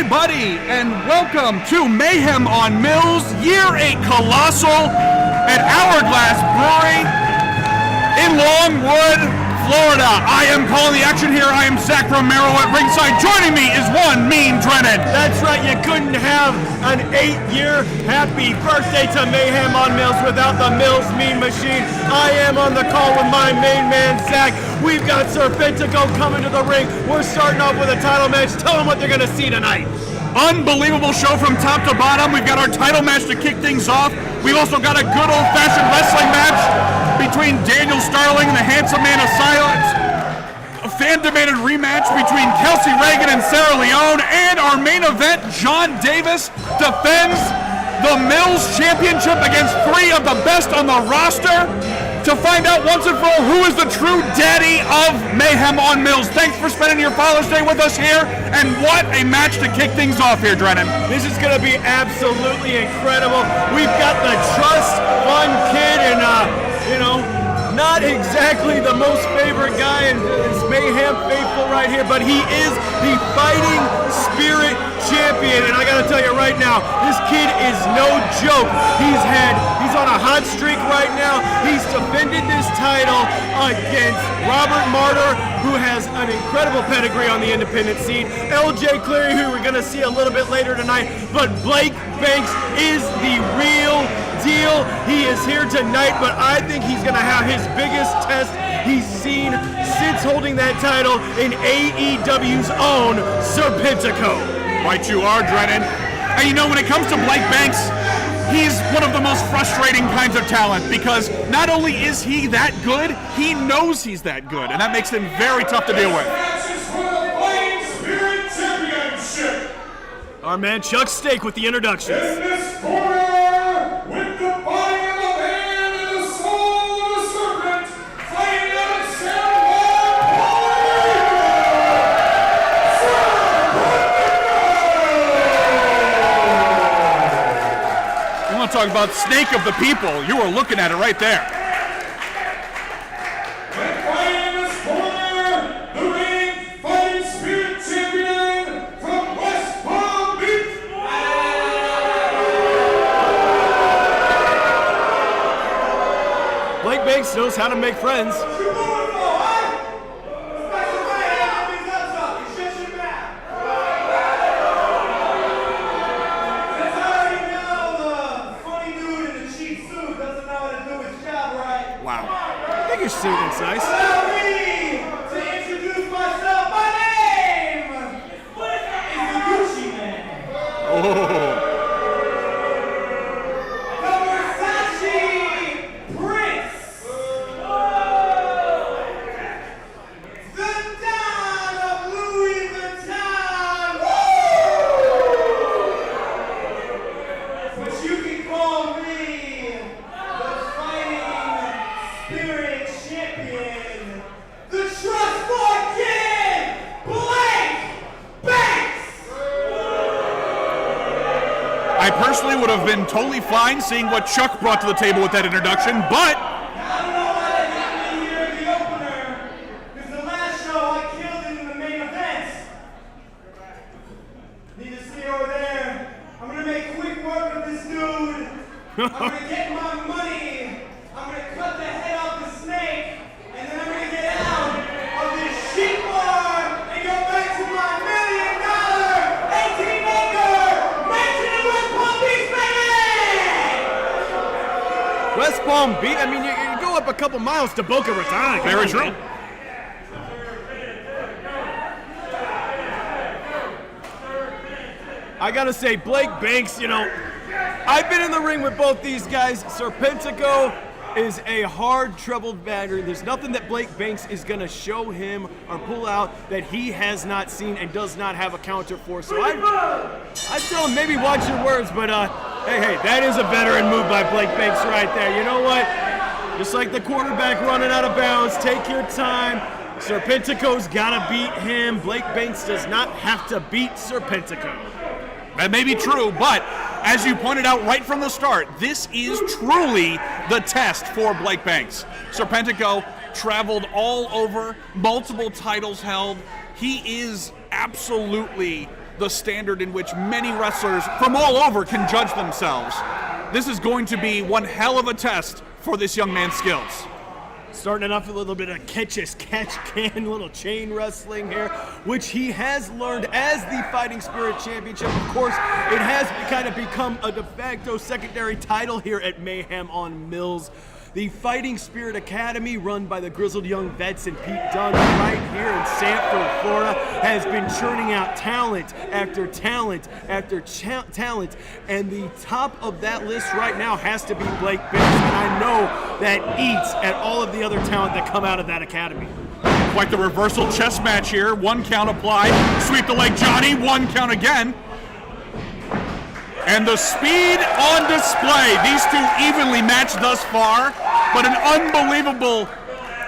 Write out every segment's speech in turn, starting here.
everybody, and welcome to Mayhem on Mills, Year 8 Colossal at Hourglass Brewing in Longwood, Florida. I am calling the action here. I am Zach Romero at ringside. Joining me is one mean Drennan. That's right, you couldn't have an 8-year happy birthday to Mayhem on Mills without the Mills Mean Machine. I am on the call with my main man, Zach. We've got Serpentico coming to the ring. We're starting off with a title match. Tell them what they're going to see tonight. Unbelievable show from top to bottom. We've got our title match to kick things off. We've also got a good old-fashioned wrestling match between Daniel Starling and the Handsome Man of Silence. A fan-demanded rematch between Kelsey, Reagan, and Sara Leone. And our main event, John Davis defends the Mills Championship against 3 of the best on the roster. To find out once and for all who is the true daddy of Mayhem on Mills. Thanks for spending your Father's Day with us here, and what a match to kick things off here, Drennan. This is going to be absolutely incredible. We've got the trust fun kid and, not exactly the most favorite guy in this Mayhem faithful right here, but he is the fighting spirit champion, and I gotta tell you right now, this kid is no joke. He's on a hot streak right now. He's defended this title against Robert Martyr, who has an incredible pedigree on the independent scene, LJ Cleary, who we're gonna see a little bit later tonight, but Blake Banks is the real deal. He is here tonight, but I think he's gonna have his biggest test he's seen since holding that title in AEW's own Serpentico. Right you are, Drennan. And you know, when it comes to Blake Banks, he's one of the most frustrating kinds of talent, because not only is he that good, he knows he's that good, and that makes him very tough to deal with. Our man Chuck Steak with the introductions. In this corner, with the body of a man and the soul of a serpent, fighting out of You want to talk about snake of the people? You are looking at it right there. And fighting in this corner, the reigning fighting spirit champion from West Palm Beach. Blake Banks knows how to make friends. Your suit is nice. Allow me to introduce myself. My name is the Gucci Man. The Versace Prince. The Don of Louis Vuitton. But you can call me the fighting spirit champion, the Trust Fund Kid, Blake Banks! I personally would have been totally fine seeing what Chuck brought to the table with that introduction, but I don't know why they got me here in the opener, because the last show I killed it in the main event. Need to see over there. I'm gonna make quick work of this dude. I'm gonna get my money. I'm gonna cut the head off the snake, and then I'm gonna get out of this sheep farm and go back to my $1 million 18-acre mansion in West Palm Beach, baby! West Palm Beach. I mean, you go up a couple miles to Boca Raton. very true. I gotta say, Blake Banks, I've been in the ring with both these guys. Serpentico is a hard, troubled bagger. There's nothing that Blake Banks is gonna show him or pull out that he has not seen and does not have a counter for. So I tell him, maybe watch your words, but hey, that is a veteran move by Blake Banks right there. You know what? Just like the quarterback running out of bounds, take your time. Serpentico's gotta beat him. Blake Banks does not have to beat Serpentico. That may be true, but as you pointed out right from the start, this is truly the test for Blake Banks. Serpentico traveled all over, multiple titles held. He is absolutely the standard in which many wrestlers from all over can judge themselves. This is going to be one hell of a test for this young man's skills. Starting it off with a little bit of catch-as-catch-can, little chain wrestling here, which he has learned as the Fighting Spirit Championship. Of course, it has kind of become a de facto secondary title here at Mayhem on Mills. The Fighting Spirit Academy, run by the grizzled young vets and Pete Dunne right here in Sanford, Florida, has been churning out talent after talent after talent, and the top of that list right now has to be Blake Banks, and I know that eats at all of the other talent that come out of that academy. Quite the reversal chess match here. 1 count applied. Sweep the leg, Johnny. 1 count again. And the speed on display. These two evenly matched thus far, but an unbelievable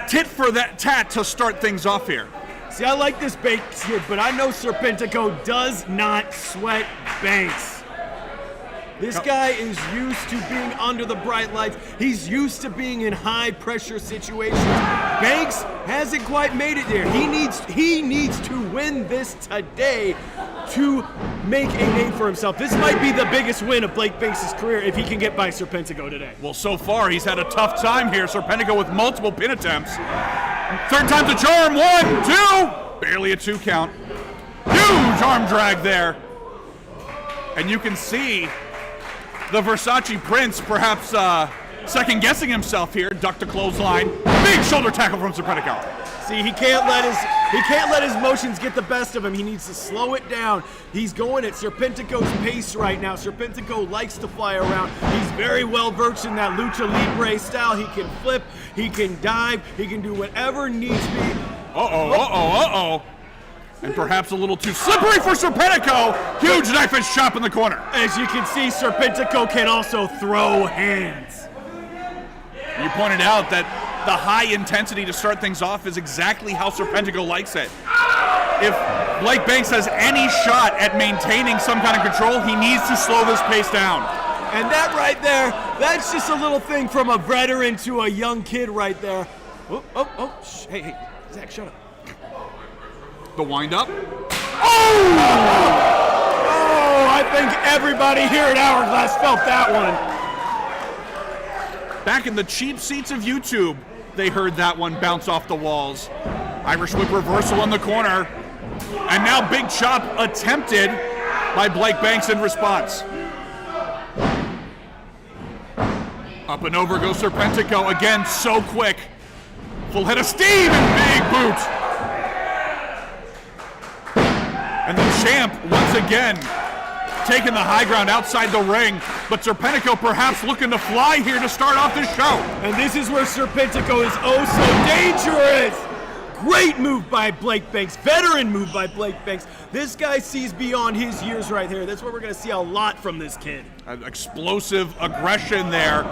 tit for that tat to start things off here. See, I like this Banks here, but I know Serpentico does not sweat Banks. This guy is used to being under the bright lights. He's used to being in high pressure situations. Banks hasn't quite made it there. He needs to win this today to make a name for himself. This might be the biggest win of Blake Banks' career if he can get by Serpentico today. Well, so far he's had a tough time here. Serpentico with multiple pin attempts. Third time's a charm. 1, 2. Barely a 2 count. Huge arm drag there. And you can see the Versace Prince perhaps second-guessing himself here. Duck the clothesline. Big shoulder tackle from Serpentico. See, he can't let his motions get the best of him. He needs to slow it down. He's going at Serpentico's pace right now. Serpentico likes to fly around. He's very well versed in that lucha libre style. He can flip, he can dive, he can do whatever needs be. Uh-oh. And perhaps a little too slippery for Serpentico. Huge knife edge chop in the corner. As you can see, Serpentico can also throw hands. You pointed out that the high intensity to start things off is exactly how Serpentico likes it. If Blake Banks has any shot at maintaining some kind of control, he needs to slow this pace down. And that right there, that's just a little thing from a veteran to a young kid right there. Hey, Zach, shut up. The wind-up. Oh, I think everybody here at Hourglass felt that one. Back in the cheap seats of YouTube, they heard that one bounce off the walls. Irish whip reversal in the corner. And now big chop attempted by Blake Banks in response. Up and over goes Serpentico. Again, so quick. Full head of steam and big boot. And the champ, once again, taking the high ground outside the ring, but Serpentico perhaps looking to fly here to start off this show. And this is where Serpentico is oh so dangerous. Great move by Blake Banks, veteran move by Blake Banks. This guy sees beyond his years right here. That's what we're gonna see a lot from this kid. Explosive aggression there,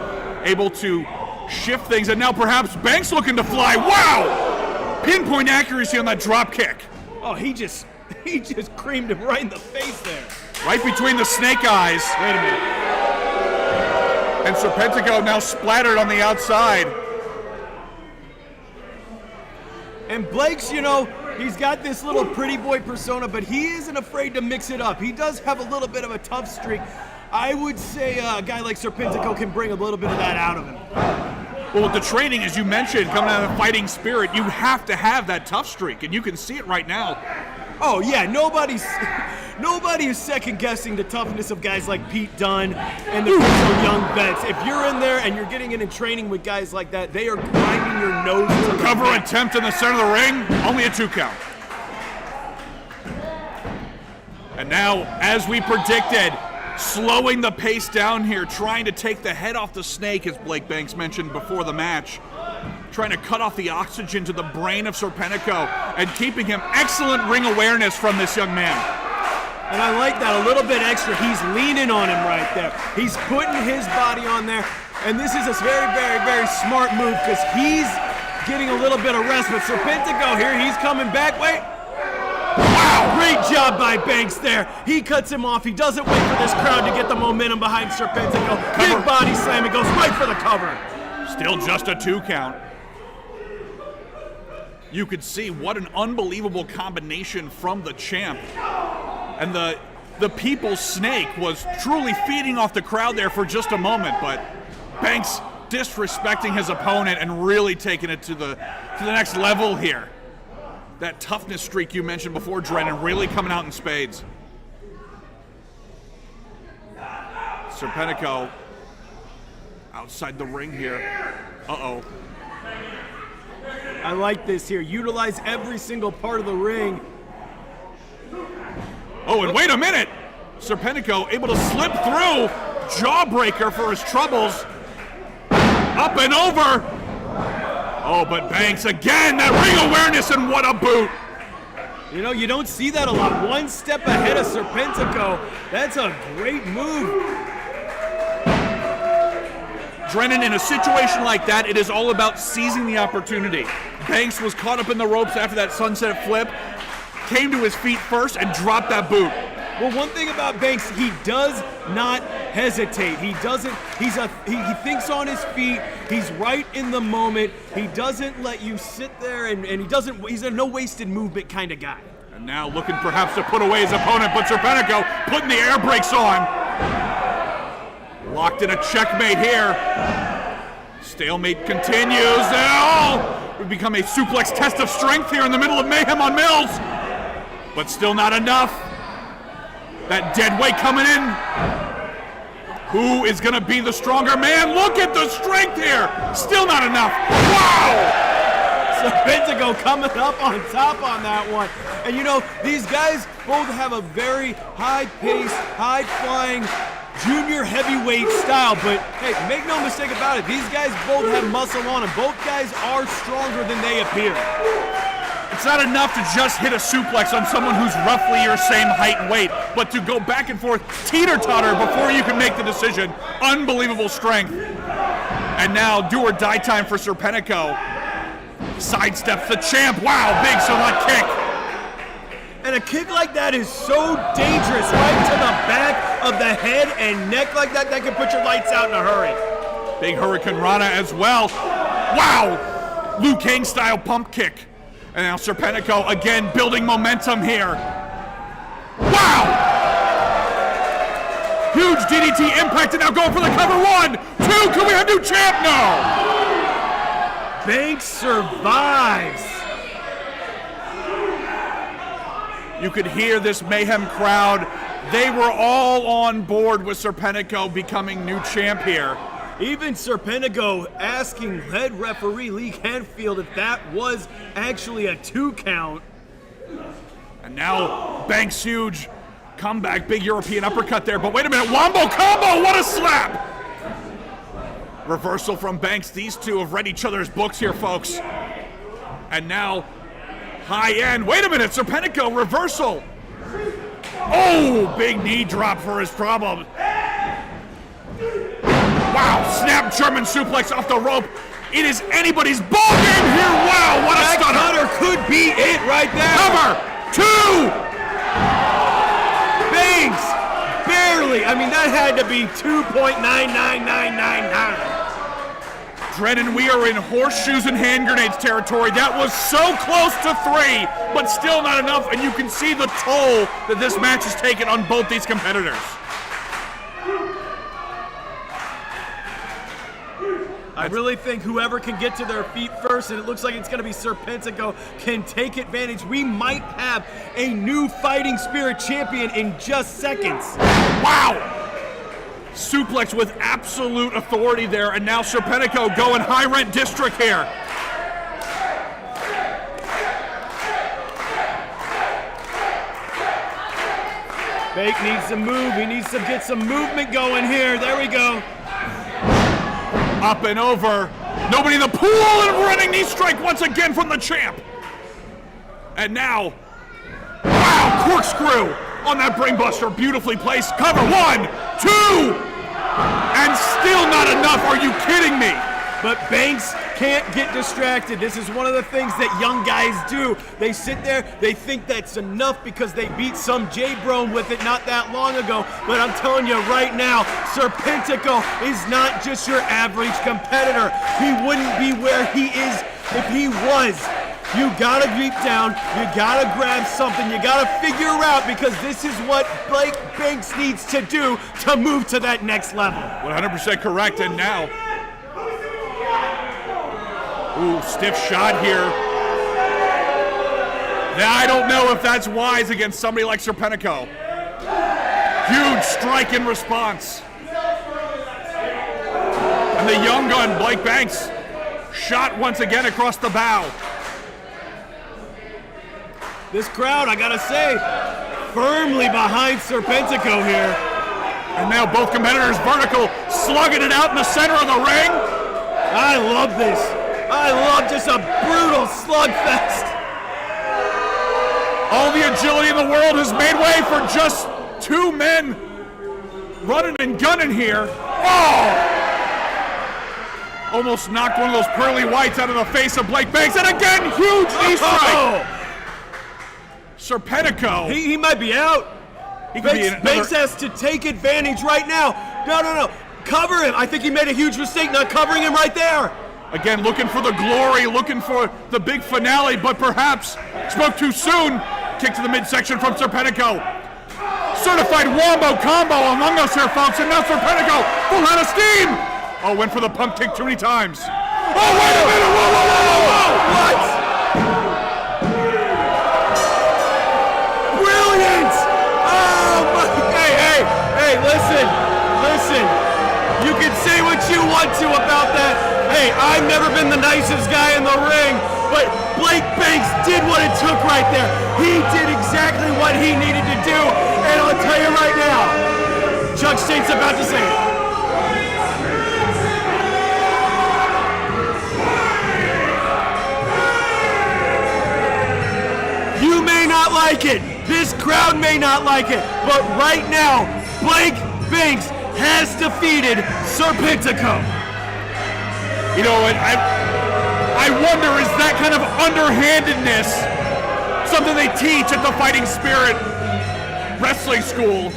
able to shift things, and now perhaps Banks looking to fly. Wow! Pinpoint accuracy on that drop kick. Oh, he just creamed him right in the face there. Right between the snake eyes. Wait a minute. And Serpentico now splattered on the outside. And Blake's, he's got this little pretty boy persona, but he isn't afraid to mix it up. He does have a little bit of a tough streak. I would say a guy like Serpentico can bring a little bit of that out of him. Well, with the training, as you mentioned, coming out of the fighting spirit, you have to have that tough streak, and you can see it right now. Oh yeah, nobody is second guessing the toughness of guys like Pete Dunne and the young vets. If you're in there and you're getting in training with guys like that, they are grinding your nose to the Cover back. attempt in the center of the ring, only a 2 count. And now, as we predicted, slowing the pace down here, trying to take the head off the snake, as Blake Banks mentioned before the match. Trying to cut off the oxygen to the brain of Serpentico and keeping him excellent ring awareness from this young man. And I like that a little bit extra. He's leaning on him right there. He's putting his body on there. And this is a very, very, very smart move because he's getting a little bit of rest. But Serpentico here, he's coming back. Wait. Wow, great job by Banks there. He cuts him off. He doesn't wait for this crowd to get the momentum behind Serpentico. Big body slam. He goes right for the cover. Still just a 2 count. You could see what an unbelievable combination from the champ. And the people's snake was truly feeding off the crowd there for just a moment, but Banks disrespecting his opponent and really taking it to the next level here. That toughness streak you mentioned before, Drennan, really coming out in spades. Serpentico outside the ring here. Uh-oh. I like this here. Utilize every single part of the ring. Oh, and wait a minute! Serpentico able to slip through. Jawbreaker for his troubles. Up and over. Oh, but Banks again, that ring awareness, and what a boot. You know, you don't see that a lot. One step ahead of Serpentico. That's a great move. Drennan, in a situation like that, it is all about seizing the opportunity. Banks was caught up in the ropes after that sunset flip, came to his feet first and dropped that boot. Well, one thing about Banks, he does not hesitate. He thinks on his feet. He's right in the moment. He doesn't let you sit there and he's a no wasted movement kind of guy. And now looking perhaps to put away his opponent, but Serpentico putting the air brakes on. Locked in a checkmate here. Stalemate continues. Oh, we've become a suplex test of strength here in the middle of Mayhem on Mills. But still not enough. That dead weight coming in. Who is going to be the stronger man? Look at the strength here. Still not enough. Wow! Sepentico coming up on top on that one. And you know, these guys both have a very high-paced, high-flying, junior heavyweight style. But hey, make no mistake about it. These guys both have muscle on them. Both guys are stronger than they appear. It's not enough to just hit a suplex on someone who's roughly your same height and weight, but to go back and forth, teeter-totter before you can make the decision. Unbelievable strength. And now do or die time for Serpentico. Sidesteps the champ. Wow, big select kick. And a kick like that is so dangerous, right to the back of the head and neck like that, that can put your lights out in a hurry. Big Hurricane Rana as well. Wow! Liu Kang style pump kick. And now Serpentico again building momentum here. Wow! Huge DDT impact and now going for the cover. 1, 2, can we have new champ? No! Banks survives. You could hear this Mayhem crowd. They were all on board with Serpentico becoming new champ here. Even Serpentico asking head referee Lee Canfield if that was actually a 2 count. And now Banks huge comeback, big European uppercut there, but wait a minute, wombo combo, what a slap! Reversal from Banks, these two have read each other's books here, folks. And now, high end, wait a minute, Serpentico, reversal. Oh, big knee drop for his problem. Wow, snap German suplex off the rope. It is anybody's ball game here. Wow, what a stunner. Cutter could be it right there. Cover, 2. Banks, barely. I mean, that had to be 2.99999. Drennan, we are in horseshoes and hand grenades territory. That was so close to 3, but still not enough, and you can see the toll that this match has taken on both these competitors. I really think whoever can get to their feet first, and it looks like it's going to be Serpentico, can take advantage. We might have a new Fighting Spirit champion in just seconds. Wow! Suplex with absolute authority there, and now Serpentico going high rent district here. Fake needs to move. He needs to get some movement going here. There we go. Up and over. Nobody in the pool, and running knee strike once again from the champ. And now, wow, corkscrew on that brainbuster. Beautifully placed. Cover 1, 2. And still not enough. Are you kidding me? But Banks can't get distracted. This is one of the things that young guys do. They sit there, they think that's enough because they beat some J-Bro with it not that long ago. But I'm telling you right now, Serpentico is not just your average competitor. He wouldn't be where he is if he was. You gotta deep down, you gotta grab something, you gotta figure out, because this is what Blake Banks needs to do to move to that next level. 100% correct, and now. Ooh, stiff shot here. Now, I don't know if that's wise against somebody like Serpentico. Huge strike in response. And the young gun, Blake Banks, shot once again across the bow. This crowd, I gotta say, firmly behind Serpentico here. And now both competitors vertical, slugging it out in the center of the ring. I love this. I love just a brutal slugfest. All the agility in the world has made way for just two men running and gunning here. Oh! Almost knocked one of those pearly whites out of the face of Blake Banks. And again, huge knee strike. Serpentico. He might be out. Banks has to take advantage right now. No. Cover him. I think he made a huge mistake not covering him right there. Again, looking for the glory, looking for the big finale, but perhaps spoke too soon. Kick to the midsection from Serpentico. Certified wombo combo among us here, folks, and now Serpentico full out of steam. Oh, went for the pump kick too many times. Oh, wait a minute! Whoa! What? Brilliant! Oh, my. Hey, listen. You can say what you want to about that. Hey, I've never been the nicest guy in the ring, but Blake Banks did what it took right there. He did exactly what he needed to do, and I'll tell you right now, Chuck State's about to say it. You may not like it, this crowd may not like it, but right now, Blake Banks has defeated Serpentico. You know, I wonder, is that kind of underhandedness something they teach at the Fighting Spirit Wrestling School?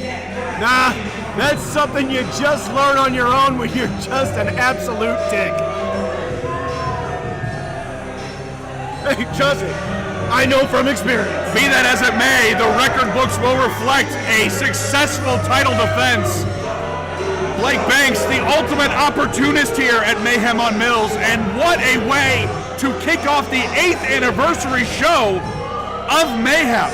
Nah, that's something you just learn on your own when you're just an absolute dick. Hey, trust me, I know from experience. Be that as it may, the record books will reflect a successful title defense. Blake Banks, the ultimate opportunist here at Mayhem on Mills, and what a way to kick off the 8th anniversary show of Mayhem.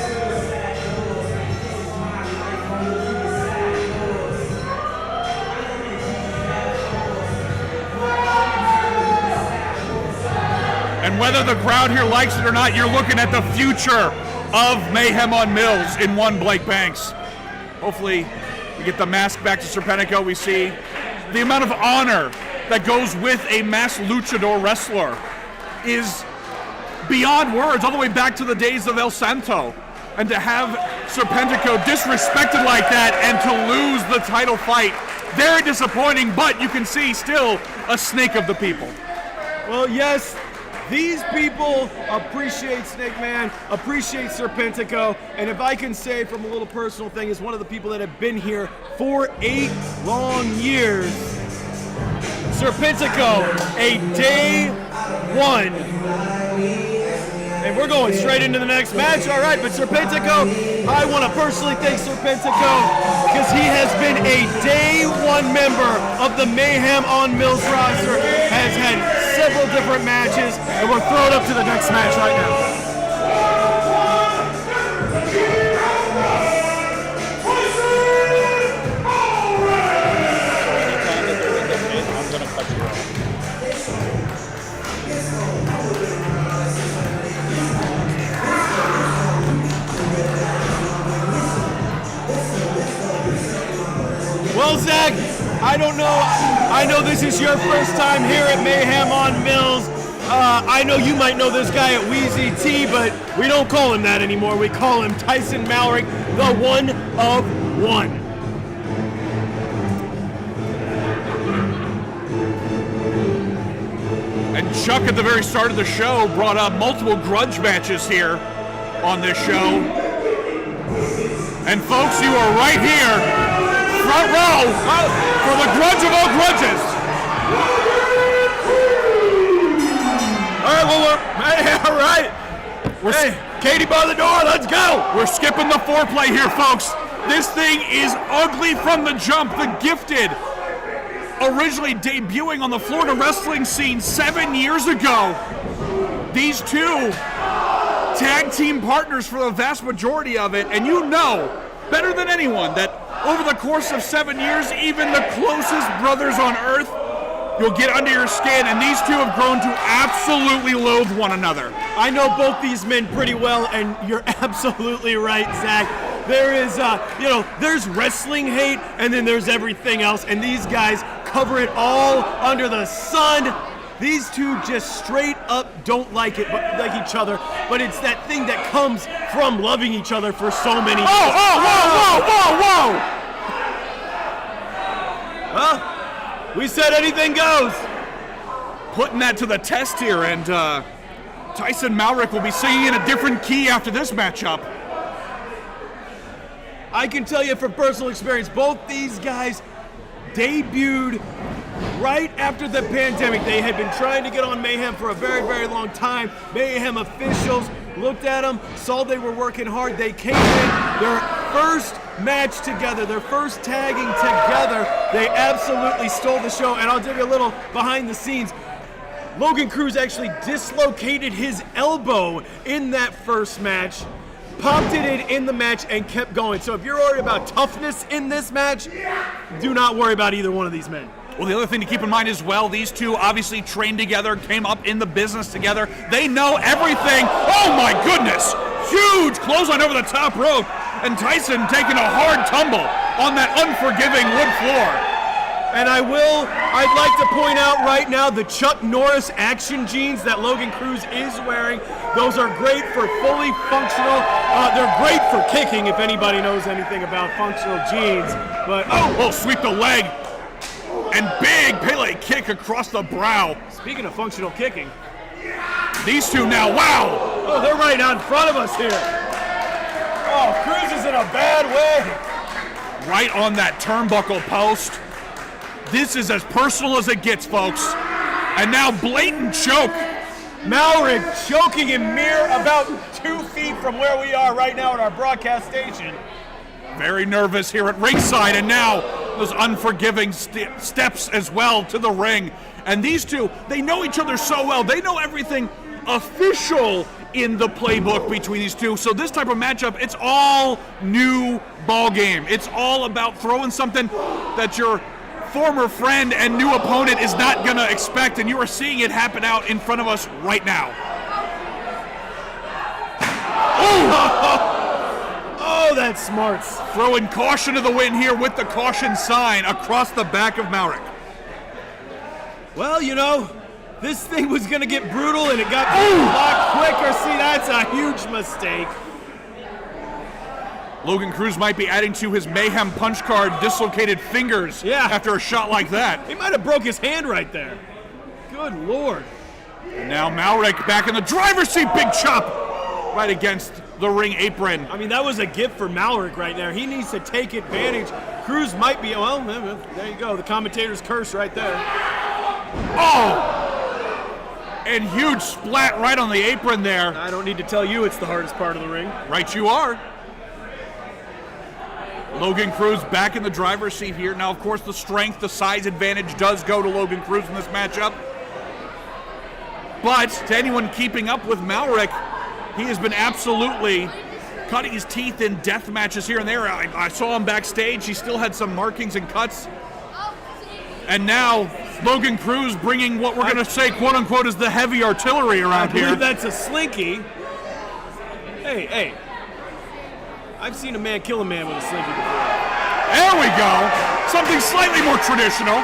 And whether the crowd here likes it or not, you're looking at the future of Mayhem on Mills in one Blake Banks. Hopefully, we get the mask back to Serpentico. We see the amount of honor that goes with a masked luchador wrestler is beyond words, all the way back to the days of El Santo. And to have Serpentico disrespected like that and to lose the title fight, very disappointing, but you can see still a snake of the people. Well, yes, these people appreciate Snake Man, appreciate Serpentico, and if I can say from a little personal thing, as one of the people that have been here for 8 long years, Serpentico, a day one. And we're going straight into the next match, all right, but Serpentico, I want to personally thank Serpentico because he has been a day one member of the Mayhem on Mills roster, has had several different matches, and we're throwing up to the next match right now. Well, Zach, I don't know. I know this is your first time here at Mayhem on Mills. I know you might know this guy at Wheezy T, but we don't call him that anymore. We call him Tyson Malrick, the one of one. And Chuck, at the very start of the show, brought up multiple grudge matches here on this show. And folks, you are right here, front row, for the grudge of all grudges. All right, well, all right. Katie, bar the door, let's go! We're skipping the foreplay here, folks. This thing is ugly from the jump. The Gifted, originally debuting on the Florida wrestling scene 7 years ago. These two tag team partners for the vast majority of it, and you know better than anyone that over the course of 7 years, even the closest brothers on earth, you'll get under your skin, and these two have grown to absolutely loathe one another. I know both these men pretty well, and you're absolutely right, Zach. There is, there's wrestling hate, and then there's everything else, and these guys cover it all under the sun. These two just straight up don't like it, but like each other. But it's that thing that comes from loving each other for so many years. Whoa! Huh? We said anything goes. Putting that to the test here, and Tyson Malrick will be singing in a different key after this matchup. I can tell you from personal experience, both these guys debuted right after the pandemic. They had been trying to get on Mayhem for a very, very long time. Mayhem officials looked at them, saw they were working hard. They came in, their first match together, their first tagging together. They absolutely stole the show, and I'll give you a little behind the scenes. Logan Cruz actually dislocated his elbow in that first match, popped it in the match, and kept going. So if you're worried about toughness in this match, do not worry about either one of these men. Well, the other thing to keep in mind as well, these two obviously trained together, came up in the business together. They know everything. Oh my goodness! Huge clothesline over the top rope, and Tyson taking a hard tumble on that unforgiving wood floor. And I'd like to point out right now the Chuck Norris action jeans that Logan Cruz is wearing. Those are great for fully functional. They're great for kicking if anybody knows anything about functional jeans. But sweep the leg. And big Pele kick across the brow. Speaking of functional kicking, these two now, wow! Oh, they're right out in front of us here. Oh, Cruz is in a bad way. Right on that turnbuckle post. This is as personal as it gets, folks. And now blatant choke. Malrick choking him mere about 2 feet from where we are right now at our broadcast station. Very nervous here at ringside, and now those unforgiving steps as well to the ring. And these two, they know each other so well. They know everything official in the playbook between these two. So this type of matchup, it's all new ball game. It's all about throwing something that your former friend and new opponent is not going to expect, and you are seeing it happen out in front of us right now. Oh, that's smart. Throwing caution to the wind here with the caution sign across the back of Malrick. Well, this thing was going to get brutal, and it got a lot quicker. See, that's a huge mistake. Logan Cruz might be adding to his Mayhem punch card dislocated fingers after a shot like that. He might have broke his hand right there. Good Lord. And now Malrick back in the driver's seat, big chop right against the ring apron. I mean, that was a gift for Malrick right there. He needs to take advantage. Cruz might be, well, there you go. The commentator's curse right there. Oh! And huge splat right on the apron there. I don't need to tell you it's the hardest part of the ring. Right you are. Logan Cruz back in the driver's seat here. Now, of course, the strength, the size advantage does go to Logan Cruz in this matchup. But to anyone keeping up with Malrick, he has been absolutely cutting his teeth in death matches here and there. I saw him backstage. He still had some markings and cuts. And now Logan Cruz bringing what we're going to say, quote-unquote, is the heavy artillery around here. I believe that's a slinky. Hey. I've seen a man kill a man with a slinky before. There we go. Something slightly more traditional.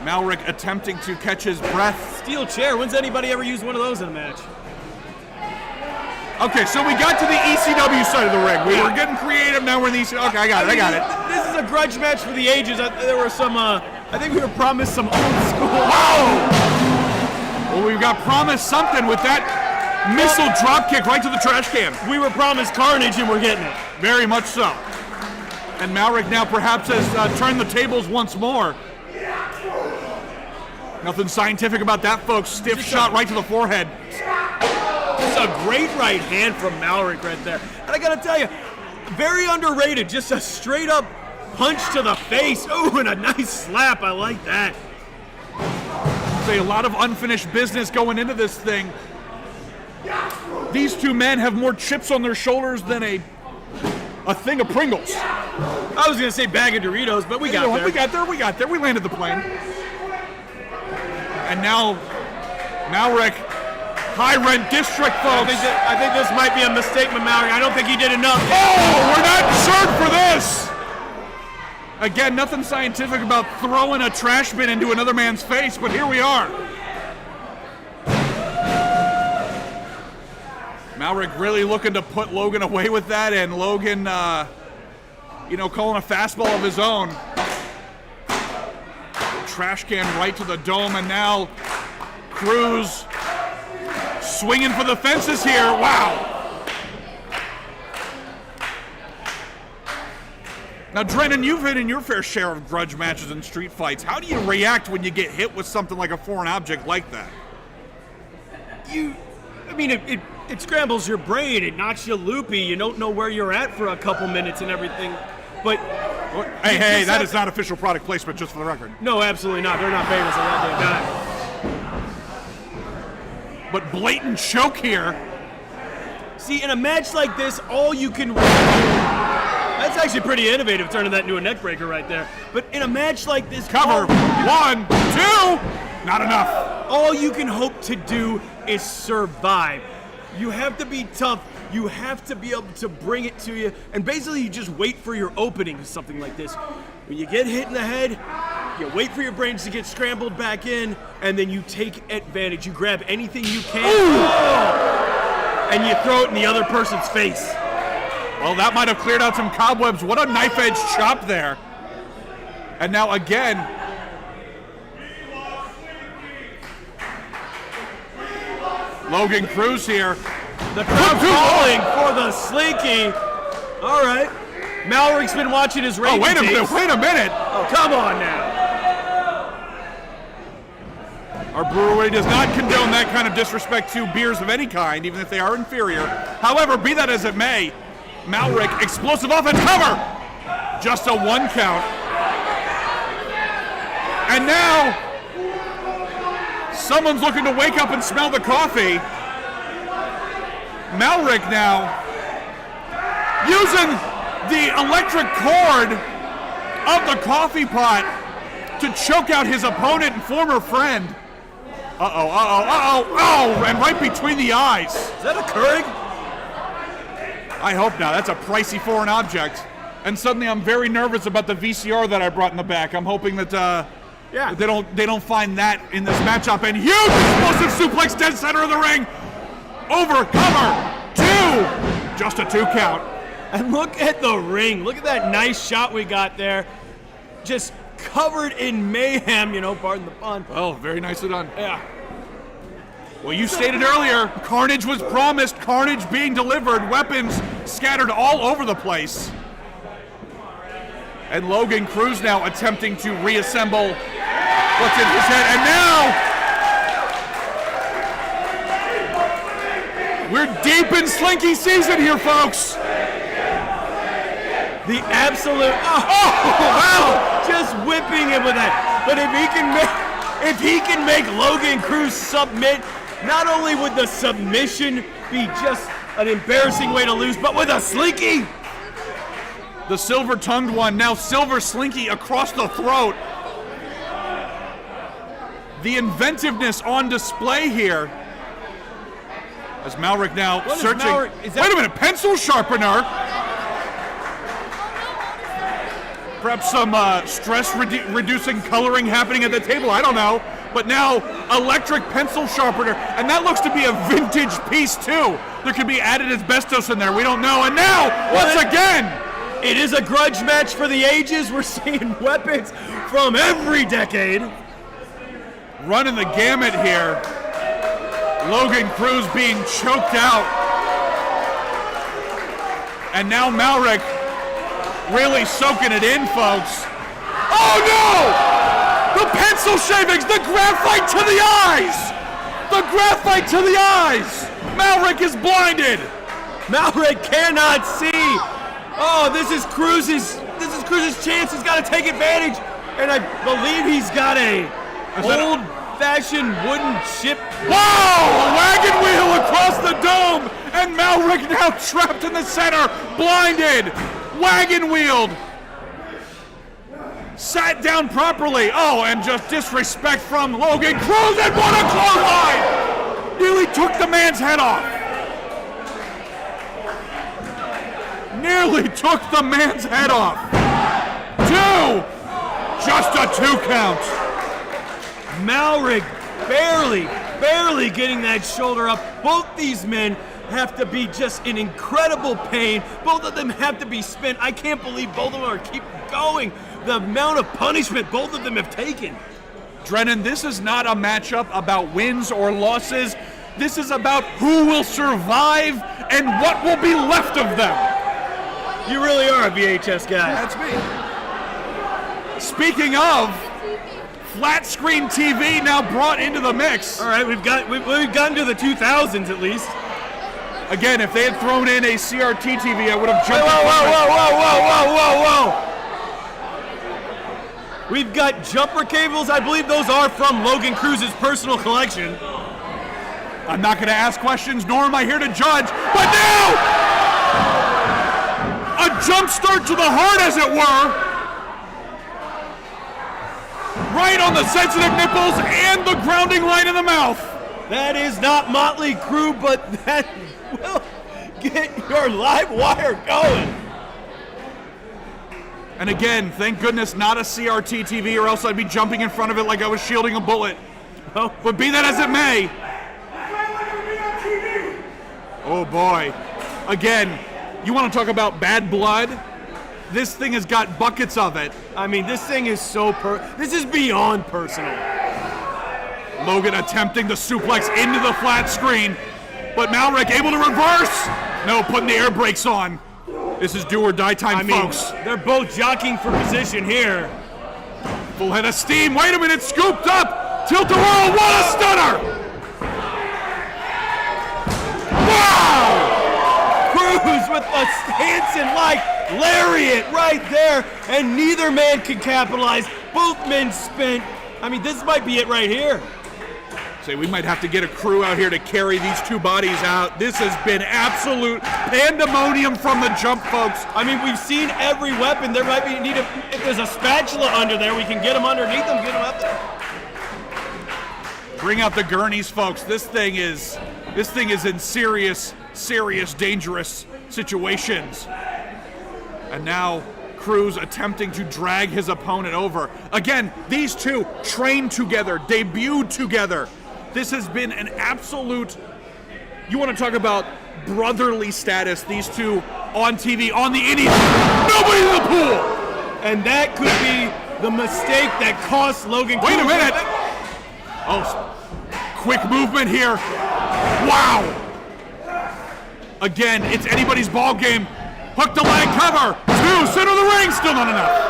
Malrick attempting to catch his breath. Steel chair. When's anybody ever used one of those in a match? Okay, so we got to the ECW side of the ring. We were getting creative. Now we're in the ECW. Okay, I got it. This is a grudge match for the ages. There were some, I think we were promised some old school. Wow! Well, we've got promised something with that missile drop kick right to the trash can. We were promised carnage, and we're getting it. Very much so. And Malrick now perhaps has turned the tables once more. Nothing scientific about that, folks. Stiff shot right to the forehead. Just a great right hand from Malrick right there. And I gotta tell you, very underrated. Just a straight up punch to the face. Ooh, and a nice slap. I like that. A lot of unfinished business going into this thing. These two men have more chips on their shoulders than a thing of Pringles. I was gonna say bag of Doritos, but we got there. We got there. We landed the plane. And now, Malrick, high rent district, folks. I think this might be a mistake with Malrick. I don't think he did enough. Oh, we're not insured for this. Again, nothing scientific about throwing a trash bin into another man's face, but here we are. Malrick really looking to put Logan away with that, and Logan, calling a fastball of his own. Trash can right to the dome, and now Cruz swinging for the fences here. Wow. Now, Drennan, you've been in your fair share of grudge matches and street fights. How do you react when you get hit with something like a foreign object like that? It scrambles your brain. It knocks you loopy. You don't know where you're at for a couple minutes and everything. But hey, that is not official product placement, just for the record. No, absolutely not. They're not paying us a goddamn dime. But blatant choke here. See, in a match like this, all you can... That's actually pretty innovative, turning that into a neck breaker right there. But in a match like this... Cover. 1, 2. Not enough. All you can hope to do is survive. You have to be tough. You have to be able to bring it to you. And basically, you just wait for your opening with something like this. When you get hit in the head, you wait for your brains to get scrambled back in, and then you take advantage. You grab anything you can, and you throw it in the other person's face. Well, that might have cleared out some cobwebs. What a knife-edge chop there. And now again. Logan Cruz here. The crowd calling for the slinky. All right. Malrick's been watching his Reagan wait a minute. Oh, come on now. Our brewery does not condone that kind of disrespect to beers of any kind, even if they are inferior. However, be that as it may, Malrick, explosive offense, cover! Just a 1 count. And now, someone's looking to wake up and smell the coffee. Malrick now, using the electric cord of the coffee pot to choke out his opponent and former friend. Oh, and right between the eyes. Is that a Keurig? I hope not. That's a pricey foreign object. And suddenly I'm very nervous about the VCR that I brought in the back. I'm hoping that they don't find that in this matchup. And huge explosive suplex dead center of the ring. Over, cover, 2. Just a 2 count. And look at the ring. Look at that nice shot we got there. Just covered in mayhem, pardon the pun. Oh, very nicely done. Yeah. Well, you stated earlier, carnage was promised, carnage being delivered, weapons scattered all over the place. And Logan Cruz now attempting to reassemble what's in his head. And now, we're deep in slinky season here, folks. The absolute, wow, just whipping him with that. But if he can make Logan Cruz submit, not only would the submission be just an embarrassing way to lose, but with a slinky. The silver-tongued one, now silver slinky across the throat. The inventiveness on display here. As Malrick now searching. Wait a minute, pencil sharpener. Perhaps some stress-reducing coloring happening at the table, I don't know. But now, electric pencil sharpener, and that looks to be a vintage piece too. There could be added asbestos in there, we don't know. And now, once again, it is a grudge match for the ages. We're seeing weapons from every decade. Running the gamut here. Logan Cruz being choked out. And now Malrick really soaking it in, folks. Oh no! The pencil shavings, the graphite to the eyes! The graphite to the eyes! Malrick is blinded! Malrick cannot see! Oh, this is Cruz's chance. He's got to take advantage. And I believe he's got a old-fashioned wooden ship. Wow! A wagon wheel across the dome! And Malrick now trapped in the center, blinded! Wagon wheeled! Sat down properly. Oh, and just disrespect from Logan. Cruz, and what a clothesline! Nearly took the man's head off. Nearly took the man's head off. 2! Just a 2 count. Malrick barely getting that shoulder up. Both these men have to be just in incredible pain. Both of them have to be spent. I can't believe both of them are keep going. The amount of punishment both of them have taken. Drennan, this is not a matchup about wins or losses. This is about who will survive and what will be left of them. You really are a VHS guy. That's me. Speaking of, flat screen TV now brought into the mix. All right, we've gotten to the 2000s at least. Again, if they had thrown in a CRT TV, I would have jumped. Whoa! We've got jumper cables. I believe those are from Logan Cruz's personal collection. I'm not going to ask questions, nor am I here to judge. But now, a jump start to the heart, as it were. Right on the sensitive nipples and the grounding line in the mouth. That is not Motley Crue, but that will get your live wire going. And again, thank goodness not a CRT TV, or else I'd be jumping in front of it like I was shielding a bullet. Oh. But be that as it may. Oh boy. Again, you want to talk about bad blood? This thing has got buckets of it. I mean, this thing is so this is beyond personal. Logan attempting the suplex into the flat screen, but Malrick able to reverse. No, putting the air brakes on. This is do or die time, folks. They're both jockeying for position here. Full head of steam. Wait a minute, scooped up. Tilt-a-whirl, what a stunner! Wow! Cruz with a Hanson-like lariat right there, and neither man can capitalize. Both men spent. I mean, this might be it right here. Say we might have to get a crew out here to carry these two bodies out. This has been absolute pandemonium from the jump, folks. I mean, we've seen every weapon. There might be if there's a spatula under there, we can get them underneath them, get them up there. Bring out the gurneys, folks. This thing is in serious, dangerous situations. And now Cruz attempting to drag his opponent over. Again, these two trained together, debuted together. This has been an absolute, you want to talk about brotherly status, these two on TV, on the indies, nobody in the pool! And that could be the mistake that cost Logan Cruz. Wait a minute! Oh, quick movement here. Wow! Again, it's anybody's ball game. Hook the leg cover. 2, center of the ring, still not enough.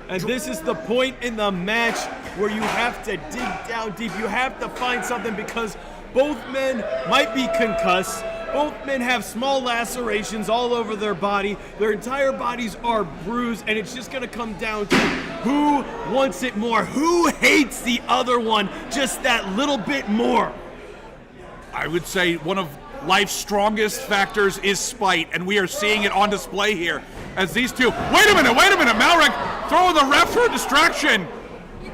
And this is the point in the match where you have to dig down deep. You have to find something because both men might be concussed. Both men have small lacerations all over their body. Their entire bodies are bruised, and it's just going to come down to who wants it more. Who hates the other one just that little bit more? I would say one of life's strongest factors is spite, and we are seeing it on display here as these two. Wait a minute, Malrick throwing the ref for a distraction.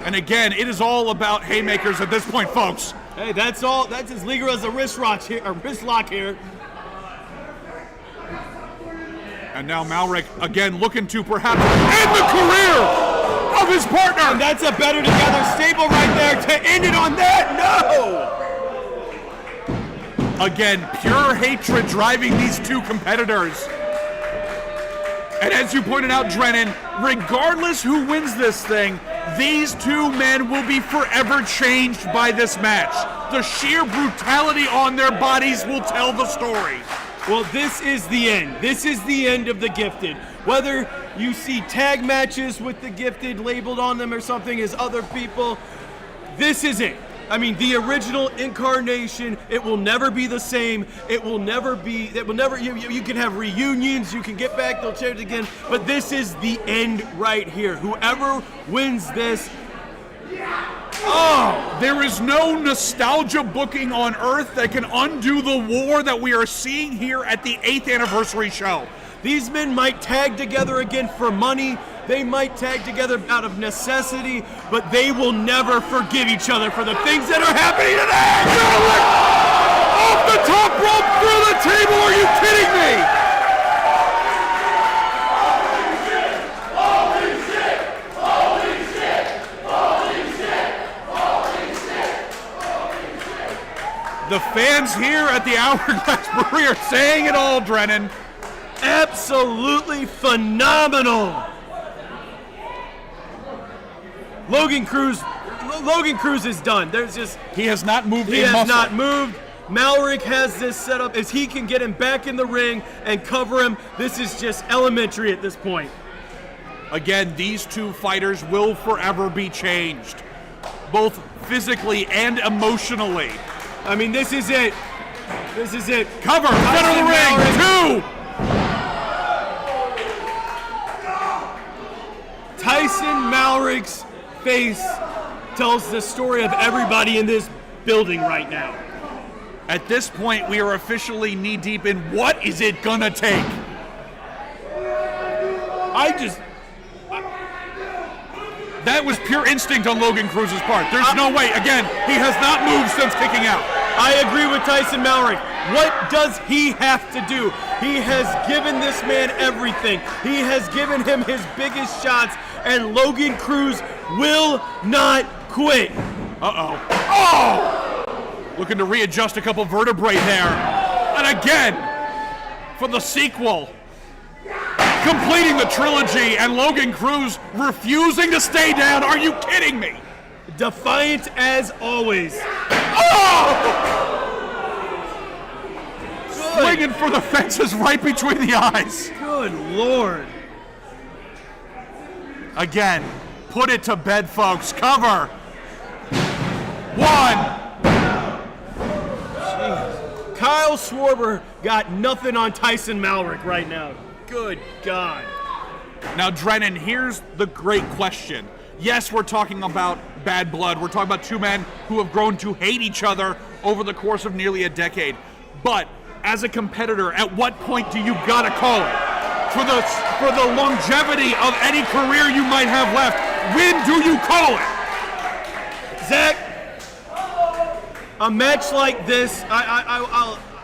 And again, it is all about haymakers at this point, folks. Hey, that's all. That's as legal as a wrist lock here. And now Malrick again looking to perhaps end the career of his partner. And that's a better together stable right there to end it on that. No! Again, pure hatred driving these two competitors. And as you pointed out, Drennan, regardless who wins this thing, these two men will be forever changed by this match. The sheer brutality on their bodies will tell the story. Well, this is the end. This is the end of the Gifted. Whether you see tag matches with the Gifted labeled on them or something as other people, this is it. I mean, the original incarnation, it will never be the same. You can have reunions, you can get back, they'll change it again, but this is the end right here. Whoever wins this, there is no nostalgia booking on Earth that can undo the war that we are seeing here at the 8th anniversary show. these men might tag together again for money. They might tag together out of necessity, but they will never forgive each other for the things that are happening today. Off the top rope through the table, are you kidding me? The fans here at the Hourglass Brewing are saying it all, Drennan. Absolutely phenomenal. Logan Cruz is done. He has not moved. He has not moved. Malrick has this set up as he can get him back in the ring and cover him. This is just elementary at this point. Again, these two fighters will forever be changed, both physically and emotionally. I mean, this is it. This is it. Cover, center of the ring, Malrick. 2. Tyson Malrick's face tells the story of everybody in this building right now. At this point, we are officially knee-deep in what is it gonna take? That was pure instinct on Logan Cruz's part. There's no way. Again, he has not moved since kicking out. I agree with Tyson Malrick. What does he have to do? He has given this man everything. He has given him his biggest shots, and Logan Cruz will not quit. Uh-oh. Oh! Looking to readjust a couple vertebrae there. And again, for the sequel. Completing the trilogy, and Logan Cruz refusing to stay down. Are you kidding me? Defiant as always. Oh! Swinging for the fences right between the eyes. Good Lord. Again, put it to bed, folks. Cover. 1. Jeez. Kyle Schwarber got nothing on Tyson Malrick right now. Good God. Now, Drennan, here's the great question. Yes, we're talking about bad blood. We're talking about two men who have grown to hate each other over the course of nearly a decade. But as a competitor, at what point do you gotta call it? For the longevity of any career you might have left, when do you call it? Zach, a match like this,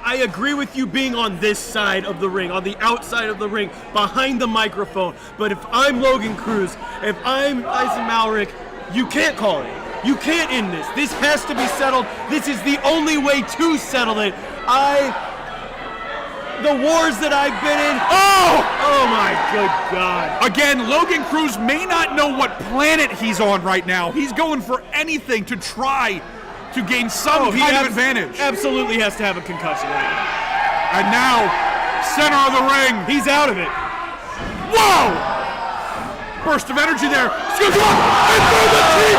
I agree with you being on this side of the ring, on the outside of the ring, behind the microphone. But if I'm Logan Cruz, if I'm Tyson Malrick, you can't call it. You can't end this. This has to be settled. This is the only way to settle it. The wars that I've been in. Oh my good God. Again, Logan Cruz may not know what planet he's on right now. He's going for anything to try to gain some kind of advantage. Absolutely has to have a concussion right now. And now, center of the ring. He's out of it. Whoa! Burst of energy there. Excuse me. And through the TV!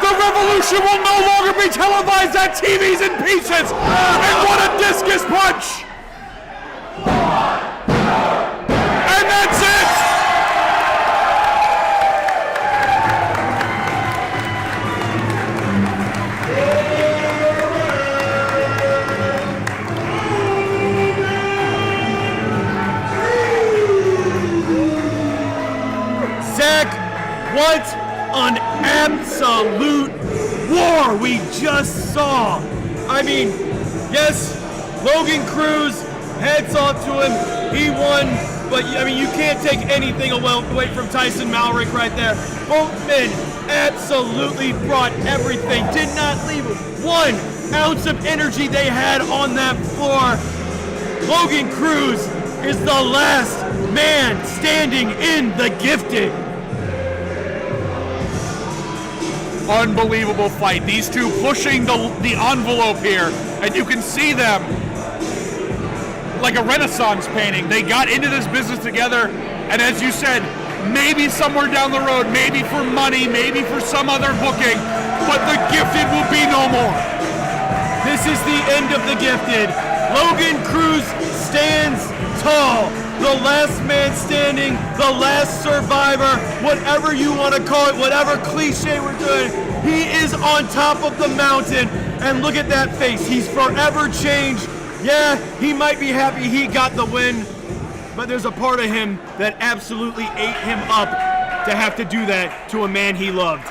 The revolution will no longer be televised. That TV's in pieces. And what a discus punch! And that's it! What an absolute war we just saw. I mean, yes, Logan Cruz, heads off to him, he won, but I mean, you can't take anything away from Tyson Malrick right there. Both men absolutely brought everything, did not leave 1 ounce of energy they had on that floor. Logan Cruz is the last man standing in the Gifted. unbelievable fight. These two pushing the envelope here, and you can see them like a Renaissance painting. They got into this business together, and as you said, maybe somewhere down the road, maybe for money, maybe for some other booking, but the Gifted will be no more. This is the end of the Gifted. Logan Cruz stands tall. The last man standing, the last survivor, whatever you want to call it, whatever cliche we're doing, he is on top of the mountain. And look at that face. He's forever changed. Yeah, he might be happy he got the win, but there's a part of him that absolutely ate him up to have to do that to a man he loved.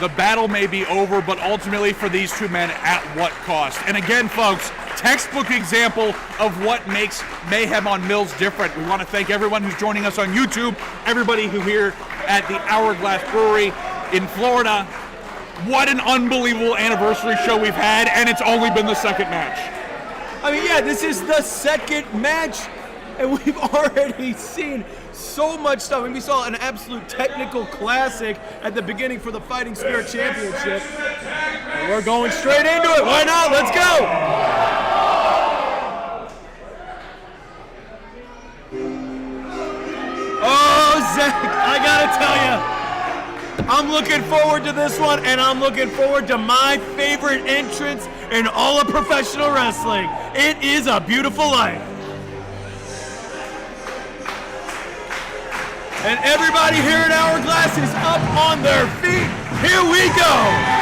The battle may be over, but ultimately for these two men, at what cost? And again, folks, textbook example of what makes Mayhem on Mills different. We want to thank everyone who's joining us on YouTube, everybody who here at the Hourglass Brewery in Florida. What an unbelievable anniversary show we've had, and it's only been the second match. I mean, yeah, this is the second match, and we've already seen so much stuff. I mean, we saw an absolute technical classic at the beginning for the Fighting Spirit Championship. And we're going straight into it. Why not? Let's go! Oh, Zach, I gotta tell you, I'm looking forward to this one, and I'm looking forward to my favorite entrance in all of professional wrestling. It is a beautiful life. And everybody here at Hourglass is up on their feet. Here we go.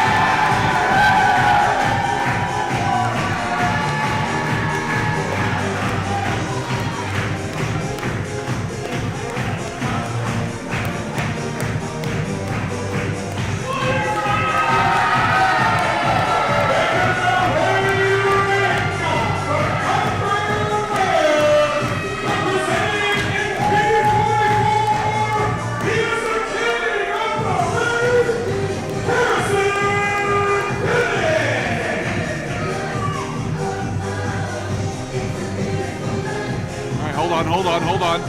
Hold on.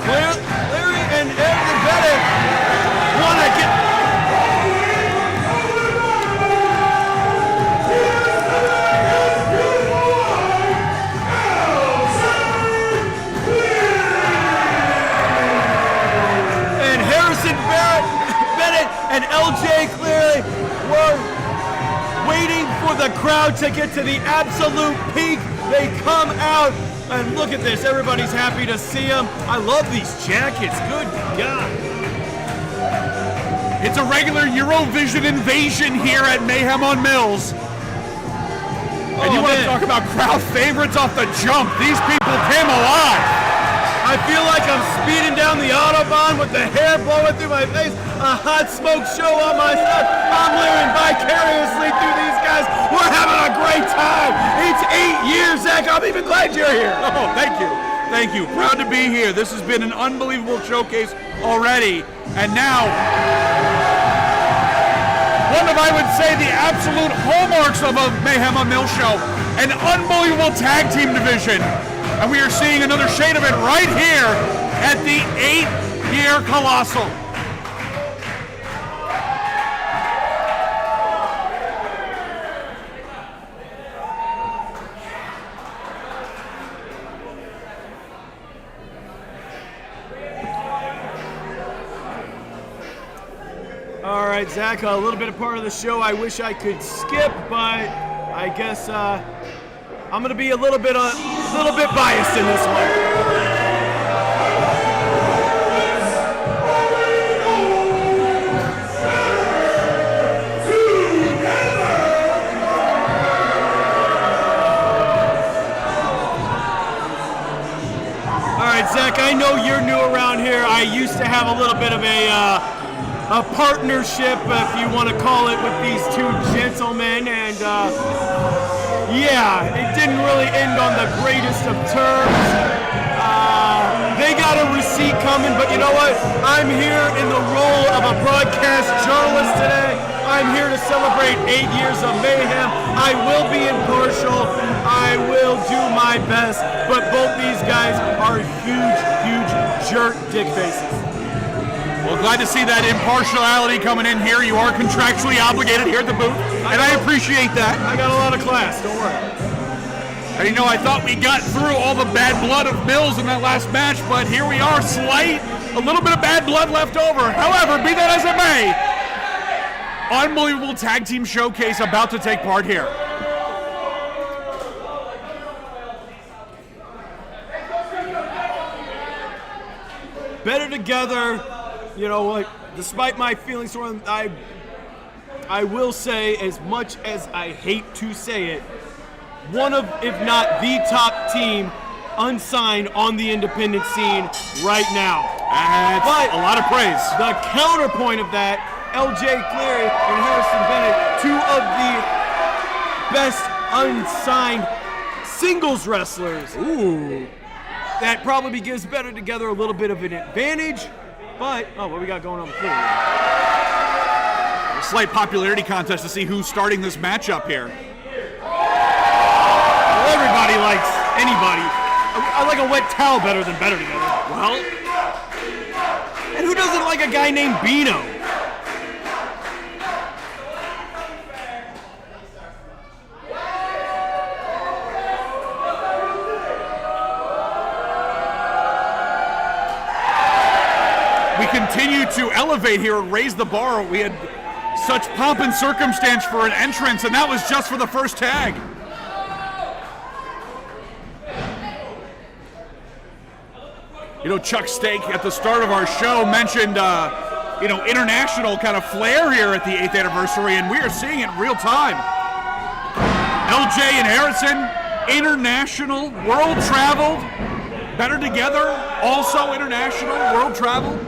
Cleary and Bennett want to get... And Harrison Bennett and LJ Cleary were waiting for the crowd to get to the absolute peak. They come out, and look at this. Everybody's happy to see them. I love these jackets. Good God. It's a regular Eurovision invasion here at Mayhem on Mills. And you want to talk about crowd favorites off the jump. These people came alive. I feel like I'm speeding down the Autobahn with the hair blowing through my face, a hot smoke show on my side. I'm living vicariously through these guys. We're having a great time. It's 8 years, Zach. I'm even glad you're here. Oh, thank you. Thank you. Proud to be here. This has been an unbelievable showcase already. And now, one of, I would say, the absolute hallmarks of a Mayhem on Mills show, an unbelievable tag team division. And we are seeing another shade of it right here at the 8-year Colossal. All right, Zach, a little bit of part of the show I wish I could skip, but I guess I'm going to be a little bit biased in this one. Zach, I know you're new around here. I used to have a little bit of a partnership, if you want to call it, with these two gentlemen, and yeah, it didn't really end on the greatest of terms. They got a receipt coming, but you know what? I'm here in the role of a broadcast journalist today. I'm here to celebrate 8 years of Mayhem. I will be impartial. I will do my best. But both these guys are huge, huge jerk dick faces. Well, glad to see that impartiality coming in here. You are contractually obligated here at the booth, and I appreciate that. I got a lot of class, don't worry. And you know, I thought we got through all the bad blood of Mills in that last match, but here we are, a little bit of bad blood left over. However, be that as it may, unbelievable tag team showcase about to take part here. Better together, you know, like, despite my feelings for them, I will say, as much as I hate to say it, one of, if not the top team unsigned on the independent scene right now. That's a lot of praise. The counterpoint of that, LJ Cleary and Harrison Bennett, two of the best unsigned singles wrestlers. Ooh. That probably gives Better Together a little bit of an advantage, but, what we got going on with Cleary? A slight popularity contest to see who's starting this matchup here. Well, everybody likes anybody. I like a wet towel better than Better Together. Well, and who doesn't like a guy named Bino? we continue to elevate here and raise the bar. We had such pomp and circumstance for an entrance, and that was just for the first tag. You know, Chuck Steak at the start of our show mentioned, international kind of flair here at the 8th anniversary, and we are seeing it in real time. LJ and Harrison, international, world traveled, Better Together, also international, world traveled.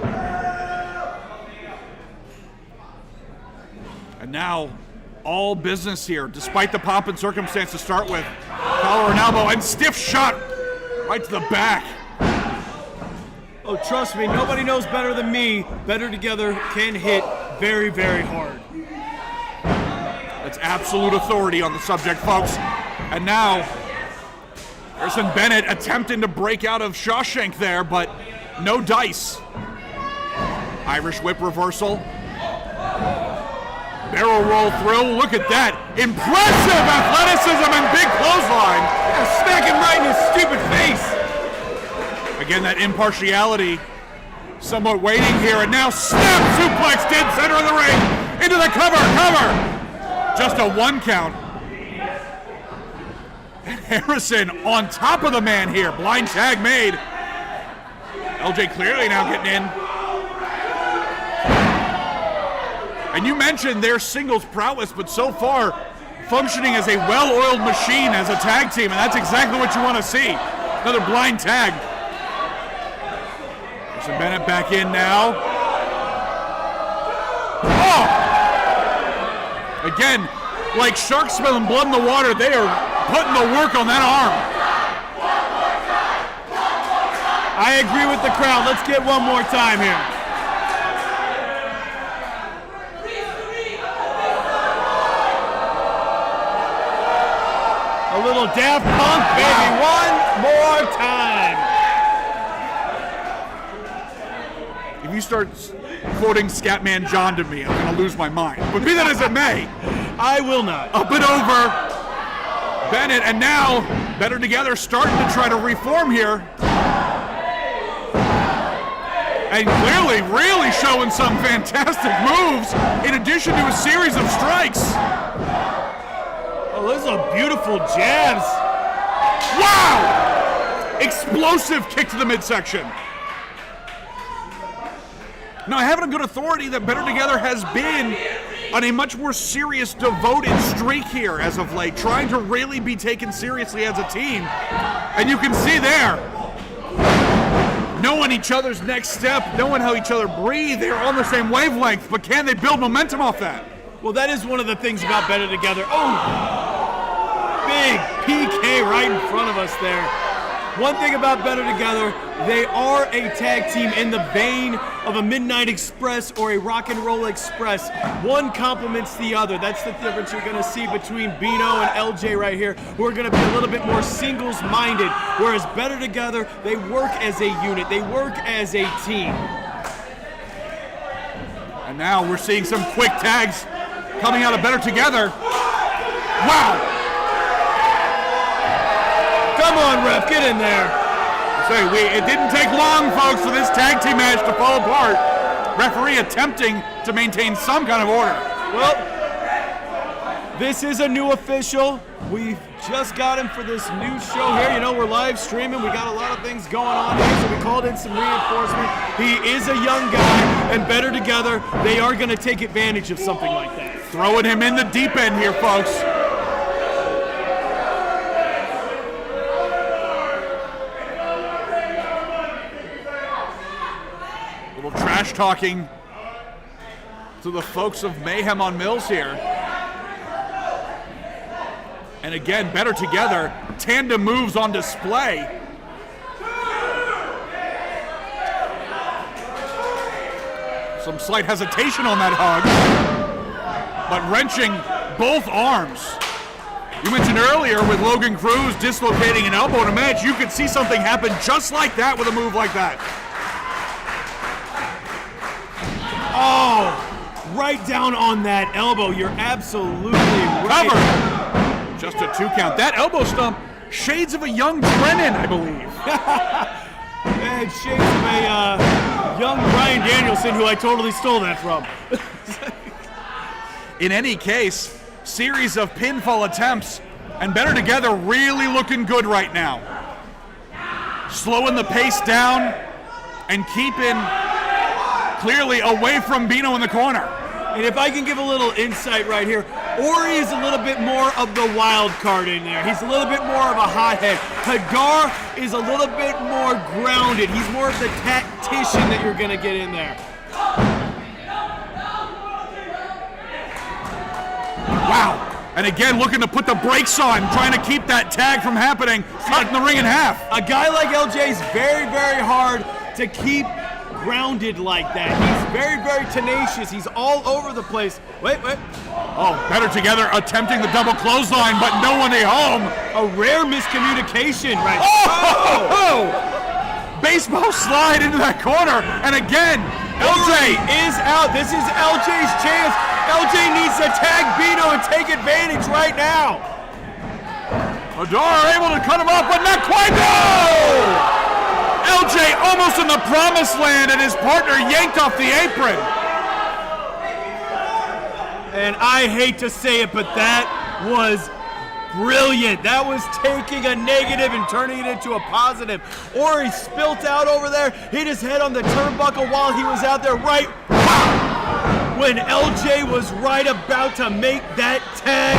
And now, all business here, despite the pomp and circumstance to start with. Collar and elbow, and stiff shot right to the back. Oh, trust me, nobody knows better than me. Better Together can hit very, very hard. That's absolute authority on the subject, folks. And now, Harrison Bennett attempting to break out of Shawshank there, but no dice. Irish whip reversal. Barrel roll through, look at that. Impressive athleticism and big clothesline. Yeah, smack him right in his stupid face. Again, that impartiality somewhat waiting here, and now snap suplex dead center of the ring. Into the cover. Just a 1 count. And Harrison on top of the man here. Blind tag made. LJ clearly now getting in. And you mentioned their singles prowess, but so far functioning as a well-oiled machine as a tag team, and that's exactly what you want to see. Another blind tag. Harrison Bennett back in now. Oh! Again, like sharks smelling blood in the water, they are putting the work on that arm. I agree with the crowd. Let's get one more time here. A little Daft Punk, baby. One more time. If you start quoting Scatman John to me, I'm going to lose my mind. But be that as it may, I will not. up and over. Bennett, and now Better Together starting to try to reform here. And clearly really showing some fantastic moves in addition to a series of strikes. Oh, those are beautiful jabs. Wow! Explosive kick to the midsection. Now, I have it on good authority that Better Together has been on a much more serious, devoted streak here as of late, trying to really be taken seriously as a team. And you can see there, knowing each other's next step, knowing how each other breathe, they're on the same wavelength, but can they build momentum off that? Well, that is one of the things about Better Together. Oh, big PK right in front of us there. One thing about Better Together, they are a tag team in the vein of a Midnight Express or a Rock and Roll Express. One complements the other. That's the difference you're going to see between Bino and LJ right here, who are going to be a little bit more singles-minded, whereas Better Together, they work as a unit. They work as a team. And now we're seeing some quick tags coming out of Better Together. Wow! Come on, ref, get in there. It didn't take long, folks, for this tag team match to fall apart. Referee attempting to maintain some kind of order. Well, this is a new official. We've just got him for this new show here. You know, we're live streaming. We got a lot of things going on here, so we called in some reinforcement. He is a young guy, and Better Together, they are going to take advantage of something like that. Throwing him in the deep end here, folks. Little trash talking to the folks of Mayhem on Mills here. And again, Better Together, tandem moves on display. Some slight hesitation on that hug, but wrenching both arms. You mentioned earlier with Logan Cruz dislocating an elbow in a match, you could see something happen just like that with a move like that. Oh, right down on that elbow. You're absolutely right. Cover. Just a 2 count. That elbow stump, shades of a young Brennan, I believe. And shades of a young Bryan Danielson, who I totally stole that from. In any case, series of pinfall attempts, and Better Together really looking good right now. Slowing the pace down and keeping clearly away from Bino in the corner. And if I can give a little insight right here, Ori is a little bit more of the wild card in there. He's a little bit more of a hothead. Hagar is a little bit more grounded. He's more of the tactician that you're going to get in there. Wow. And again, looking to put the brakes on, trying to keep that tag from happening, cutting the ring in half. A guy like LJ is very, very hard to keep grounded like that. He's very, very tenacious. He's all over the place. Wait. Oh, Better Together attempting the double clothesline, but no one at home. A rare miscommunication right Oh! Baseball slide into that corner, and again, LJ is out. This is LJ's chance. LJ needs to tag Bino and take advantage right now. Hadar able to cut him off, but not quite. No! LJ almost in the promised land, and his partner yanked off the apron. And I hate to say it, but that was brilliant. That was taking a negative and turning it into a positive. Ori spilt out over there, hit his head on the turnbuckle while he was out there right when LJ was right about to make that tag,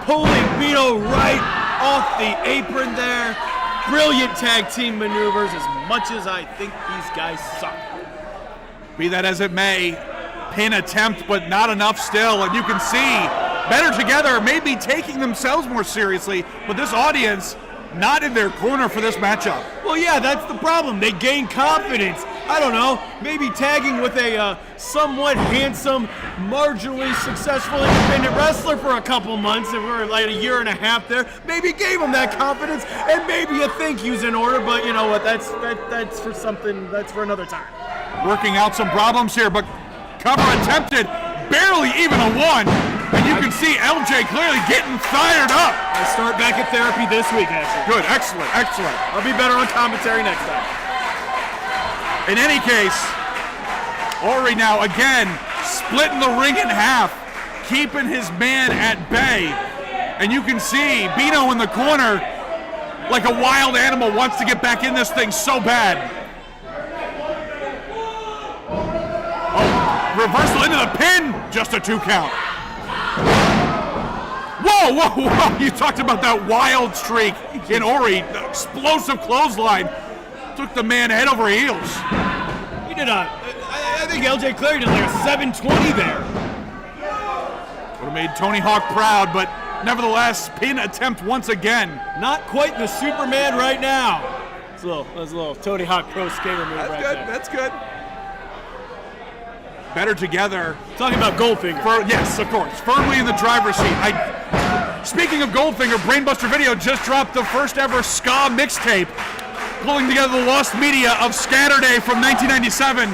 pulling Bino right off the apron there. Brilliant tag team maneuvers, as much as I think these guys suck. Be that as it may, pin attempt, but not enough still, and you can see Better Together may be taking themselves more seriously, but this audience not in their corner for this matchup. Well, yeah, that's the problem. They gain confidence. I don't know, maybe tagging with a somewhat handsome, marginally successful independent wrestler for a couple months, and we're like a year and a half there, maybe gave him that confidence, and maybe a thank you's in order, but you know what, that's for something, that's for another time. Working out some problems here, but cover attempted, barely even a one, and you can see LJ clearly getting fired up. I start back at therapy this week, actually. Good, excellent. I'll be better on commentary next time. In any case, Ori now again splitting the ring in half, keeping his man at bay. And you can see Bino in the corner like a wild animal wants to get back in this thing so bad. Oh, reversal into the pin, just a 2 count. Whoa. You talked about that wild streak in Ori, the explosive clothesline. Took the man head over heels. He did I think LJ Cleary did like a 720 there. Would have made Tony Hawk proud, but nevertheless, pin attempt once again. Not quite the Superman right now. That's a little Tony Hawk Pro Skater move right there. That's good. Better together. Talking about Goldfinger. Yes, of course. Firmly in the driver's seat. Speaking of Goldfinger, Brainbuster Video just dropped the first ever ska mixtape, pulling together the lost media of Scatterday from 1997.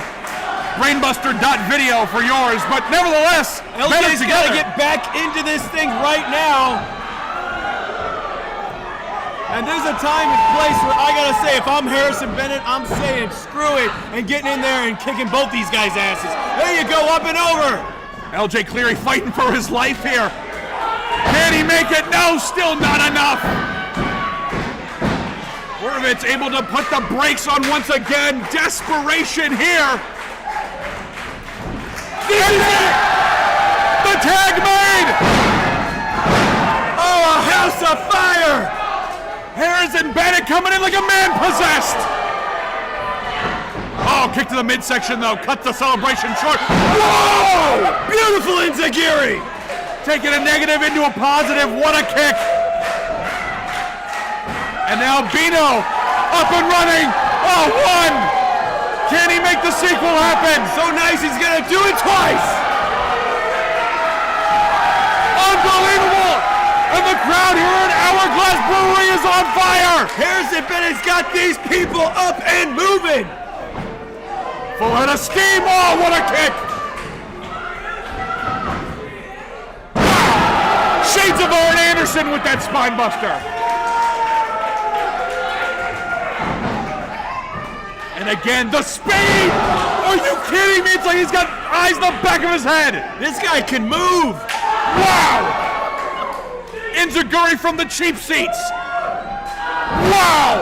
Brainbuster.video for yours, but nevertheless, LJ's got to get back into this thing right now. And there's a time and place where I got to say, if I'm Harrison Bennett, I'm saying screw it and getting in there and kicking both these guys' asses. There you go, up and over. LJ Cleary fighting for his life here. Can he make it? No, still not enough. Horvitz able to put the brakes on once again. Desperation here. This is it! The tag made! Oh, a house of fire! Harrison Bennett coming in like a man possessed! Oh, kick to the midsection though, cut the celebration short. Whoa! Beautiful Inzagiri! Taking a negative into a positive, what a kick! And now Bino up and running! Oh, one! Can he make the sequel happen? So nice, he's gonna do it twice! Unbelievable! And the crowd here at Hourglass Brewing is on fire! Harrison Bennett's got these people up and moving! Full head of steam, oh, what a kick! Shades of Arn Anderson with that spine buster. And again, the speed! Are you kidding me? It's like he's got eyes in the back of his head. This guy can move. Wow! Inzaguri from the cheap seats. Wow!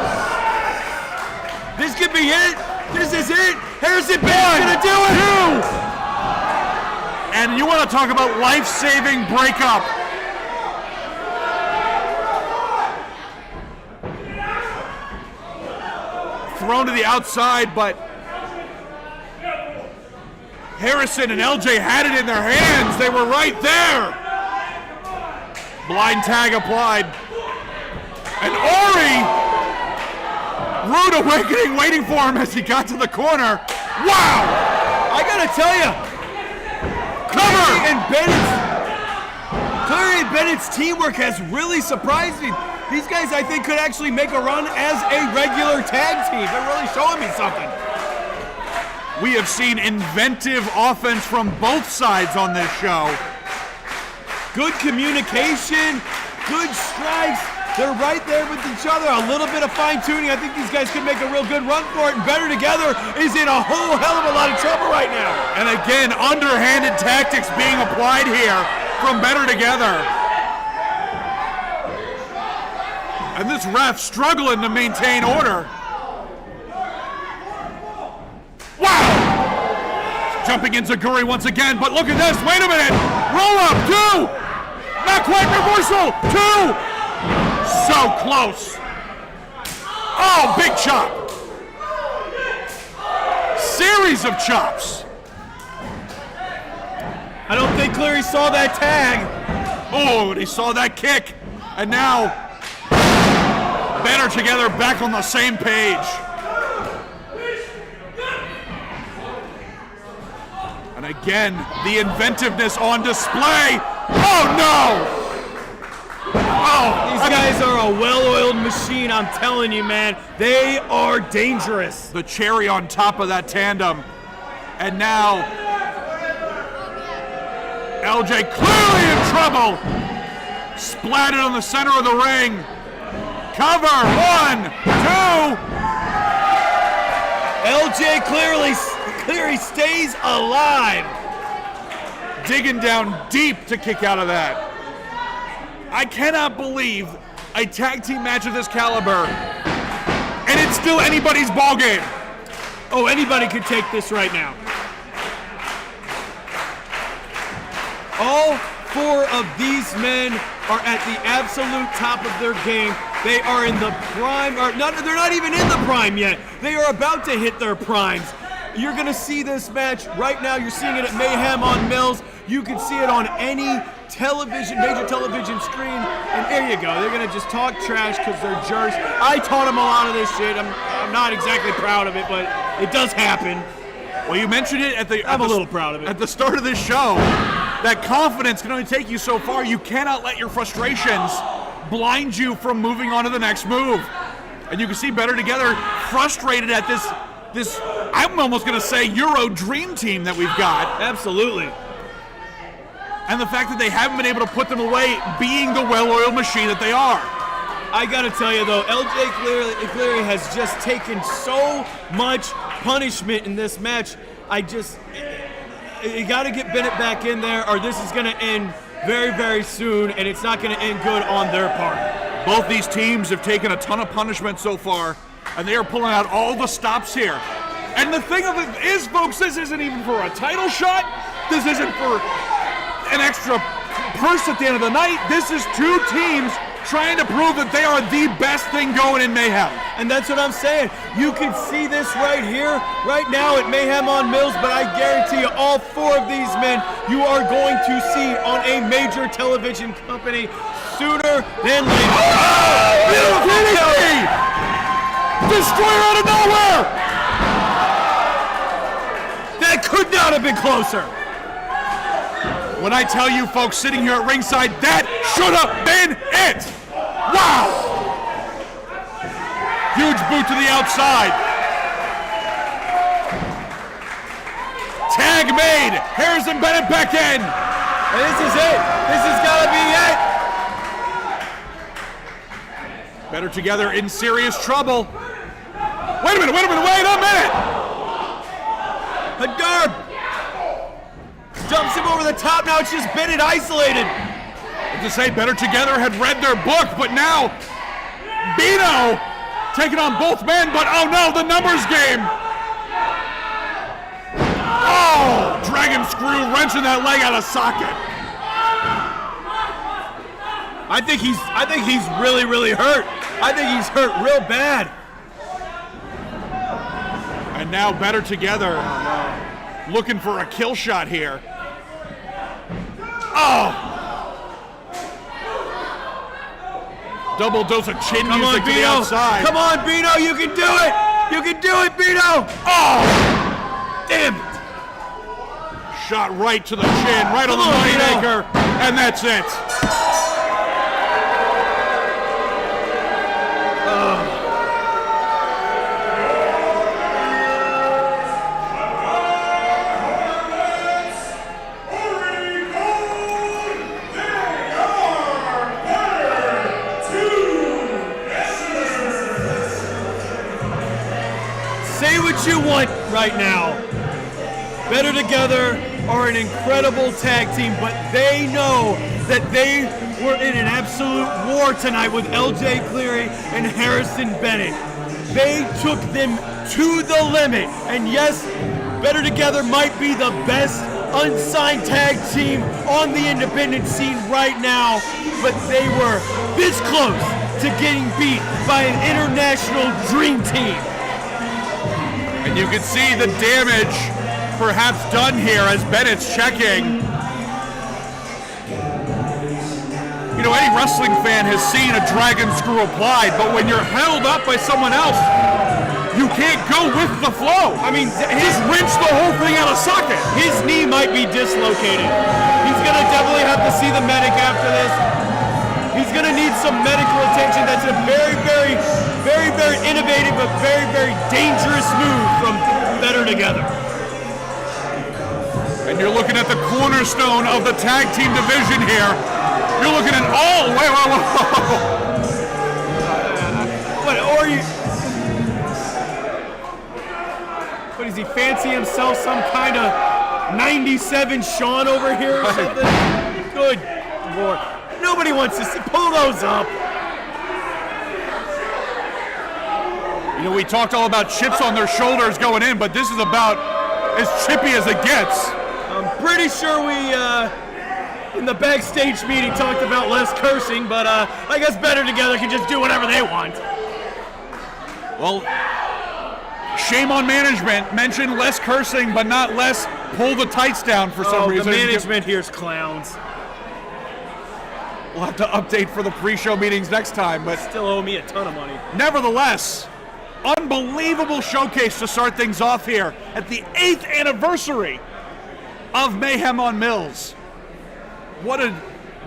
This could be it. This is it. Harrison Bennett's gonna do it. Two. And you want to talk about life-saving breakup. Thrown to the outside, but Harrison and LJ had it in their hands. They were right there. Blind tag applied. And Ori, rude awakening waiting for him as he got to the corner. Wow! I gotta tell you, Cleary and Bennett's teamwork has really surprised me. These guys, I think, could actually make a run as a regular tag team. They're really showing me something. We have seen inventive offense from both sides on this show. Good communication, good strikes. They're right there with each other. A little bit of fine-tuning. I think these guys could make a real good run for it. And Better Together is in a whole hell of a lot of trouble right now. And again, underhanded tactics being applied here from Better Together. And this ref struggling to maintain order. Wow! Jumping in Zaguri once again, but look at this. Wait a minute. Roll up, two. Not quite reversal, two. So close. Oh, big chop. Series of chops. I don't think Cleary saw that tag. Oh, and he saw that kick. And now, Better Together back on the same page. And again, the inventiveness on display. Oh no! These guys are a well-oiled machine, I'm telling you, man. They are dangerous. The cherry on top of that tandem. And now, LJ clearly in trouble. Splatted on the center of the ring. Cover, 1, 2. LJ Cleary stays alive. Digging down deep to kick out of that. I cannot believe a tag team match of this caliber, and it's still anybody's ball game. Oh, anybody could take this right now. All four of these men are at the absolute top of their game. They are in the prime, they're not even in the prime yet. They are about to hit their primes. You're gonna see this match right now. You're seeing it at Mayhem on Mills. You can see it on any major television screen. And there you go. They're gonna just talk trash because they're jerks. I taught them a lot of this shit. I'm not exactly proud of it, but it does happen. Well, you mentioned it I'm a little proud of it. At the start of this show, that confidence can only take you so far. You cannot let your frustrations blind you from moving on to the next move. And you can see Better Together frustrated at this I'm almost going to say Euro dream team that we've got. Absolutely. And the fact that they haven't been able to put them away being the well-oiled machine that they are. I got to tell you, though, LJ Cleary has just taken so much punishment in this match. You got to get Bennett back in there, or this is going to end very, very soon, and it's not going to end good on their part. Both these teams have taken a ton of punishment so far, and they are pulling out all the stops here. And the thing of it is, folks, this isn't even for a title shot. This isn't for an extra purse at the end of the night. This is two teams trying to prove that they are the best thing going in Mayhem. And that's what I'm saying. You can see this right here, right now at Mayhem on Mills, but I guarantee you all four of these men you are going to see on a major television company sooner than later. Oh, beautiful! Destroyer out of nowhere! That could not have been closer. When I tell you folks sitting here at ringside, that should have been it! Wow! Huge boot to the outside. Tag made. Harrison Bennett back in. And this is it. This has got to be it. Better Together in serious trouble. Wait a minute. Hadarb dumps him over the top. Now it's just Bennett isolated. To say Better Together had read their book, but now Bino taking on both men, but oh no, the numbers game. Oh, Dragon Screw wrenching that leg out of socket. I think he's really, really hurt. I think he's hurt real bad. And now Better Together looking for a kill shot here. Oh! Double dose of chin music to the outside. Come on, Bino, you can do it! You can do it, Bino! Oh! Damn it! Shot right to the chin, right on the moneymaker, and that's it. Say what you want right now. Better Together are an incredible tag team, but they know that they were in an absolute war tonight with LJ Cleary and Harrison Bennett. They took them to the limit, and yes, Better Together might be the best unsigned tag team on the independent scene right now, but they were this close to getting beat by an international dream team. And you can see the damage perhaps done here as Bennett's checking. You know, any wrestling fan has seen a dragon screw applied, but when you're held up by someone else, you can't go with the flow. I mean, just wrench the whole thing out of socket. His knee might be dislocated. He's gonna definitely have to see the medic after this. He's gonna need some medical attention. That's a very, very, very, very innovative, but very, very dangerous move from Better Together. And you're looking at the cornerstone of the tag team division here. You're looking at What does he fancy himself some kind of 97 Sean over here or something? Good Lord. Nobody wants to pull those up. You know, we talked all about chips on their shoulders going in, but this is about as chippy as it gets. I'm pretty sure we, in the backstage meeting, talked about less cursing, but I guess Better Together can just do whatever they want. Well, shame on management. Mention less cursing, but not less pull the tights down for some reason. The management here's clowns. We'll have to update for the pre-show meetings next time, but still owe me a ton of money. Nevertheless, Unbelievable showcase to start things off here at the 8th anniversary of Mayhem on Mills. What a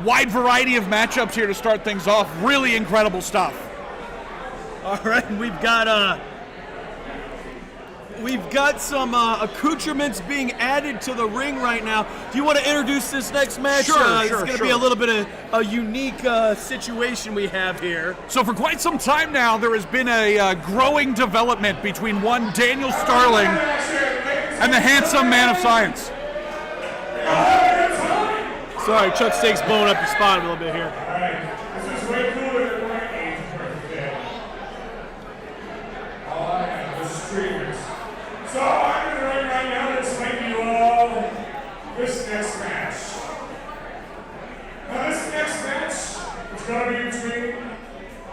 wide variety of matchups here to start things off. Really incredible stuff. All right, we've got some accoutrements being added to the ring right now. Do you want to introduce this next match? It's going to be a little bit of a unique situation we have here. So for quite some time now, there has been a growing development between one Daniel Starling and the handsome man of science. Sorry, Chuck Steak's blowing up your spot a little bit here. All right, this is way cooler than my 8th birthday. All I have is streamers. So I'm going to right now to explain to you all this next match. Now this next match is going to be between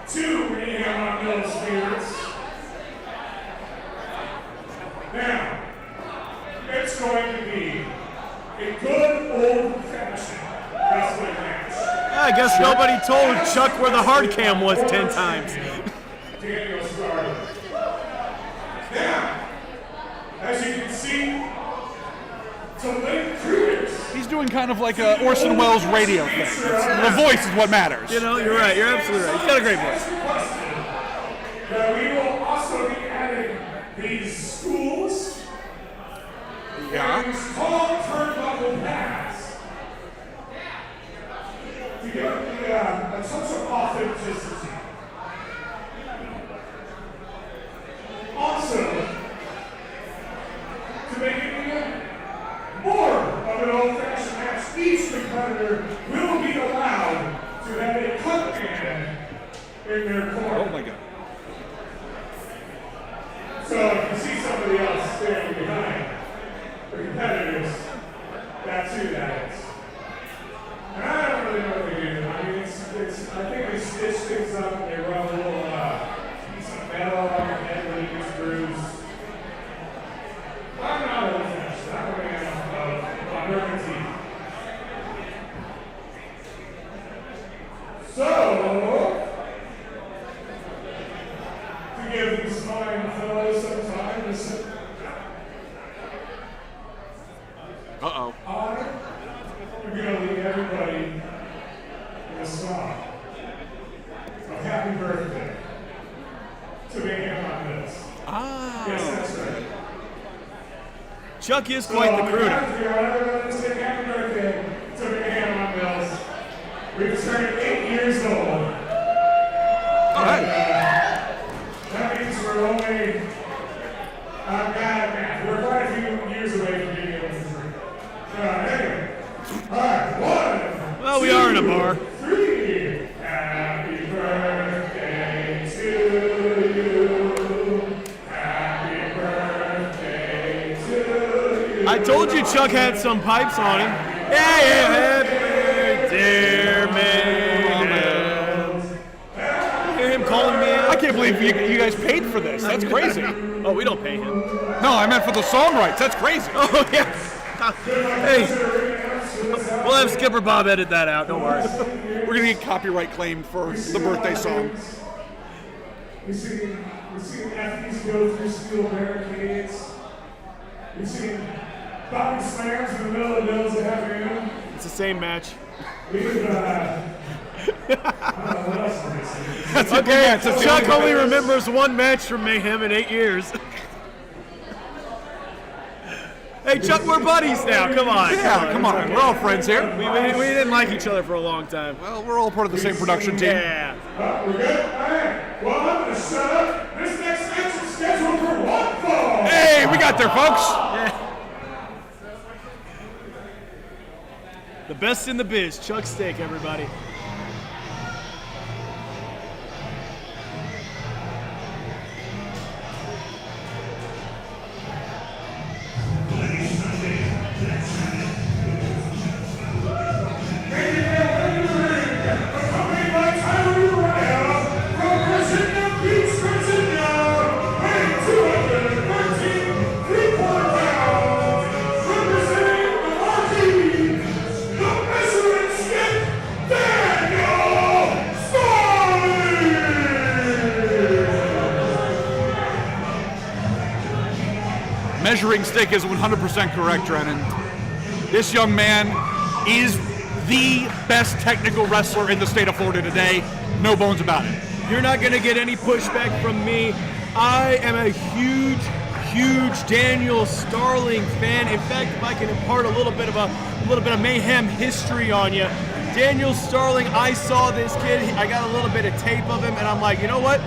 two Mayhem on Mills favorites. Now, it's going to be a good old-fashioned wrestling match. I guess nobody told Chuck where the hard cam was 10 times. Daniel Starling. Now, as you can see, to link Cruz. He's doing kind of like a Orson Welles radio thing. The voice is what matters. You know, you're right. You're absolutely right. He's got a great voice. We will also be adding these schools. Yeah. These tall turnbuckle pads to give a touch of authenticity. Also, to make it even more of an old-fashioned match, each competitor will be allowed to have a cut man in their corner. Oh my God. So if you see somebody else standing behind the competitors, that's who that is. And I don't really know what they do. I mean, I think they stitch things up and they rub a little piece of metal on your head when it gets bruised. I'm not old-fashioned. I'm going to have burgundy. So, to give these fine fellows some time to sit. Uh-oh. I'm going to leave everybody with a song of happy birthday to Mayhem on Mills. Ah. Yes, that's right. Chuck is quite the crooner. Everyone say happy birthday to Mayhem on Mills. We've turned 8 years old. All right. That means we're only, we're quite a few years away from being able to drink. Anyway. All right, 1. Well, we are in a bar. 3. Happy birthday to you. Happy birthday to you. I told you Chuck had some pipes on him. Yeah, happy birthday, man. Hear him calling me out? I can't believe you guys paid for this. That's crazy. Oh, we don't pay him. No, I meant for the song rights. That's crazy. Oh, yeah. Hey, we'll have Skipper Bob edit that out. Don't worry. We're going to get copyright claimed for the birthday song. We've seen athletes go through steel barricades. We've seen body slams in the middle of those afternoon. It's the same match. We've what else did they say? That's Okay, That's the Chuck only only one. remembers one match from Mayhem in 8 years. Hey, Chuck, we're buddies now. Come on. Yeah, come on. We're all friends here. We didn't like each other for a long time. Well, we're all part of the same production team. Yeah. We're good? All right. Well, I'm going to shut up. This next match is scheduled for 1 fall. Hey, we got there, folks. Yeah. The best in the biz, Chuck Steak, everybody. Accompanied by Uriah from Virginia Beach, Virginia, weighing 213 3/4 pounds, representing the RD, the measuring stick, Dan! measuring stick is 100% correct, Drennan. This young man is the best technical wrestler in the state of Florida today. No bones about it. You're not going to get any pushback from me. I am a huge Daniel Starling fan. In fact, if I can impart a little bit of Mayhem history on you, Daniel Starling, I saw this kid. I got a little bit of tape of him, and I'm like, you know what?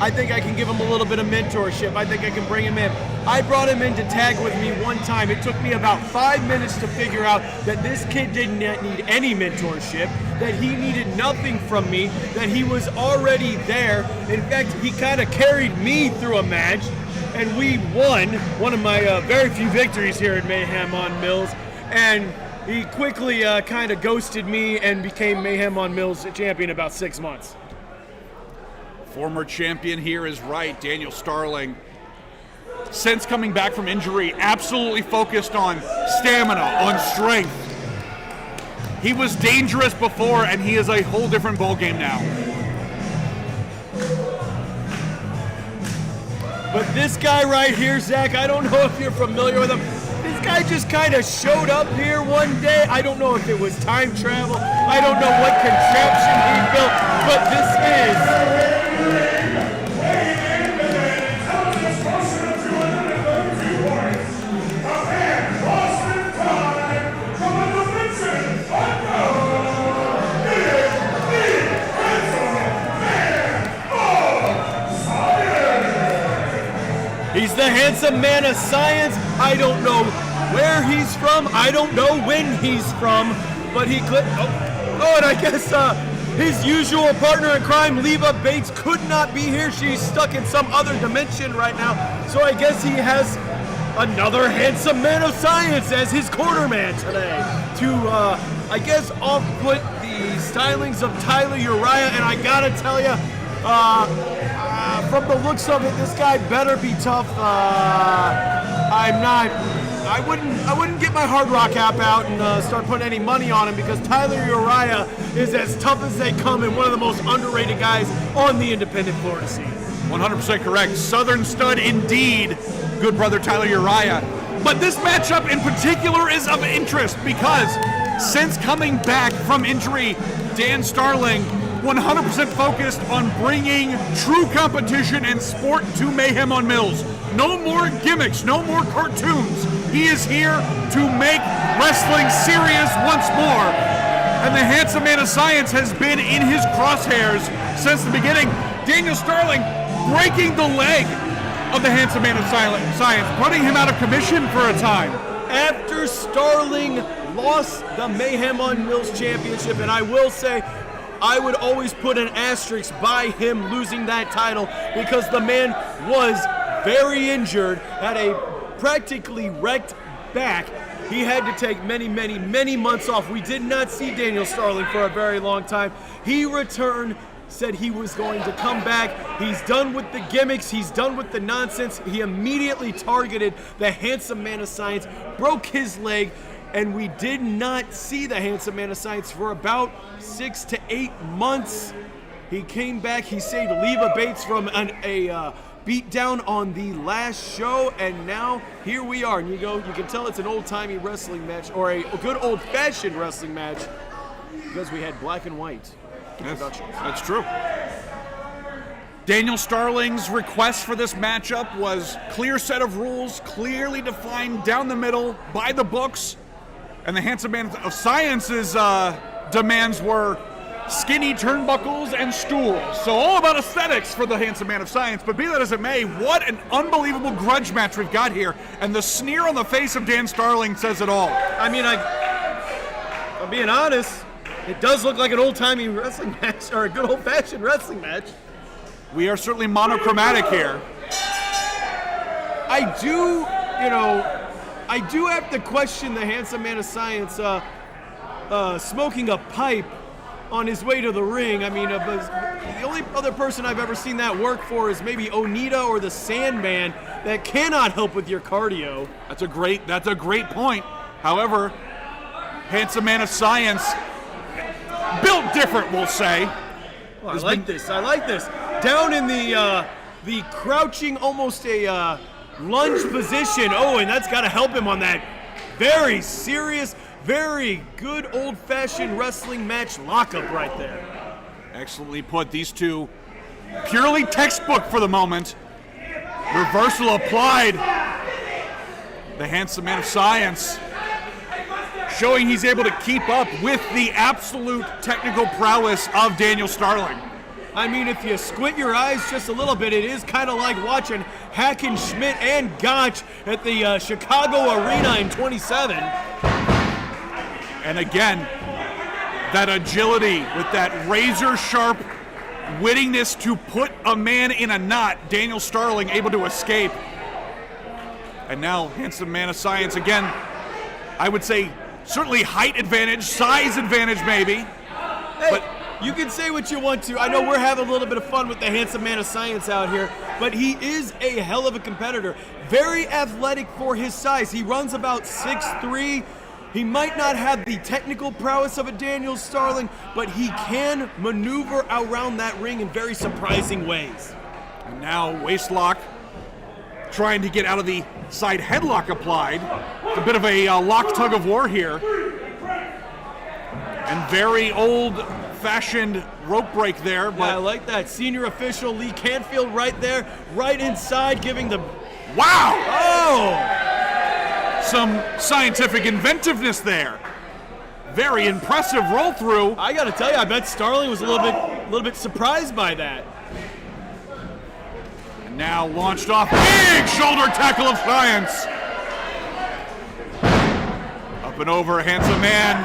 I think I can give him a little bit of mentorship. I think I can bring him in. I brought him in to tag with me one time. It took me about 5 minutes to figure out that this kid didn't need any mentorship, that he needed nothing from me, that he was already there. In fact, he kind of carried me through a match, and we won one of my very few victories here at Mayhem on Mills. And he quickly kind of ghosted me and became Mayhem on Mills champion in about 6 months. Former champion here is right, Daniel Starling. Since coming back from injury, absolutely focused on stamina, on strength. He was dangerous before, and he is a whole different ballgame now. But this guy right here, Zach, I don't know if you're familiar with him. This guy just kind of showed up here one day. I don't know if it was time travel. I don't know what contraption he built, but this is... He's the handsome man of science. I don't know where he's from. I don't know when he's from, but he could. Oh, and I guess his usual partner in crime, Leva Bates, could not be here. She's stuck in some other dimension right now. So I guess he has another handsome man of science as his cornerman today to, I guess, off-put the stylings of Tyler Uriah. And I gotta tell you, from the looks of it, this guy better be tough. I wouldn't get my Hard Rock app out and start putting any money on him, because Tyler Uriah is as tough as they come and one of the most underrated guys on the independent Florida scene. 100% correct. Southern stud indeed, good brother Tyler Uriah. But this matchup in particular is of interest because since coming back from injury, Dan Starling 100% focused on bringing true competition and sport to Mayhem on Mills. No more gimmicks, no more cartoons. He is here to make wrestling serious once more. And the handsome man of science has been in his crosshairs since the beginning. Daniel Starling breaking the leg of the handsome man of science, putting him out of commission for a time. After Starling lost the Mayhem on Mills championship, and I will say, I would always put an asterisk by him losing that title because the man was very injured, had a practically wrecked back. He had to take many months off. We did not see Daniel Starling for a very long time. He returned, said he was going to come back. He's done with the gimmicks. He's done with the nonsense. He immediately targeted the handsome man of science, broke his leg, and we did not see the handsome man of science for about 6 to 8 months. He came back. He saved Leva Bates from a beat down on the last show, and now here we are. And you can tell it's an old-timey wrestling match, or a good old-fashioned wrestling match, because we had black and white introductions. That's true. Daniel Starling's request for this matchup was clear set of rules, clearly defined down the middle by the books. And the handsome man of science's demands were skinny turnbuckles and stools. So all about aesthetics for the handsome man of science. But be that as it may, what an unbelievable grudge match we've got here. And the sneer on the face of Dan Starling says it all. I mean, I'm being honest, it does look like an old-timey wrestling match, or a good old-fashioned wrestling match. We are certainly monochromatic here. I do have to question the handsome man of science smoking a pipe on his way to the ring. I mean, the only other person I've ever seen that work for is maybe Onita or the Sandman, that cannot help with your cardio. That's a great point. However, handsome man of science, built different, we'll say. Well, I like this. Down in the crouching, almost a lunge position. Oh, and that's got to help him on that very serious, very good old-fashioned wrestling match lockup right there. Excellently put. These two purely textbook for the moment. Reversal applied. The handsome man of science showing he's able to keep up with the absolute technical prowess of Daniel Starling. I mean, if you squint your eyes just a little bit, it is kind of like watching Hackenschmidt and Gotch at the Chicago Arena in 27. And again, that agility with that razor-sharp wittiness to put a man in a knot. Daniel Starling able to escape. And now, handsome man of science again. I would say certainly height advantage, size advantage maybe. Hey, but you can say what you want to. I know we're having a little bit of fun with the handsome man of science out here, but he is a hell of a competitor. Very athletic for his size. He runs about 6'3". He might not have the technical prowess of a Daniel Starling, but he can maneuver around that ring in very surprising ways. And now waist lock, trying to get out of the side headlock applied. It's a bit of a lock tug of war here. And very old-fashioned rope break there. But yeah, I like that. Senior official Lee Canfield right there, right inside, giving the... Wow! Oh! Some scientific inventiveness there. Very impressive roll through. I got to tell you, I bet Starling was a little bit surprised by that. And now launched off, big shoulder tackle of science. Up and over, handsome man.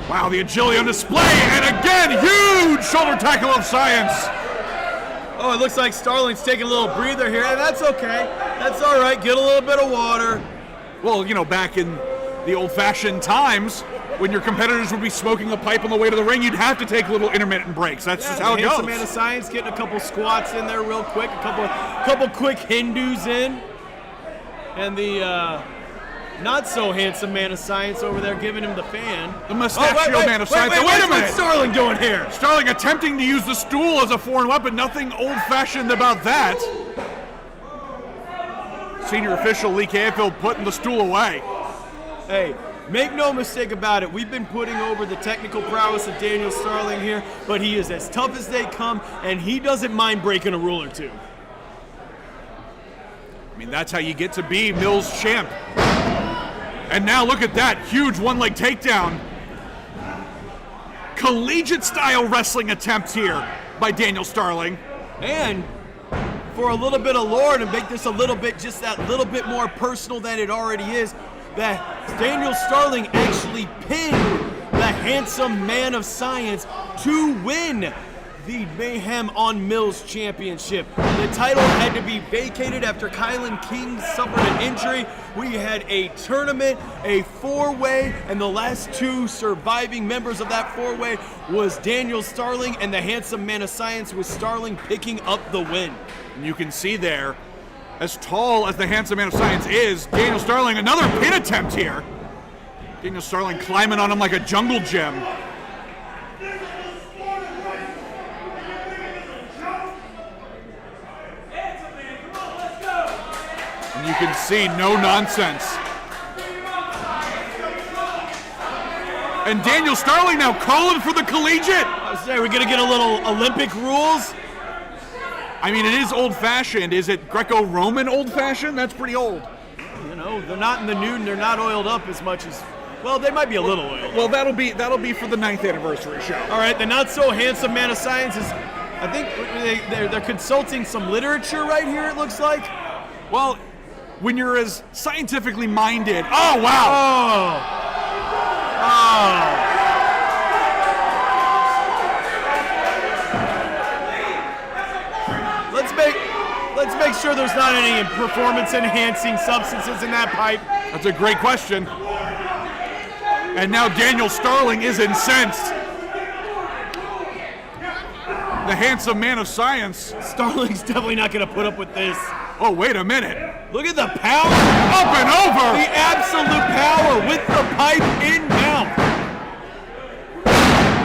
Wow, the agility on display, and again, huge shoulder tackle of science. Oh, it looks like Starling's taking a little breather here, and that's okay. That's all right. Get a little bit of water. Well, you know, back in the old-fashioned times, when your competitors would be smoking a pipe on the way to the ring, you'd have to take little intermittent breaks. That's just how it goes. Handsome man of science getting a couple squats in there real quick, a couple quick Hindus in, and the not so handsome man of science over there giving him the fan. The mustachio man of science. Wait a minute! What's Starling doing here? Starling attempting to use the stool as a foreign weapon. Nothing old-fashioned about that. Senior official Lee Canfield putting the stool away. Hey, make no mistake about it. We've been putting over the technical prowess of Daniel Starling here, but he is as tough as they come, and he doesn't mind breaking a rule or two. I mean, that's how you get to be Mills champ. And now look at that huge one-leg takedown. Collegiate-style wrestling attempt here by Daniel Starling. And for a little bit of lore, to make this a little bit, just that little bit more personal than it already is, that Daniel Starling actually pinned the handsome man of science to win the Mayhem on Mills Championship. The title had to be vacated after Kylan King suffered an injury. We had a tournament, a four-way, and the last two surviving members of that four-way was Daniel Starling and the handsome man of science, with Starling picking up the win. And you can see there, as tall as the handsome man of science is, Daniel Starling, another pin attempt here. Daniel Starling climbing on him like a jungle gym. And you can see no nonsense. And Daniel Starling now calling for the collegiate. I was saying, we're gonna get a little Olympic rules. I mean, it is old-fashioned. Is it Greco-Roman old-fashioned? That's pretty old. You know, they're not in the nude, and they're not oiled up as much as, well, they might be a little oiled. Well, that'll be for the 9th anniversary show. All right, the not-so-handsome man of science is, I think they're consulting some literature right here, it looks like. Well, when you're as scientifically minded. Oh, wow. Oh. Let's make sure there's not any performance-enhancing substances in that pipe. That's a great question. And now Daniel Starling is incensed. The handsome man of science. Starling's definitely not going to put up with this. Oh, wait a minute. Look at the power. Up and over. The absolute power with the pipe in mouth.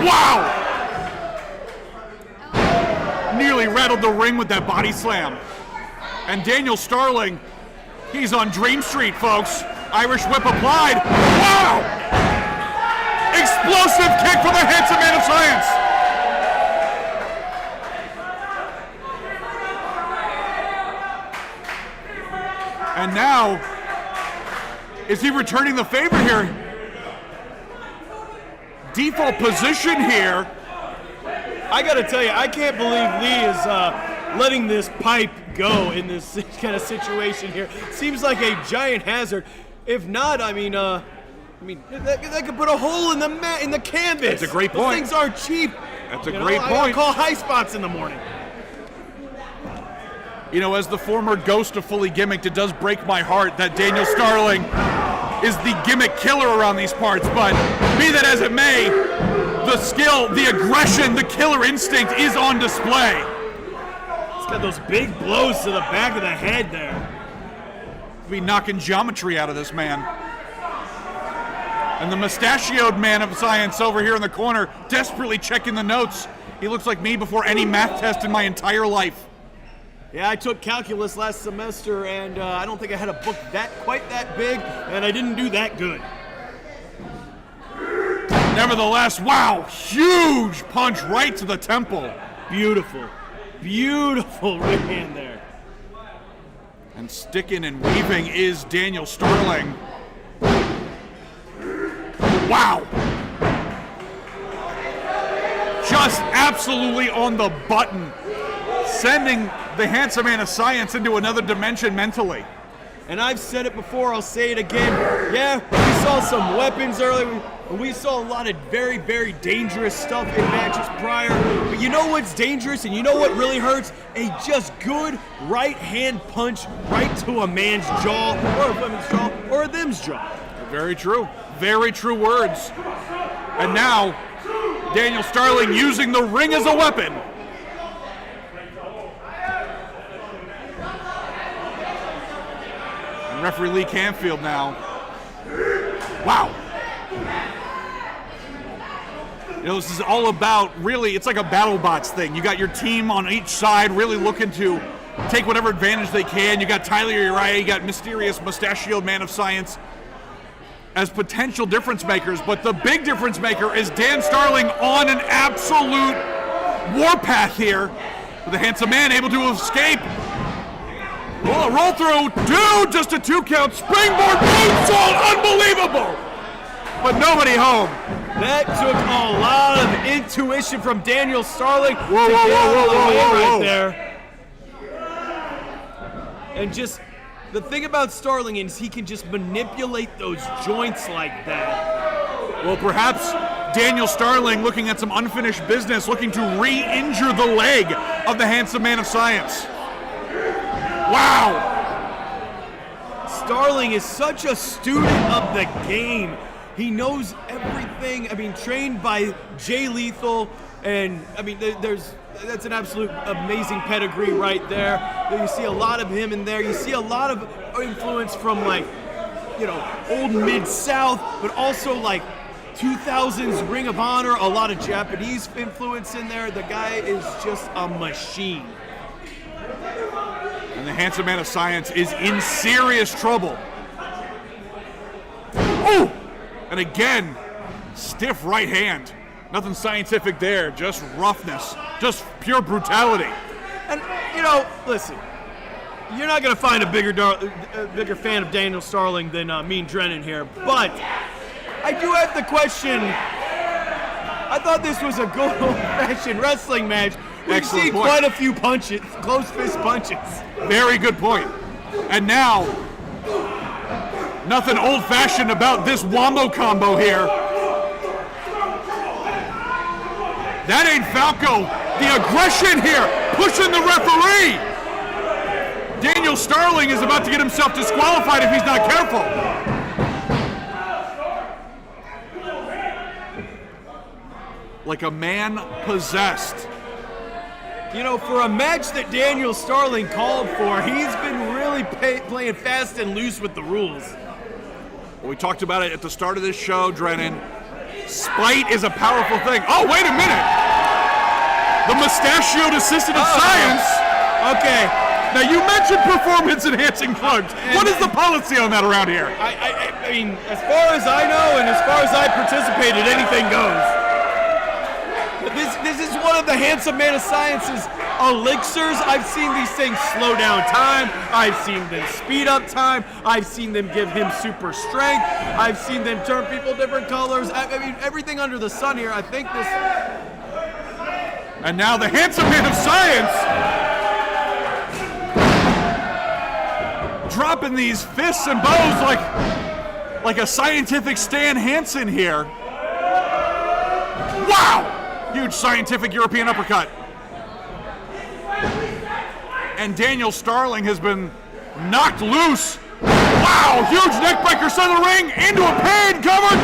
Wow. Nearly rattled the ring with that body slam. And Daniel Starling He's on Dream Street, folks. Irish whip applied. Wow! Explosive kick for the handsome man of science. And now, is he returning the favor here? Default position here. I gotta tell you, I can't believe Lee is letting this pipe go in this kind of situation here. Seems like a giant hazard. If not, I mean, that could put a hole in the canvas. That's a great point. Those things aren't cheap. That's a great point. I call high spots in the morning. You know, as the former ghost of fully gimmicked, it does break my heart that Daniel Starling is the gimmick killer around these parts, but be that as it may, the skill, the aggression, the killer instinct is on display. He's got those big blows to the back of the head there. Be knocking geometry out of this man. And the mustachioed man of science over here in the corner, desperately checking the notes. He looks like me before any math test in my entire life. Yeah, I took calculus last semester, and I don't think I had a book quite that big, and I didn't do that good. Nevertheless, wow, huge punch right to the temple. Beautiful, beautiful right hand there. And sticking and weaving is Daniel Starling. Wow. Just absolutely on the button, sending the handsome man of science into another dimension mentally. And I've said it before, I'll say it again. Yeah, we saw some weapons earlier, and we saw a lot of very, very dangerous stuff in matches prior. But you know what's dangerous and you know what really hurts? A just good right hand punch right to a man's jaw, or a woman's jaw, or a them's jaw. Very true. Very true words. And now, Daniel Starling using the ring as a weapon. Referee Lee Canfield now. Wow. You know, this is all about, really, it's like a battle bots thing. You got your team on each side really looking to take whatever advantage they can. You got Tyler Uriah, you got mysterious mustachioed man of science as potential difference makers. But the big difference maker is Dan Starling on an absolute warpath here. With the handsome man able to escape. Roll through, dude, just a 2 count, springboard moonsault, unbelievable! But nobody home. That took a lot of intuition from Daniel Starling. Whoa, right there. And just, the thing about Starling is he can just manipulate those joints like that. Well, perhaps Daniel Starling looking at some unfinished business, looking to re-injure the leg of the handsome man of science. Wow! Starling is such a student of the game. He knows everything. I mean, trained by Jay Lethal, and I mean, that's an absolute amazing pedigree right there. You see a lot of him in there. You see a lot of influence from, like, you know, old Mid-South, but also like 2000s Ring of Honor, a lot of Japanese influence in there. The guy is just a machine. And the handsome man of science is in serious trouble. Oh! And again, stiff right hand. Nothing scientific there, just roughness, just pure brutality. And, you know, listen, you're not going to find a bigger fan of Daniel Starling than me and Drennan here, but I do have the question. I thought this was a good old-fashioned wrestling match. We've seen quite a few punches, close fist punches. Very good point. And now, nothing old-fashioned about this wombo combo here. That ain't Falco. The aggression here, pushing the referee. Daniel Starling is about to get himself disqualified if he's not careful. Like a man possessed. You know, for a match that Daniel Starling called for, he's been really playing fast and loose with the rules. Well, we talked about it at the start of this show, Drennan. Spite is a powerful thing. Oh, wait a minute. The mustachioed assistant of science. Okay. Now, you mentioned performance-enhancing drugs. What is the policy on that around here? I mean, as far as I know and as far as I participated, anything goes. This is one of the Handsome Man of Science's elixirs. I've seen these things slow down time. I've seen them speed up time. I've seen them give him super strength. I've seen them turn people different colors. I mean, everything under the sun here. I think this... And now the Handsome Man of Science dropping these fists and bows like a scientific Stan Hansen here. Wow! Huge scientific European uppercut. And Daniel Starling has been knocked loose. Wow! Huge neckbreaker, center of the ring, into a pin, cover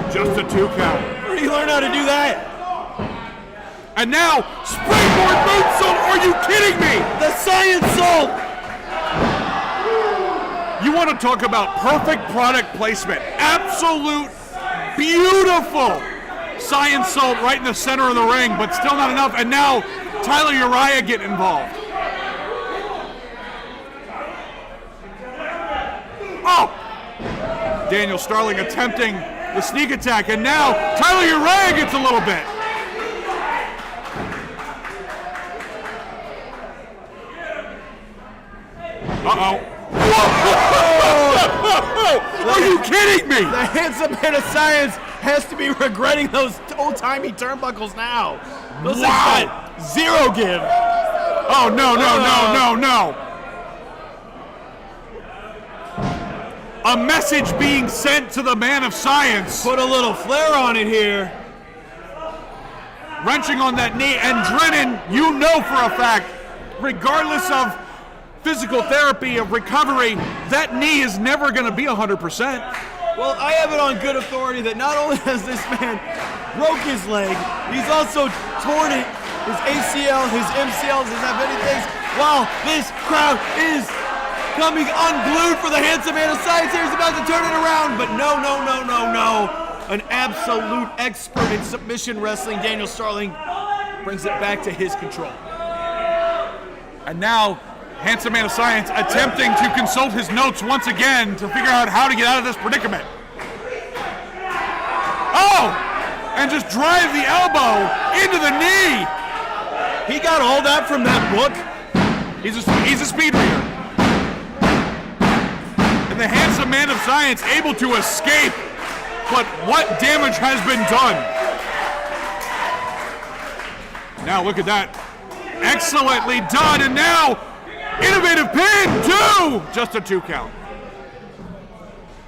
2! Just a 2 count. Where do you learn how to do that? And now, springboard moonsault, are you kidding me? The Science Salt! You want to talk about perfect product placement. Absolute, beautiful Science Salt right in the center of the ring, but still not enough. And now, Tyler Uriah getting involved. Oh! Daniel Starling attempting the sneak attack, and now Tyler Uriah gets a little bit. Uh-oh. Are you kidding me? The Handsome Man of Science has to be regretting those old-timey turnbuckles now. Those things got zero give. Oh, no. A message being sent to the Man of Science. Put a little flair on it here. Wrenching on that knee, and Drennan, you know for a fact, regardless of physical therapy, of recovery, that knee is never going to be 100%. Well, I have it on good authority that not only has this man broke his leg, he's also torn it, his ACL, his MCLs, his many things, while this crowd is coming unglued for the Handsome Man of Science here. He's about to turn it around, but no. An absolute expert in submission wrestling, Daniel Starling, brings it back to his control. And now, Handsome Man of Science attempting to consult his notes once again to figure out how to get out of this predicament. Oh! And just drive the elbow into the knee. He got all that from that book. He's a speed reader. And the Handsome Man of Science able to escape. But what damage has been done? Now look at that. Excellently done, and now innovative pin, 2! Just a 2 count.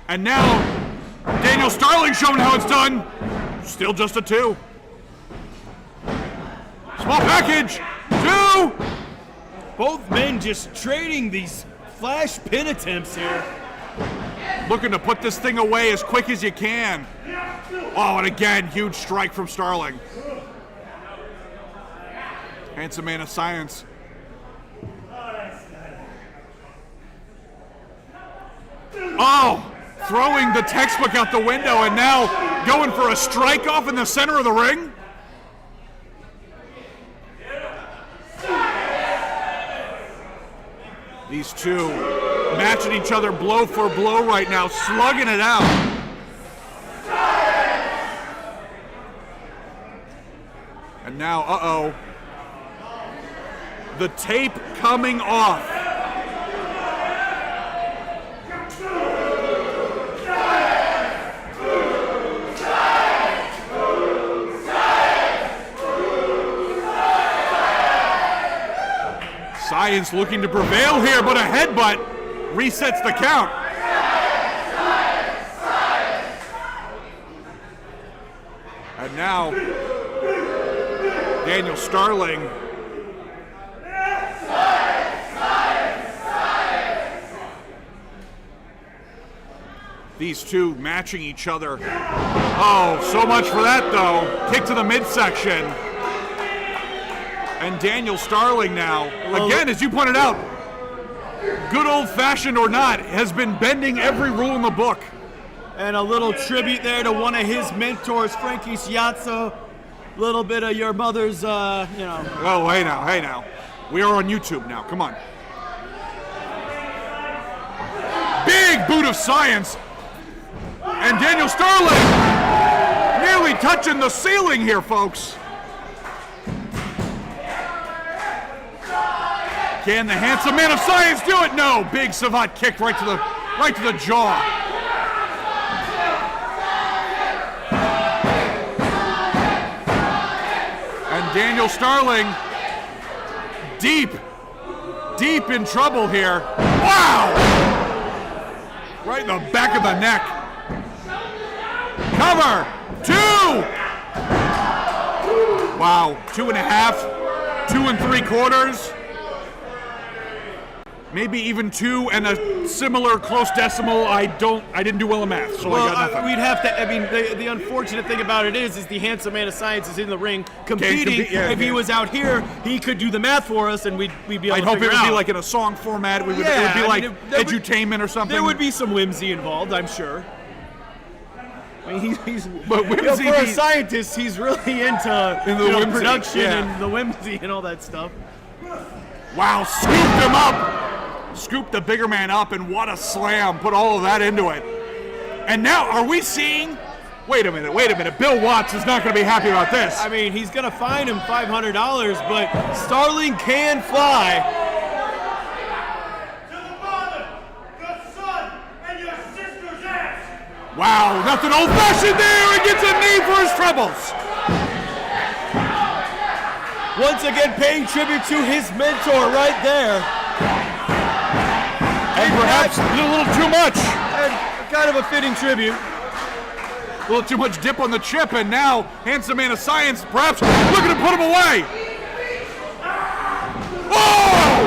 And now Daniel Starling showing how it's done. Still just a 2. Small package, 2! Both men just trading these flash pin attempts here. Looking to put this thing away as quick as you can. Oh, and again, huge strike from Starling. Handsome Man of Science. Oh, throwing the textbook out the window and now going for a strike off in the center of the ring. These two matching each other blow for blow right now, slugging it out. And now, uh-oh. The tape coming off. Science looking to prevail here, but a headbutt resets the count. And now, Daniel Starling. These two matching each other. Oh, so much for that though. Kick to the midsection. And Daniel Starling now, again, as you pointed out, good old-fashioned or not, has been bending every rule in the book. And a little tribute there to one of his mentors, Frankie Sciazza. A little bit of your mother's, Oh, hey now. We are on YouTube now. Come on. Big boot of science. And Daniel Starling nearly touching the ceiling here, folks. Can the handsome man of science do it? No. Big savant kick right to the jaw. And Daniel Starling deep in trouble here. Wow! Right in the back of the neck. Cover! 2! Wow, 2.5, 2 3/4. Maybe even 2 and a similar close decimal. I didn't do well in math, so I got nothing. We'd have to. I mean, the unfortunate thing about it is the handsome man of science is in the ring competing. If he was out here, he could do the math for us, and we'd be able to figure out. I'd hope it would be like in a song format. It would be like edutainment or something. There would be some whimsy involved, I'm sure. I mean, but whimsy, for a scientist, he's really into whimsy, production and the whimsy and all that stuff. Wow, scooped him up. Scooped the bigger man up, and what a slam. Put all of that into it. And now, are we seeing... Wait a minute. Bill Watts is not going to be happy about this. I mean, he's going to fine him $500, but Starling can fly. To the Father, your Son, and your sister's ass! Wow, nothing old-fashioned there. He gets a knee for his troubles. Once again, paying tribute to his mentor right there. And perhaps a little too much. And kind of a fitting tribute. A little too much dip on the chip, and now handsome man of science perhaps looking to put him away. Oh!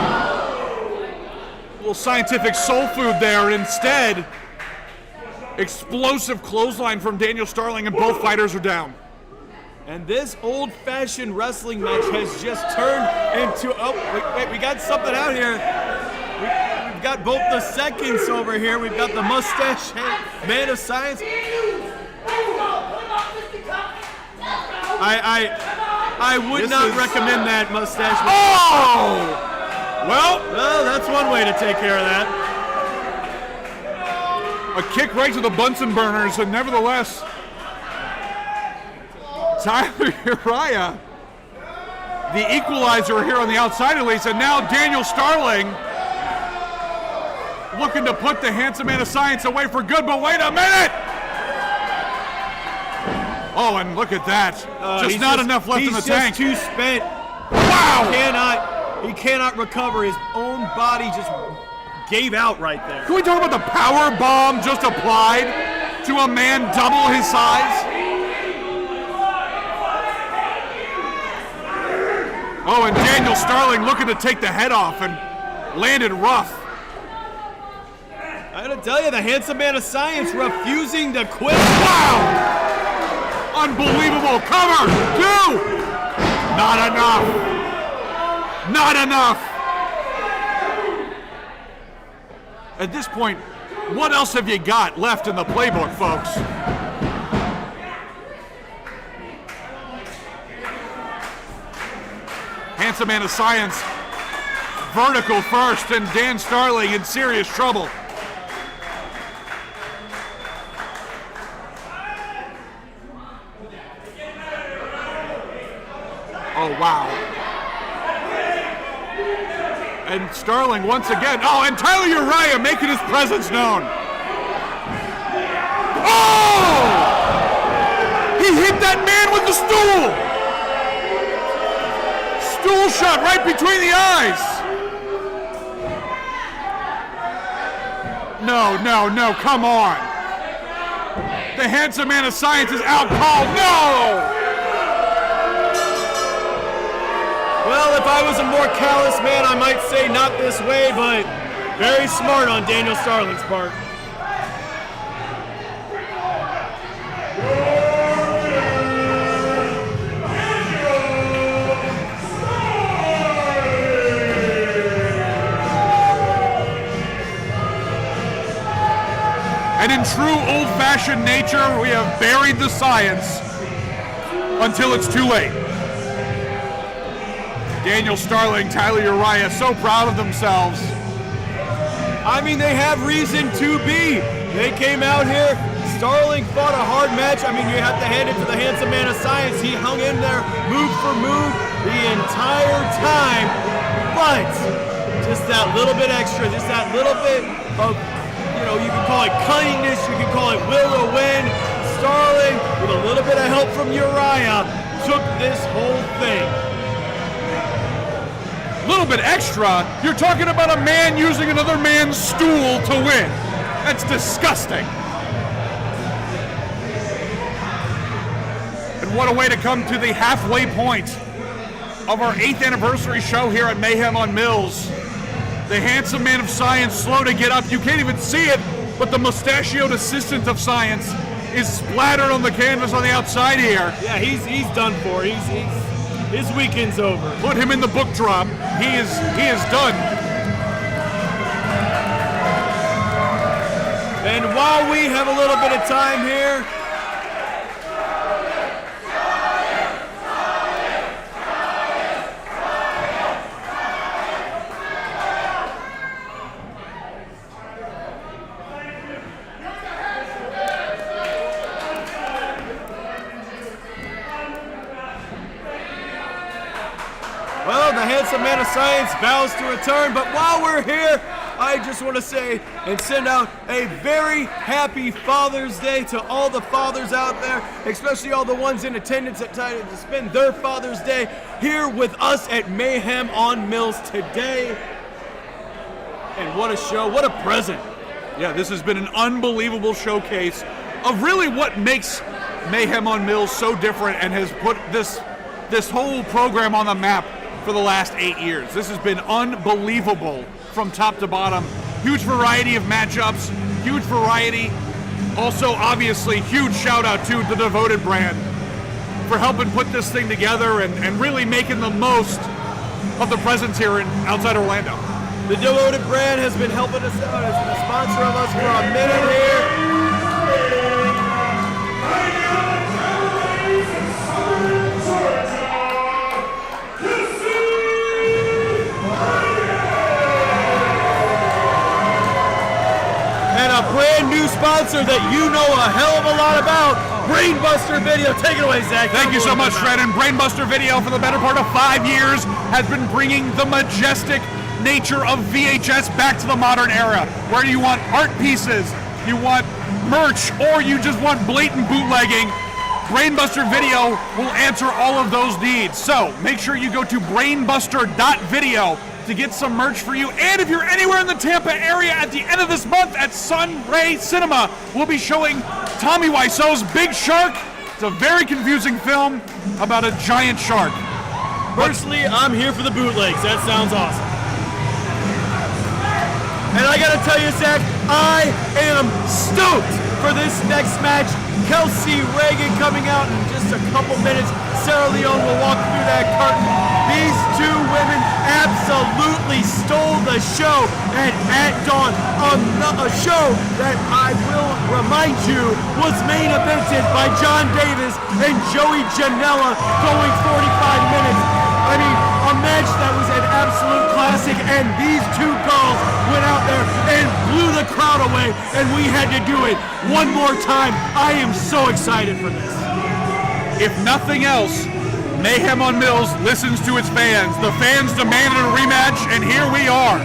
A little scientific soul food there. Instead, explosive clothesline from Daniel Starling, and both fighters are down. And this old-fashioned wrestling match has just turned into... Oh, wait, we got something out here. We've got both the seconds over here. We've got the mustache man of science. I would not recommend that mustache. Oh! Well, that's one way to take care of that. A kick right to the Bunsen burners, and nevertheless, Tyler Uriah, the equalizer here on the outside at least, and now Daniel Starling looking to put the handsome man of science away for good, but wait a minute! Oh, and look at that. Just not enough left in the tank. He's just too spent. Wow! He cannot recover. His own body just gave out right there. Can we talk about the power bomb just applied to a man double his size? Oh, and Daniel Starling looking to take the head off and landed rough. I gotta tell you, the handsome man of science refusing to quit. Wow! Unbelievable cover! 2! Not enough! Not enough! At this point, what else have you got left in the playbook, folks? Handsome man of science, vertical first, and Dan Starling in serious trouble. Oh, wow. And Starling once again. Oh, and Tyler Uriah making his presence known. Oh! He hit that man with the stool! Stool shot right between the eyes. No, come on. The handsome man of science is out cold. No! Well, if I was a more callous man, I might say not this way, but very smart on Daniel Starling's part. And in true old-fashioned nature, we have buried the science until it's too late. Daniel, Starling, Tyler, Uriah, so proud of themselves. I mean, they have reason to be. They came out here. Starling fought a hard match. I mean, you have to hand it to the handsome man of science. He hung in there move for move the entire time. But just that little bit extra, just that little bit of, you know, you can call it cunningness, you can call it will to win. Starling, with a little bit of help from Uriah, took this whole thing. Little bit extra? You're talking about a man using another man's stool to win. That's disgusting. And what a way to come to the halfway point of our 8th anniversary show here at Mayhem on Mills. The handsome man of science, slow to get up. You can't even see it, but the mustachioed assistant of science is splattered on the canvas on the outside here. Yeah, he's done for. His weekend's over. Put him in the book drop. He is done. And while we have a little bit of time here, well, the handsome man of science vows to return, but while we're here, I just want to say and send out a very happy Father's Day to all the fathers out there, especially all the ones in attendance at Tyson to spend their Father's Day here with us at Mayhem on Mills today. And what a show, what a present. Yeah, this has been an unbelievable showcase of really what makes Mayhem on Mills so different and has put this whole program on the map for the last 8 years. This has been unbelievable from top to bottom. Huge variety of matchups, huge variety. Also, obviously, huge shout out to the Devoted brand for helping put this thing together and really making the most of the presence here outside Orlando. The Devoted brand has been helping us out as a sponsor of us for a minute here. And a brand new sponsor that you know a hell of a lot about, Brainbuster Video. Take it away, Zach. Thank you so much, Fred. And Brainbuster Video, for the better part of 5 years, has been bringing the majestic nature of VHS back to the modern era. Where you want art pieces, you want merch, or you just want blatant bootlegging, Brainbuster Video will answer all of those needs. So make sure you go to brainbuster.video to get some merch for you. And if you're anywhere in the Tampa area at the end of this month at Sunray Cinema, we'll be showing Tommy Wiseau's Big Shark. It's a very confusing film about a giant shark. Personally, I'm here for the bootlegs. That sounds awesome. And I gotta tell you, Zach, I am stoked for this next match. Kelsey, Reagan coming out in just a couple minutes. Sara will walk through that curtain. These two women absolutely stole the show at Dawn. A show that I will remind you was main evented by John Davis and Joey Janela, going 45 minutes. I mean, a match that was an absolute classic, and these two girls went out there and blew the crowd away, and we had to do it one more time. I am so excited for this. If nothing else, Mayhem on Mills listens to its fans. The fans demanded a rematch, and here we are.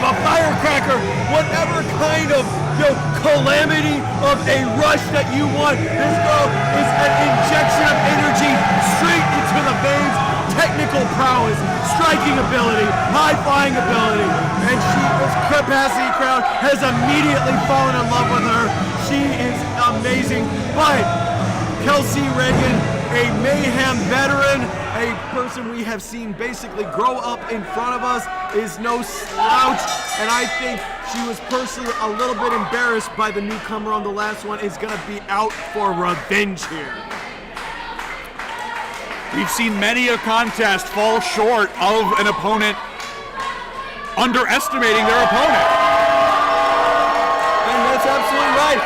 A firecracker, whatever kind of calamity of a rush that you want. This girl is an injection of energy straight into the veins. Technical prowess, striking ability, high flying ability, and this capacity crowd has immediately fallen in love with her. She is amazing. But Kelsey, Reagan, a Mayhem veteran, a person we have seen basically grow up in front of us, is no slouch, and I think she was personally a little bit embarrassed by the newcomer on the last one, is gonna be out for revenge here. We've seen many a contest fall short of an opponent underestimating their opponent. And that's absolutely right.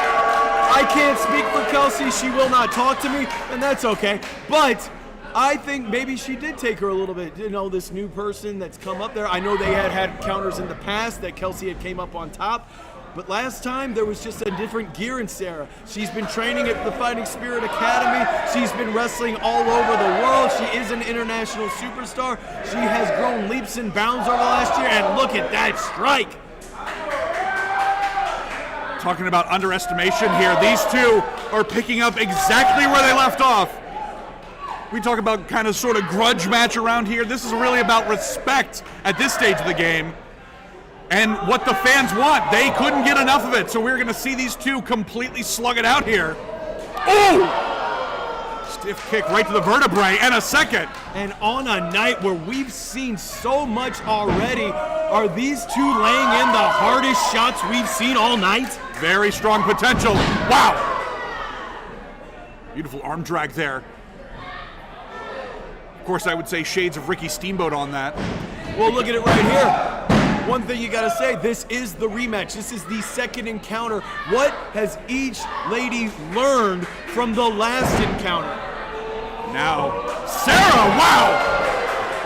I can't speak for Kelsey. She will not talk to me, and that's okay. But I think maybe she did take her a little bit. You know, this new person that's come up there. I know they had counters in the past that Kelsey had came up on top. But last time, there was just a different gear in Sara. She's been training at the Fighting Spirit Academy. She's been wrestling all over the world. She is an international superstar. She has grown leaps and bounds over the last year, and look at that strike. Talking about underestimation here, these two are picking up exactly where they left off. We talk about kind of sort of grudge match around here. This is really about respect at this stage of the game. And what the fans want, they couldn't get enough of it. So we're going to see these two completely slug it out here. Oh! Stiff kick right to the vertebrae, and a second. And on a night where we've seen so much already, are these two laying in the hardest shots we've seen all night? Very strong potential. Wow! Beautiful arm drag there. Of course, I would say shades of Ricky Steamboat on that. Well, look at it right here. One thing you gotta say, this is the rematch. This is the second encounter. What has each lady learned from the last encounter? Now, Sara, wow!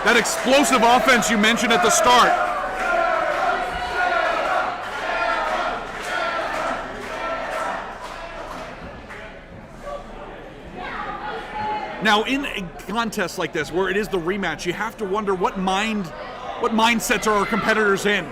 That explosive offense you mentioned at the start. Now, in a contest like this, where it is the rematch, you have to wonder what mindsets are our competitors in.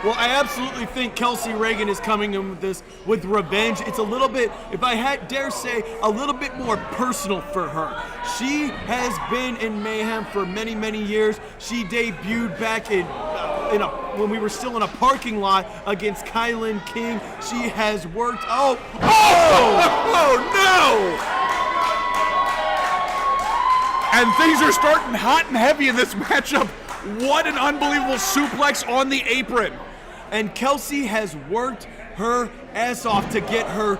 Well, I absolutely think Kelsey Reagan is coming in with this with revenge. It's a little bit, if I dare say, a little bit more personal for her. She has been in Mayhem for many, many years. She debuted back when we were still in a parking lot against Kylan King. She has worked. Oh no! And things are starting hot and heavy in this matchup. What an unbelievable suplex on the apron. And Kelsey has worked her ass off to get her,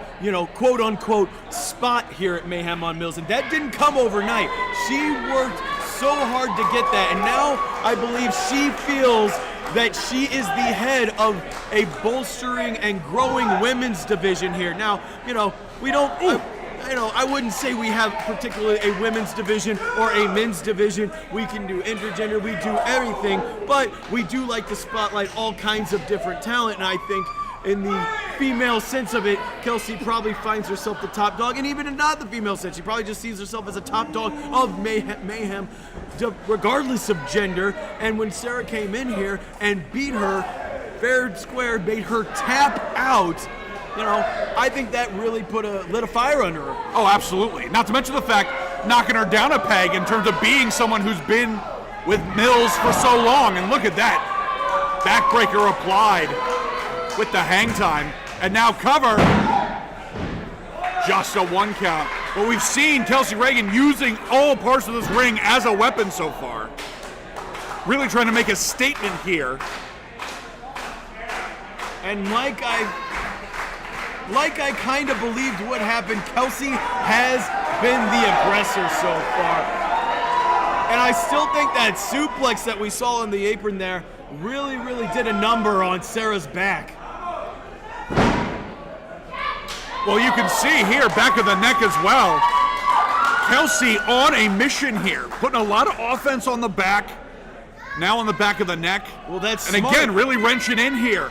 quote unquote, spot here at Mayhem on Mills. And that didn't come overnight. She worked so hard to get that. And now I believe she feels that she is the head of a bolstering and growing women's division here. Now, we don't. I wouldn't say we have particularly a women's division or a men's division. We can do intergender, we do everything, but we do like to spotlight all kinds of different talent, and I think in the female sense of it, Kelsey probably finds herself the top dog, and even in not the female sense, she probably just sees herself as a top dog of Mayhem, regardless of gender. And when Sara came in here and beat her fair and square, made her tap out, I think that really lit a fire under her. Oh, absolutely. Not to mention the fact, knocking her down a peg in terms of being someone who's been with Mills for so long. And look at that. Backbreaker applied with the hang time. And now cover. Just a 1 count. But we've seen Kelsey Reagan using all parts of this ring as a weapon so far. Really trying to make a statement here. And like I kind of believed would happen, Kelsey has been the aggressor so far. And I still think that suplex that we saw on the apron there really, really did a number on Sara's back. Well, you can see here, back of the neck as well. Kelsey on a mission here, putting a lot of offense on the back, now on the back of the neck. Well, that's and smart. Again, really wrenching in here.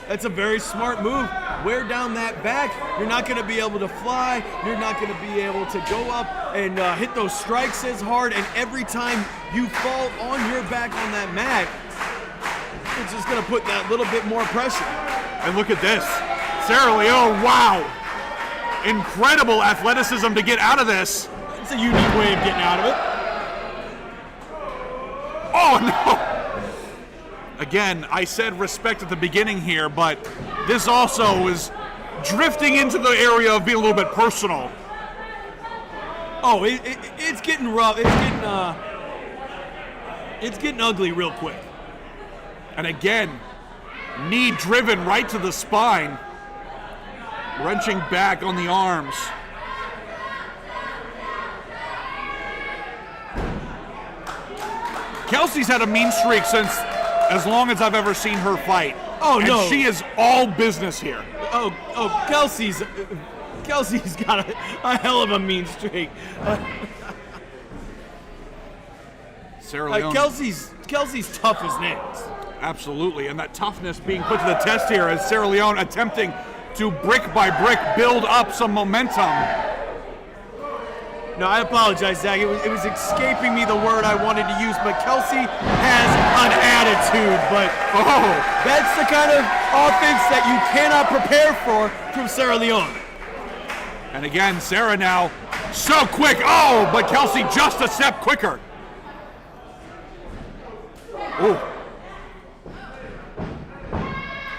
That's a very smart move. Wear down that back. You're not going to be able to fly. You're not going to be able to go up and hit those strikes as hard. And every time you fall on your back on that mat, it's just going to put that little bit more pressure. And look at this. Sara Leone, wow. Incredible athleticism to get out of this. It's a unique way of getting out of it. Oh, no. Again, I said respect at the beginning here, but this also is drifting into the area of being a little bit personal. Oh, it's getting rough. It's getting ugly real quick. And again, knee driven right to the spine. Wrenching back on the arms. Kelsey's had a mean streak since as long as I've ever seen her fight. Oh, no. And she is all business here. Oh, Kelsey's got a hell of a mean streak. Sara Leone. Kelsey's tough as nails. Absolutely, and that toughness being put to the test here as Sara Leone attempting to brick by brick build up some momentum. No, I apologize, Zach. It was escaping me the word I wanted to use, but Kelsey has an attitude. But that's the kind of offense that you cannot prepare for from Sara Leone. And again, Sara now so quick. Oh, but Kelsey just a step quicker. Ooh.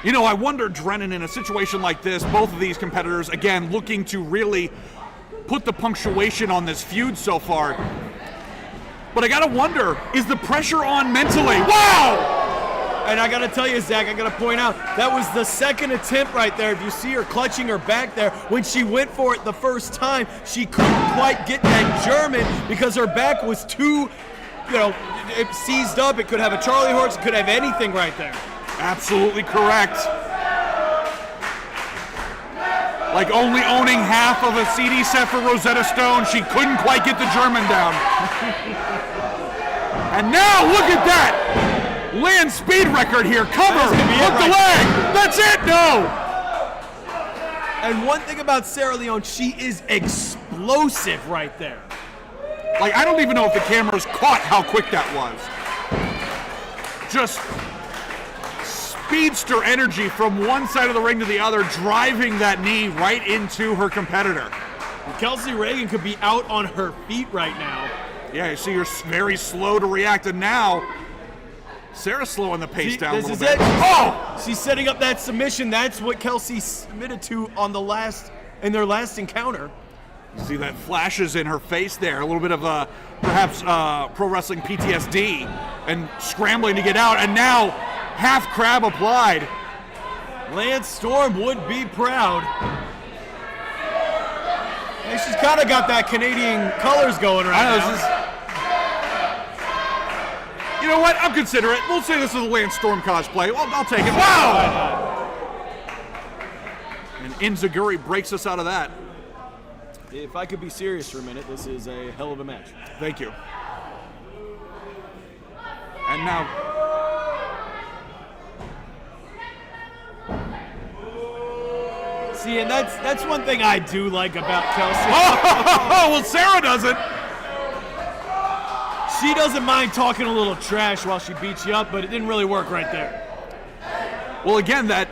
You know, I wonder, Drennan, in a situation like this, both of these competitors, again, looking to really put the punctuation on this feud so far. But I gotta wonder, is the pressure on mentally? Wow! And I gotta tell you, Zach, I gotta point out, that was the second attempt right there. If you see her clutching her back there, when she went for it the first time, she couldn't quite get that German because her back was too, it seized up. It could have a Charlie horse, it could have anything right there. Absolutely correct. Like only owning half of a CD set for Rosetta Stone, she couldn't quite get the German down. And now, look at that! Land speed record here, cover, hook the leg, that's it, no! And one thing about Sara Leone, she is explosive right there. Like, I don't even know if the cameras caught how quick that was. Just speedster energy from one side of the ring to the other, driving that knee right into her competitor. Kelsey Reagan could be out on her feet right now. Yeah, you see her very slow to react, and now Sara's slowing the pace down a little bit. Oh! She's setting up that submission. That's what Kelsey submitted to on in their last encounter. You see that flashes in her face there, a little bit of perhaps pro wrestling PTSD, and scrambling to get out, and now half crab applied. Lance Storm would be proud. And she's kind of got that Canadian colors going right now. You know what? I'm considerate. We'll say this is a Lance Storm cosplay. I'll take it. Wow! And Inzaguri breaks us out of that. If I could be serious for a minute, this is a hell of a match. Thank you. And now, see, and that's one thing I do like about Kelsey. oh, well, Sara doesn't. She doesn't mind talking a little trash while she beats you up, but it didn't really work right there. Well, again, that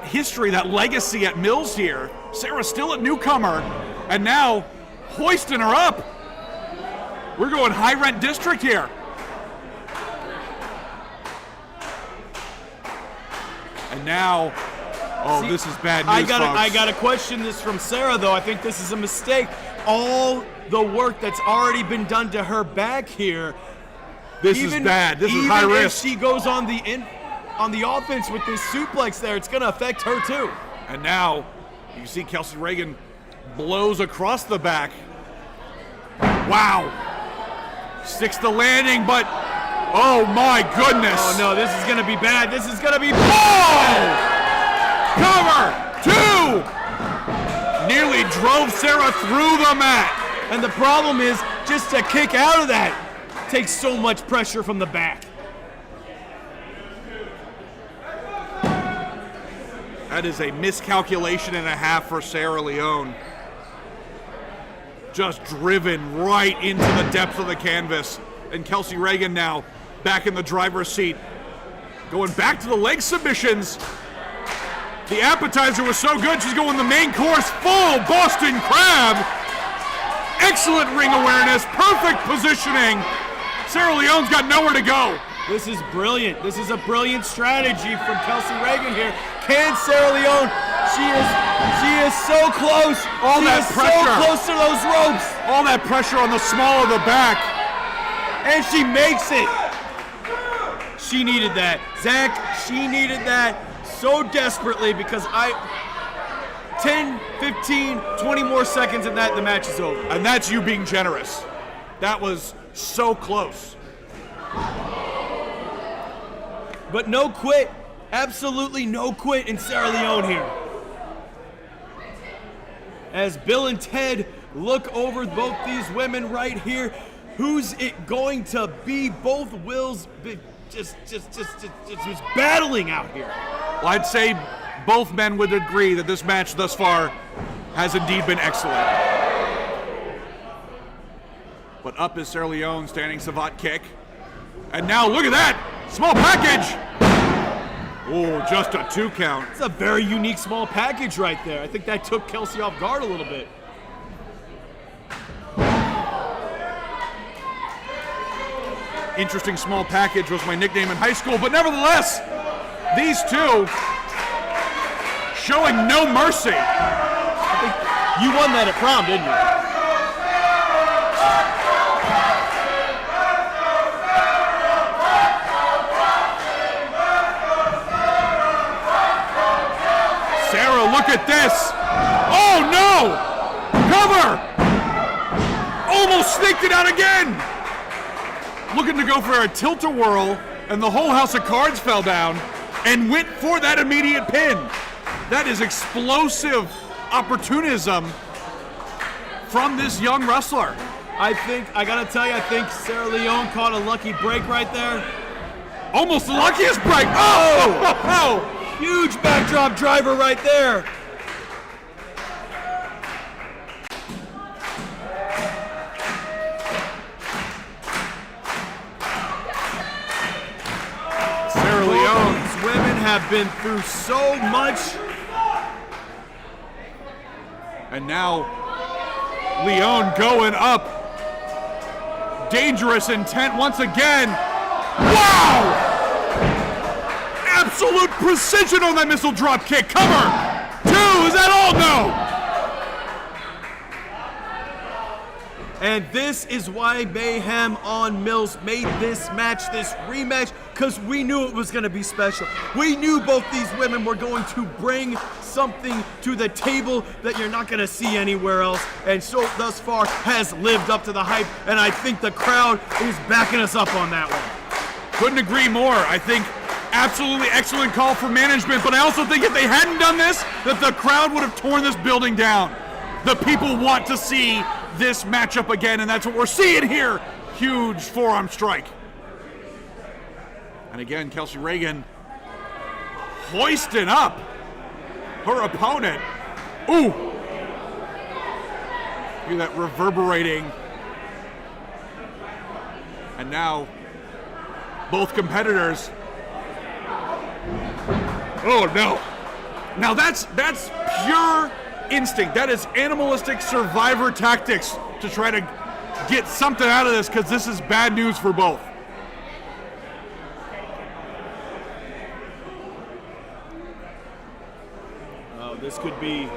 history, that legacy at Mills here. Sara's still a newcomer, and now hoisting her up. We're going high rent district here. And now, oh, this is bad news, folks. I gotta question this from Sara, though. I think this is a mistake. All the work that's already been done to her back here. This is bad. This is high risk. Even if she goes on the offense with this suplex there, it's gonna affect her too. And now, you see Kelsey Reagan blows across the back. Wow. Sticks the landing, but oh my goodness. Oh no, this is gonna be bad. This is gonna be Cover! 2! Nearly drove Sara through the mat. And the problem is, just to kick out of that takes so much pressure from the back. That is a miscalculation and a half for Sara Leone. Just driven right into the depths of the canvas. And Kelsey Reagan now back in the driver's seat. Going back to the leg submissions. The appetizer was so good, she's going the main course, full Boston Crab. Excellent ring awareness, perfect positioning. Sara Leone's got nowhere to go. This is brilliant. This is a brilliant strategy from Kelsey Reagan here. Can Sara Leone She is so close. All that pressure. So close to those ropes. All that pressure on the small of the back. And she makes it. She needed that. Zach, she needed that so desperately because 10, 15, 20 more seconds and the match is over. And that's you being generous. That was so close. But no quit. Absolutely no quit in Sara Leone here. As Bill and Ted look over both these women right here, who's it going to be? Both wills just battling out here. Well, I'd say both men would agree that this match thus far has indeed been excellent. But up is Sara Leone, standing savate kick. And now look at that! Small package! Oh, just a 2 count. It's a very unique small package right there. I think that took Kelsey off guard a little bit. Interesting small package was my nickname in high school, but nevertheless, these two showing no mercy. I think you won that at prom, didn't you? Sara, look at this. Oh no! Cover! Almost sneaked it out again! Looking to go for a tilt-a-whirl, and the whole house of cards fell down and went for that immediate pin. That is explosive opportunism from this young wrestler. I gotta tell you, I think Sara Leone caught a lucky break right there. Almost the luckiest break. Oh! Huge backdrop driver right there. Sara Leone. These women have been through so much. And now Leone going up. Dangerous intent once again. Wow! Absolute precision on that missile drop kick. Cover. 2, is that all? No. And this is why Mayhem on Mills made this match, this rematch, because we knew it was going to be special. We knew both these women were going to bring something to the table that you're not going to see anywhere else, and so thus far has lived up to the hype, and I think the crowd is backing us up on that one. Couldn't agree more. I think absolutely excellent call for management, but I also think if they hadn't done this, that the crowd would have torn this building down. The people want to see this matchup again, and that's what we're seeing here. Huge forearm strike. And again, Kelsey Reagan hoisting up her opponent. Ooh! Hear that reverberating. And now, both competitors. Oh no! Now that's pure instinct. That is animalistic survivor tactics to try to get something out of this, because this is bad news for both. Oh, this could be.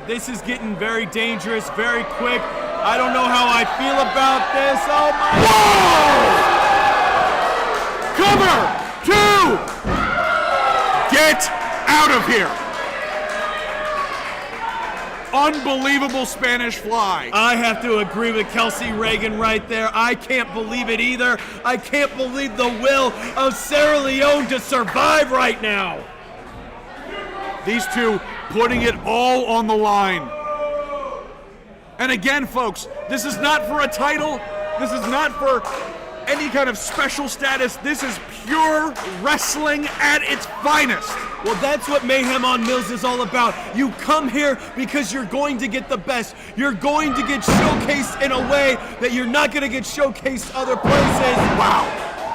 This is getting very dangerous, very quick. I don't know how I feel about this. Oh my! Cover! 2! Get out of here! Unbelievable Spanish fly. I have to agree with Kelsey Reagan right there. I can't believe it either. I can't believe the will of Sara Leone to survive right now. These two putting it all on the line. And again, folks, this is not for a title. This is not for any kind of special status. This is pure wrestling at its finest. Well, that's what Mayhem on Mills is all about. You come here because you're going to get the best. You're going to get showcased in a way that you're not going to get showcased other places. Wow.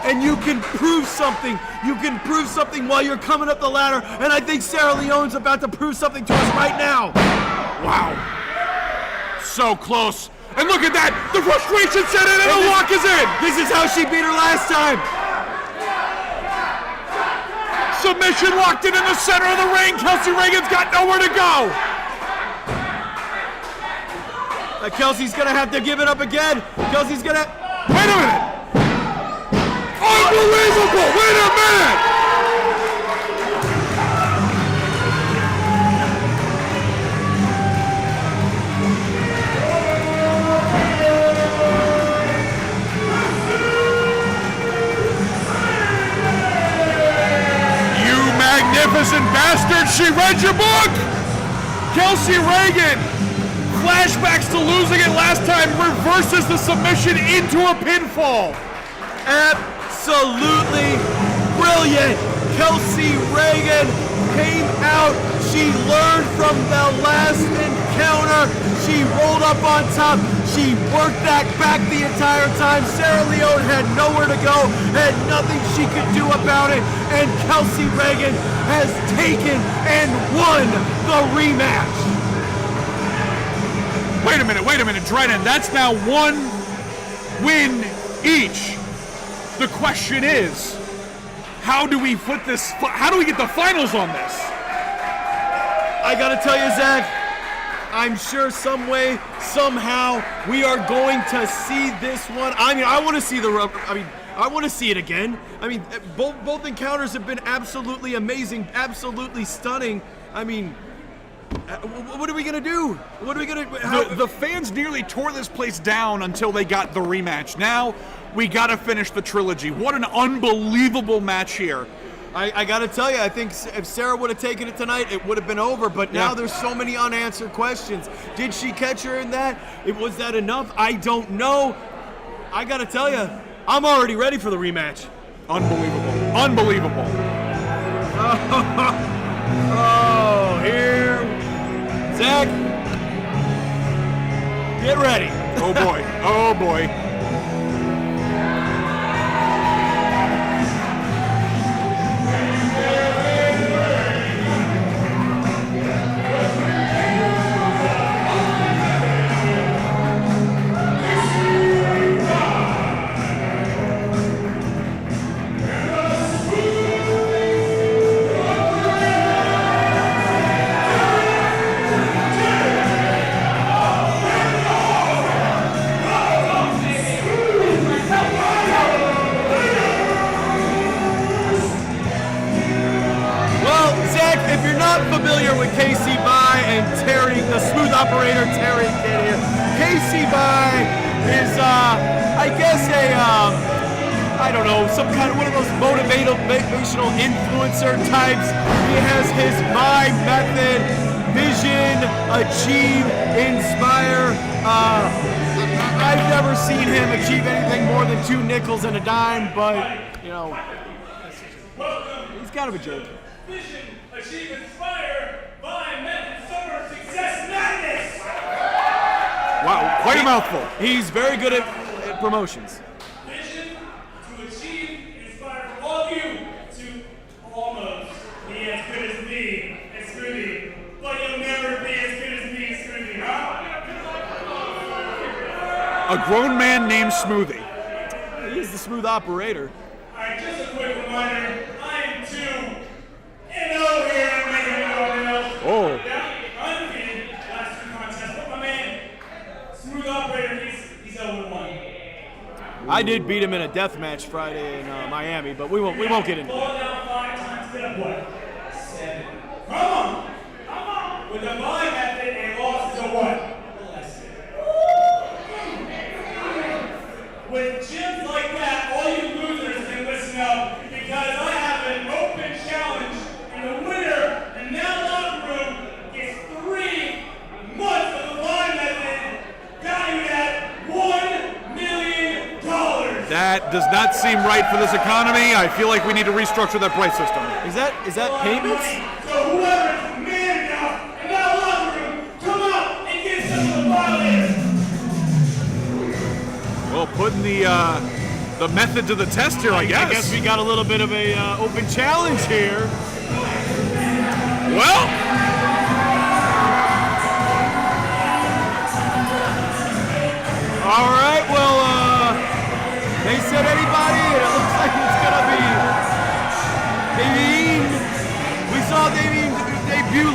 And you can prove something. You can prove something while you're coming up the ladder. And I think Sara Leone's about to prove something to us right now. Wow. So close. And look at that. The frustration set in and the lock is in. This is how she beat her last time. submission locked in the center of the ring. Kelsey Reagan's got nowhere to go. Kelsey's gonna have to give it up again. Kelsey's gonna. Wait a minute. Unbelievable. Wait a minute. You magnificent bastard. She read your book. Kelsey Reagan. Flashbacks to losing it last time, reverses the submission into a pinfall. Absolutely brilliant. Kelsey Reagan came out. She learned from the last encounter. She rolled up on top. She worked that back the entire time. Sara Leone had nowhere to go, had nothing she could do about it. And Kelsey Reagan has taken and won the rematch. Wait a minute, Drennan. That's now one win each. The question is, how do we put this? How do we get the finals on this? I gotta tell you, Zach, I'm sure some way, somehow, we are going to see this one. I mean, I want to see I want to see it again. I mean, both encounters have been absolutely amazing, absolutely stunning. I mean, what are we gonna do? What are we gonna? The fans nearly tore this place down until they got the rematch. Now we gotta finish the trilogy. What an unbelievable match here. I gotta tell you, I think if Sara would have taken it tonight, it would have been over. But now there's so many unanswered questions. Did she catch her in that? Was that enough? I don't know. I gotta tell you, I'm already ready for the rematch. Unbelievable. Oh, here. Zach, get ready. Oh boy. Familiar with Casey By and Terry, the smooth operator Terry Kid here. Casey By is, I guess I don't know, some kind of one of those motivational influencer types. He has his My Method, vision, achieve, inspire. I've never seen him achieve anything more than 2 nickels and a dime, but, you know, he's kind of a jerk. Vision, achieve, inspire, by method, summer, success, madness! Wow, quite a mouthful. He's very good at promotions. Vision to achieve, inspire from all of you to almost be as good as me and Scooby. But you'll never be as good as me and Scooby, huh? A grown man named Smoothie. He's the smooth operator. Alright, just a quick reminder, I'm 2-0 here at Mayhem. Oh. Undefeated, last 2 contests, but my man, smooth operator, he's 0-1. I did beat him in a death match Friday in Miami, but we won't get into Fall that. down 5 times, get up what? 7. Come on! With the by method and lost to what? With gyms like that, all you losers can listen up because I have an open challenge, and the winner in that locker room gets 3 months of the line method, valued at $1 million. That does not seem right for this economy. I feel like we need to restructure that price system. Is that payments? So whoever's man enough in that locker room, come out and get some of the violators. Well, putting the method to the test here, I guess. I guess we got a little bit of a open challenge here. Well, all right. Well, they said anybody, and it looks like it's gonna be Davienne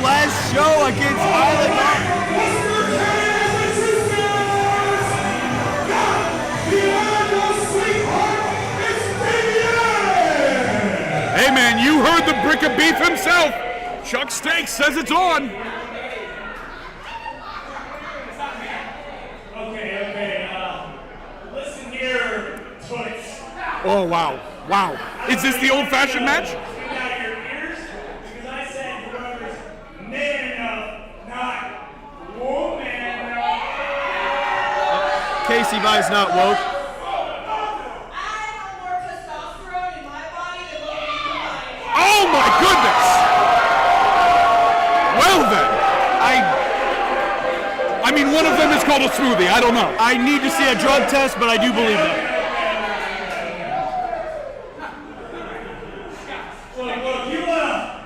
last show against Island. Hey man, you heard the brick of beef himself. Chuck Steak says it's on. Okay, listen here, Toots. Oh wow, wow. Is this the old-fashioned match? Clean out your ears, because I said whoever's man enough, not woman enough. Casey Vi's not woke. Oh my goodness! Well then, I mean one of them is called a smoothie, I don't know. I need to see a drug test, but I do believe that. Look,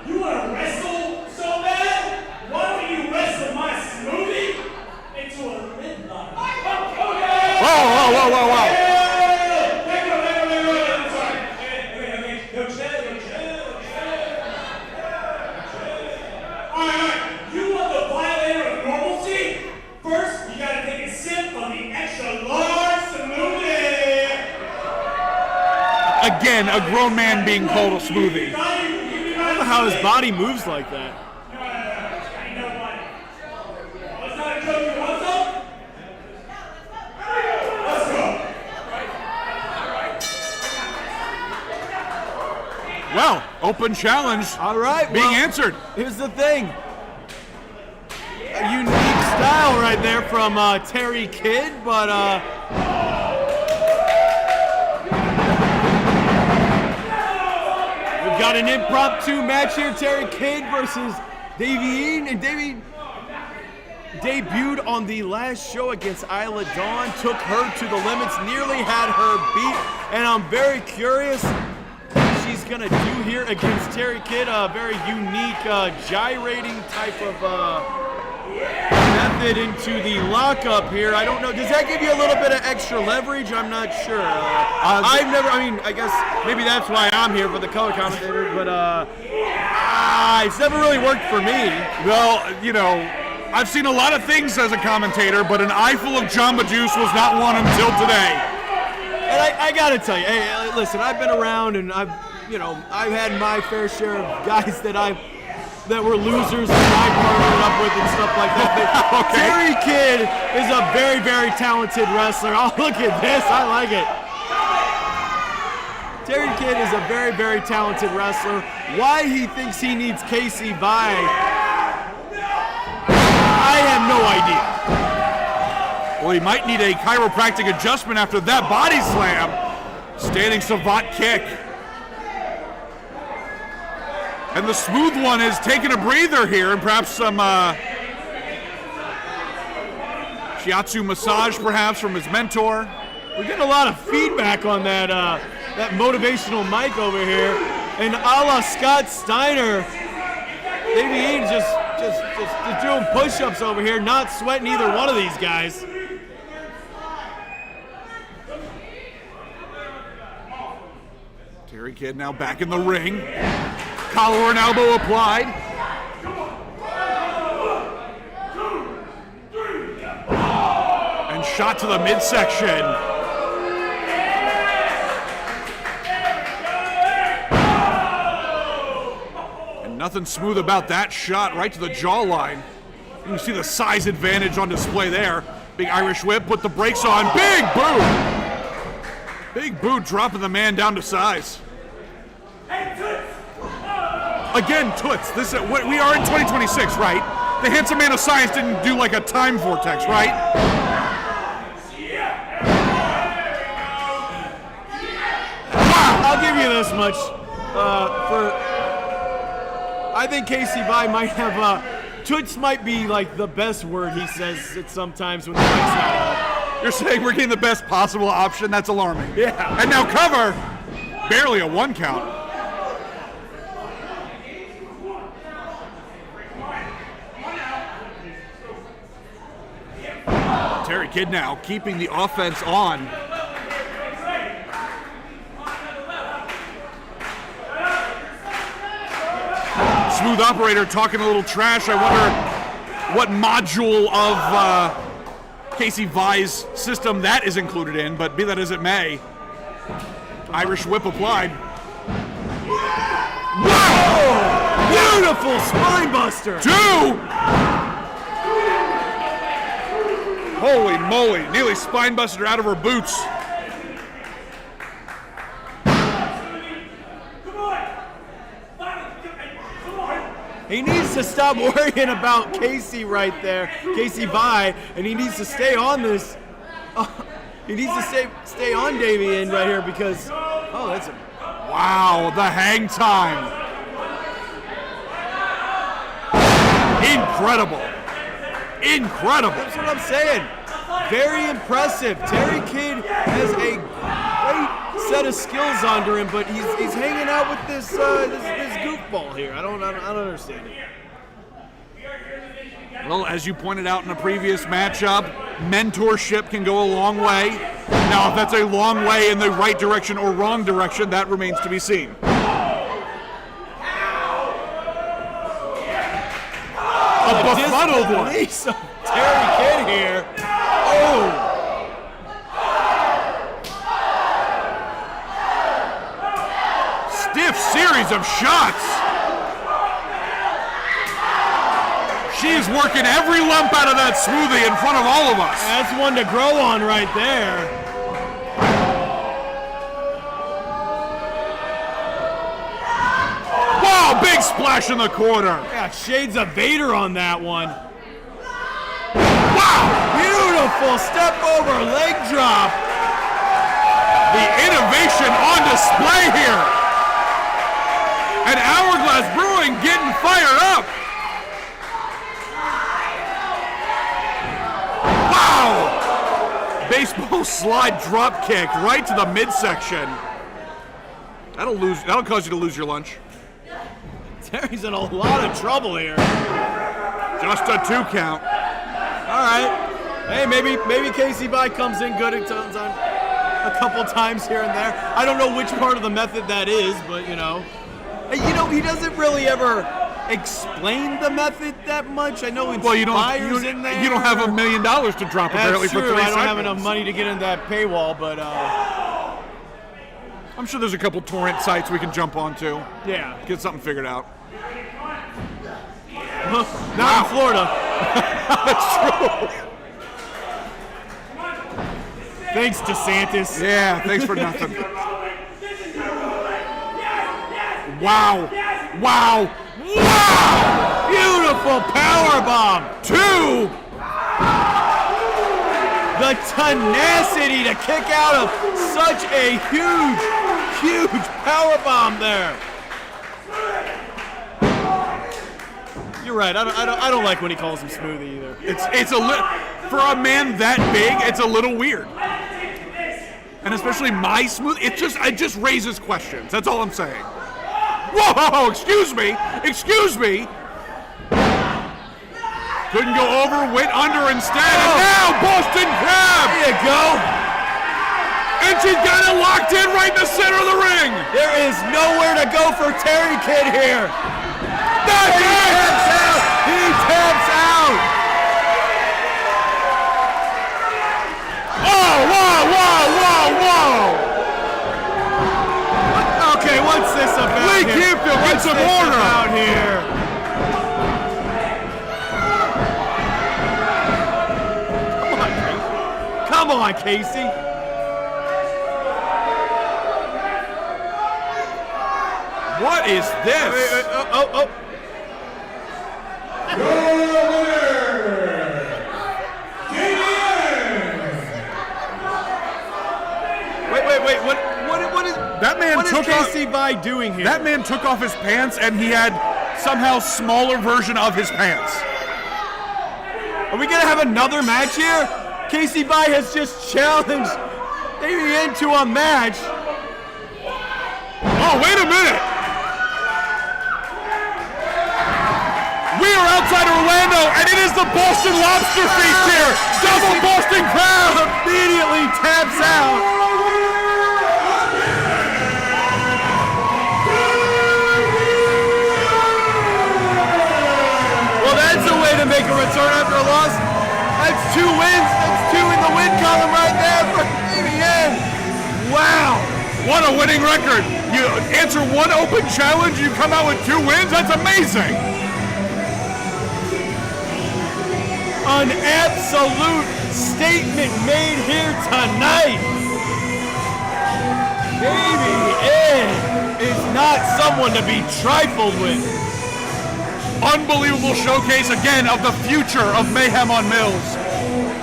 you wanna wrestle so bad? Why don't you wrestle my smoothie into a midnight? Whoa. Again, a grown man being called a smoothie. I don't know how his body moves like that. It's not a joke. You want some? Let's go. Well, open challenge. All right, being well, answered. Here's the thing. A unique style right there from Terry Kidd, but we've got an impromptu match here. Terry Kidd versus Davienne, and Davienne debuted on the last show against Isla Dawn, took her to the limits, nearly had her beat, and I'm very curious what she's gonna do here against Terry Kidd. A very unique gyrating type of method into the lockup here. I don't know. Does that give you a little bit of extra leverage? I'm not sure. I guess maybe that's why I'm here for the color commentator, but it's never really worked for me. Well, you know, I've seen a lot of things as a commentator, but an eyeful of Jamba Juice was not one until today. And I gotta tell you, hey, listen, I've been around and I've had my fair share of guys that were losers that I partnered up with and stuff like that. Okay. Terry Kidd is a very, very talented wrestler. Oh, look at this. I like it. Terry Kidd is a very, very talented wrestler. Why he thinks he needs Casey Vi, I have no idea. Well, he might need a chiropractic adjustment after that body slam. Standing savant kick. And the smooth one is taking a breather here, and perhaps some shiatsu massage perhaps from his mentor. We're getting a lot of feedback on that that motivational mic over here. And a la Scott Steiner, Davienne just doing push-ups over here, not sweating either one of these guys. Terry Kidd now back in the ring. Collar and elbow applied. And shot to the midsection. And nothing smooth about that shot, right to the jawline. You can see the size advantage on display there. Big Irish whip, put the brakes on. Big boot! Big boot dropping the man down to size. Again, Toots, we are in 2026, right? The handsome man of science didn't do like a time vortex, right? Wow. I'll give you this much. I think Casey Vi might have, Toots might be like the best word he says at sometimes when the mic's not on. You're saying we're getting the best possible option? That's alarming. Yeah. And now cover, barely a 1 count. Terry Kidd now keeping the offense on. Smooth operator talking a little trash. I wonder what module of Casey Vi's system that is included in, but be that as it may, Irish whip applied. Wow! Beautiful spine buster. 2! Holy moly, nearly spine busted her out of her boots. He needs to stop worrying about Casey right there, Casey Vi, and he needs to stay on this. He needs to stay on Davienne right here because, oh, that's a... Wow, the hang time. Incredible. Incredible. That's what I'm saying. Very impressive. Terry Kidd has a great set of skills under him, but he's hanging out with this goofball here. I don't understand it. Well, as you pointed out in a previous matchup, mentorship can go a long way. Now, if that's a long way in the right direction or wrong direction, that remains to be seen. A befuddled one. Terry Kidd here. Oh! Stiff series of shots. She is working every lump out of that smoothie in front of all of us. That's one to grow on right there. Wow, big splash in the corner. Yeah, shades of Vader on that one. Wow! Beautiful step over leg drop. The innovation on display here. And Hourglass Brewing getting fired up. Wow! Baseball slide drop kick right to the midsection. That'll cause you to lose your lunch. Terry's in a lot of trouble here. Just a 2 count. All right. Hey, maybe Casey Vi comes in good at times on a couple times here and there. I don't know which part of the method that is, but you know, he doesn't really ever explain the method that much. I know it's well, you don't in there. You don't have $1 million to drop apparently for 3 seconds. I don't have enough money to get into that paywall, but I'm sure there's a couple torrent sites we can jump onto. Yeah, get something figured out. Not in Florida. That's true. Thanks, DeSantis. Yeah, thanks for nothing. Wow. Wow. Wow! Beautiful power bomb. 2. The tenacity to kick out of such a huge power bomb there. You're right. I don't like when he calls him smoothie either. It's a little, for a man that big, it's a little weird. And especially my smooth, it just raises questions. That's all I'm saying. Whoa! Excuse me. Couldn't go over, went under instead, and now Boston Crab. There you go. And she's got it locked in right in the center of the ring. There is nowhere to go for Terry Kidd here. That's He it. taps out. He taps out. Oh, whoa. Okay, what's this about Lee here? Campbell get some order out here. Come on, Casey. What is this? Oh. Wait. What is That man what took is Casey Vi doing here? That man took off his pants and he had somehow smaller version of his pants. Are we gonna have another match here? Casey Vi has just challenged Davienne to a match. Oh, wait a minute. We are outside Orlando, and it is the Boston Lobster Feast here. Double Boston Crab immediately taps out. return after a loss. That's 2 wins. That's 2 in the win column right there for Davienne. Wow. What a winning record. You answer 1 open challenge, you come out with 2 wins. That's amazing. An absolute statement made here tonight. Davienne is not someone to be trifled with. Unbelievable showcase again of the future of Mayhem on Mills.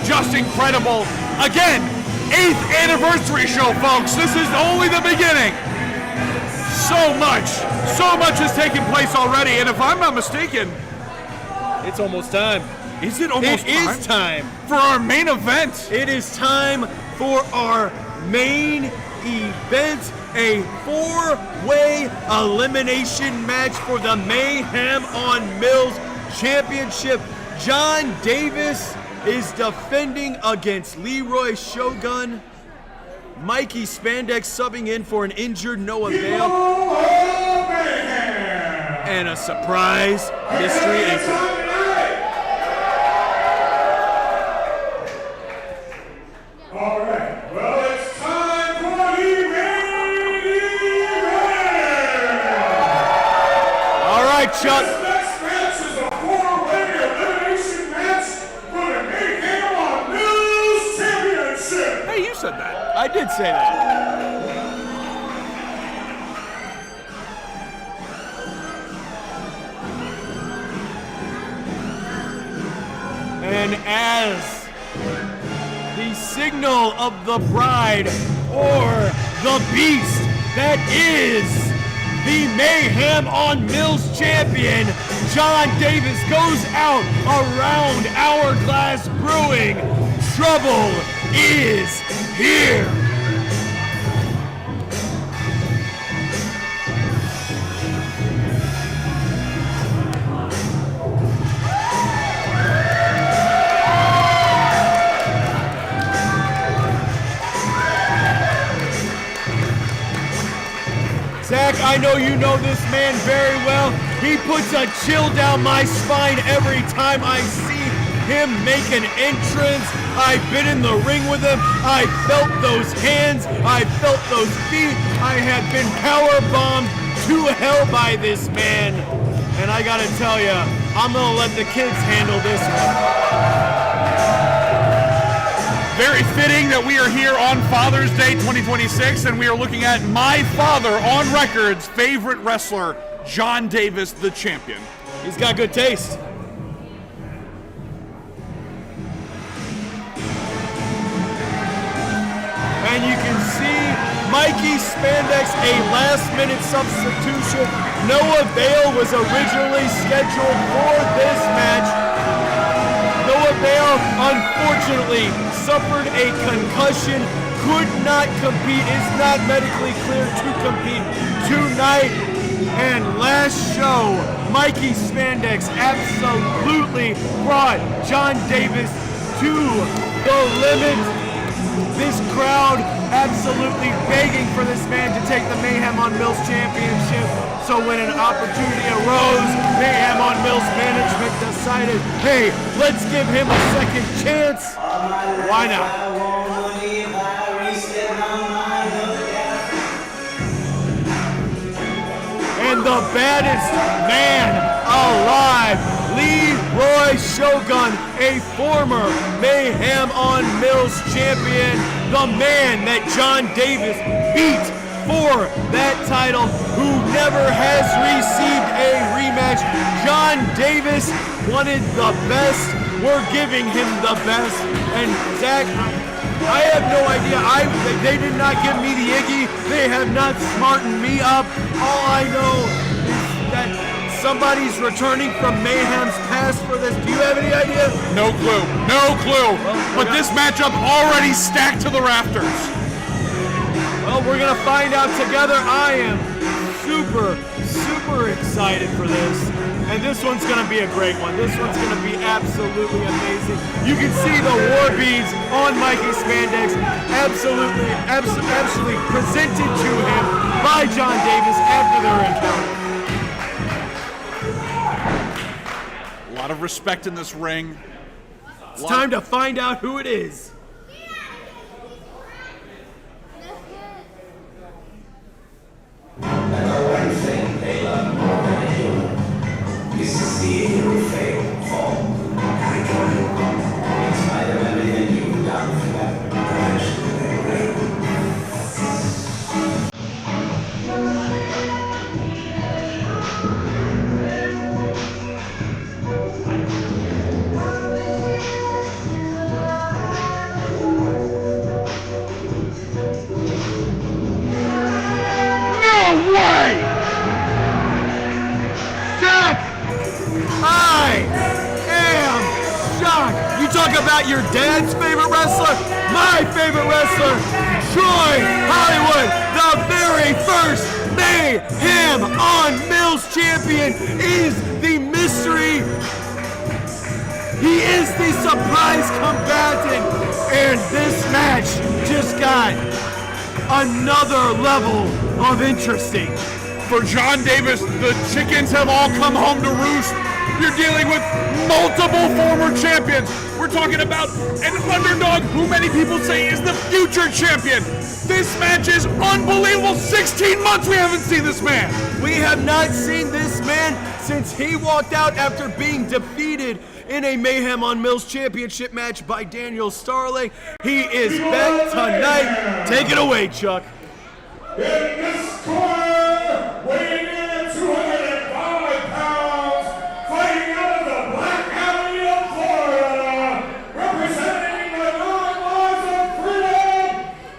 Just incredible. Again, 8th anniversary show, folks. This is only the beginning. So much has taken place already, and if I'm not mistaken, It's almost time. is it almost It is time. for our main event? It is time for our main event, a 4-way elimination match for the Mayhem on Mills Championship. John Davis is defending against Leeroy Showgun. Mikey Spandex subbing in for an injured Noah Bale. And a surprise mystery exit. All right, well, it's time for the main event. All right, Chuck. This next match is a 4-way elimination match for the Mayhem on Mills Championship. Hey, you said that. I did say that. And as the signal of the bride or the beast that is the Mayhem on Mills champion, John Davis goes out around Hourglass Brewing. Trouble is here. Zach, I know you know this man very well. He puts a chill down my spine every time I see him make an entrance. I've been in the ring with him. I felt those hands. I felt those feet. I have been powerbombed to hell by this man. And I gotta tell you, I'm gonna let the kids handle this one. Very fitting that we are here on Father's Day 2026, and we are looking at my father on record's favorite wrestler, John Davis, the champion. He's got good taste. And you can see Mikey Spandex, a last-minute substitution. Noah Bale was originally scheduled for this match. Noah Bale, unfortunately, suffered a concussion, could not compete, is not medically cleared to compete tonight. And last show, Mikey Spandex absolutely brought John Davis to the limit. This crowd absolutely begging for this man to take the Mayhem on Mills championship. So when an opportunity arose, Mayhem on Mills management decided, hey, let's give him a second chance. Why not? And the baddest man alive, Leeroy Showgun, a former Mayhem on Mills champion, the man that John Davis beat for that title, who never has received a rematch. John Davis wanted the best. We're giving him the best. And Zach, I have no idea. They did not give me the Iggy. They have not smartened me up. All I know is that somebody's returning from Mayhem's past for this. Do you have any idea? No clue. No clue. But this matchup already stacked to the rafters. Well, we're going to find out together. I am super, super excited for this. And this one's going to be a great one. This one's going to be absolutely amazing. You can see the war beads on Mikey Spandex. Absolutely presented to him by John Davis after their encounter. lot of respect in this ring. It's time to find out who it is. One thing they love more than a human. This is the irrefragable form. In spite of everything you've done for that passionate Reagan. I am shocked. You talk about your dad's favorite wrestler, my favorite wrestler, Troy Hollywood, the very first Mayhem on Mills champion, is the mystery. He is the surprise combatant, and this match just got another level of interesting. For John Davis, the chickens have all come home to roost. You're dealing with multiple former champions. We're talking about an underdog who many people say is the future champion. This match is unbelievable. 16 months we haven't seen this man. We have not seen this man since he walked out after being defeated in a Mayhem on Mills championship match by Daniel Starling. He is back tonight. Take it away, Chuck. In this corner, weighing in at 205 pounds, fighting out of the Black Alley of Florida, representing the Nine Lives of Freedom,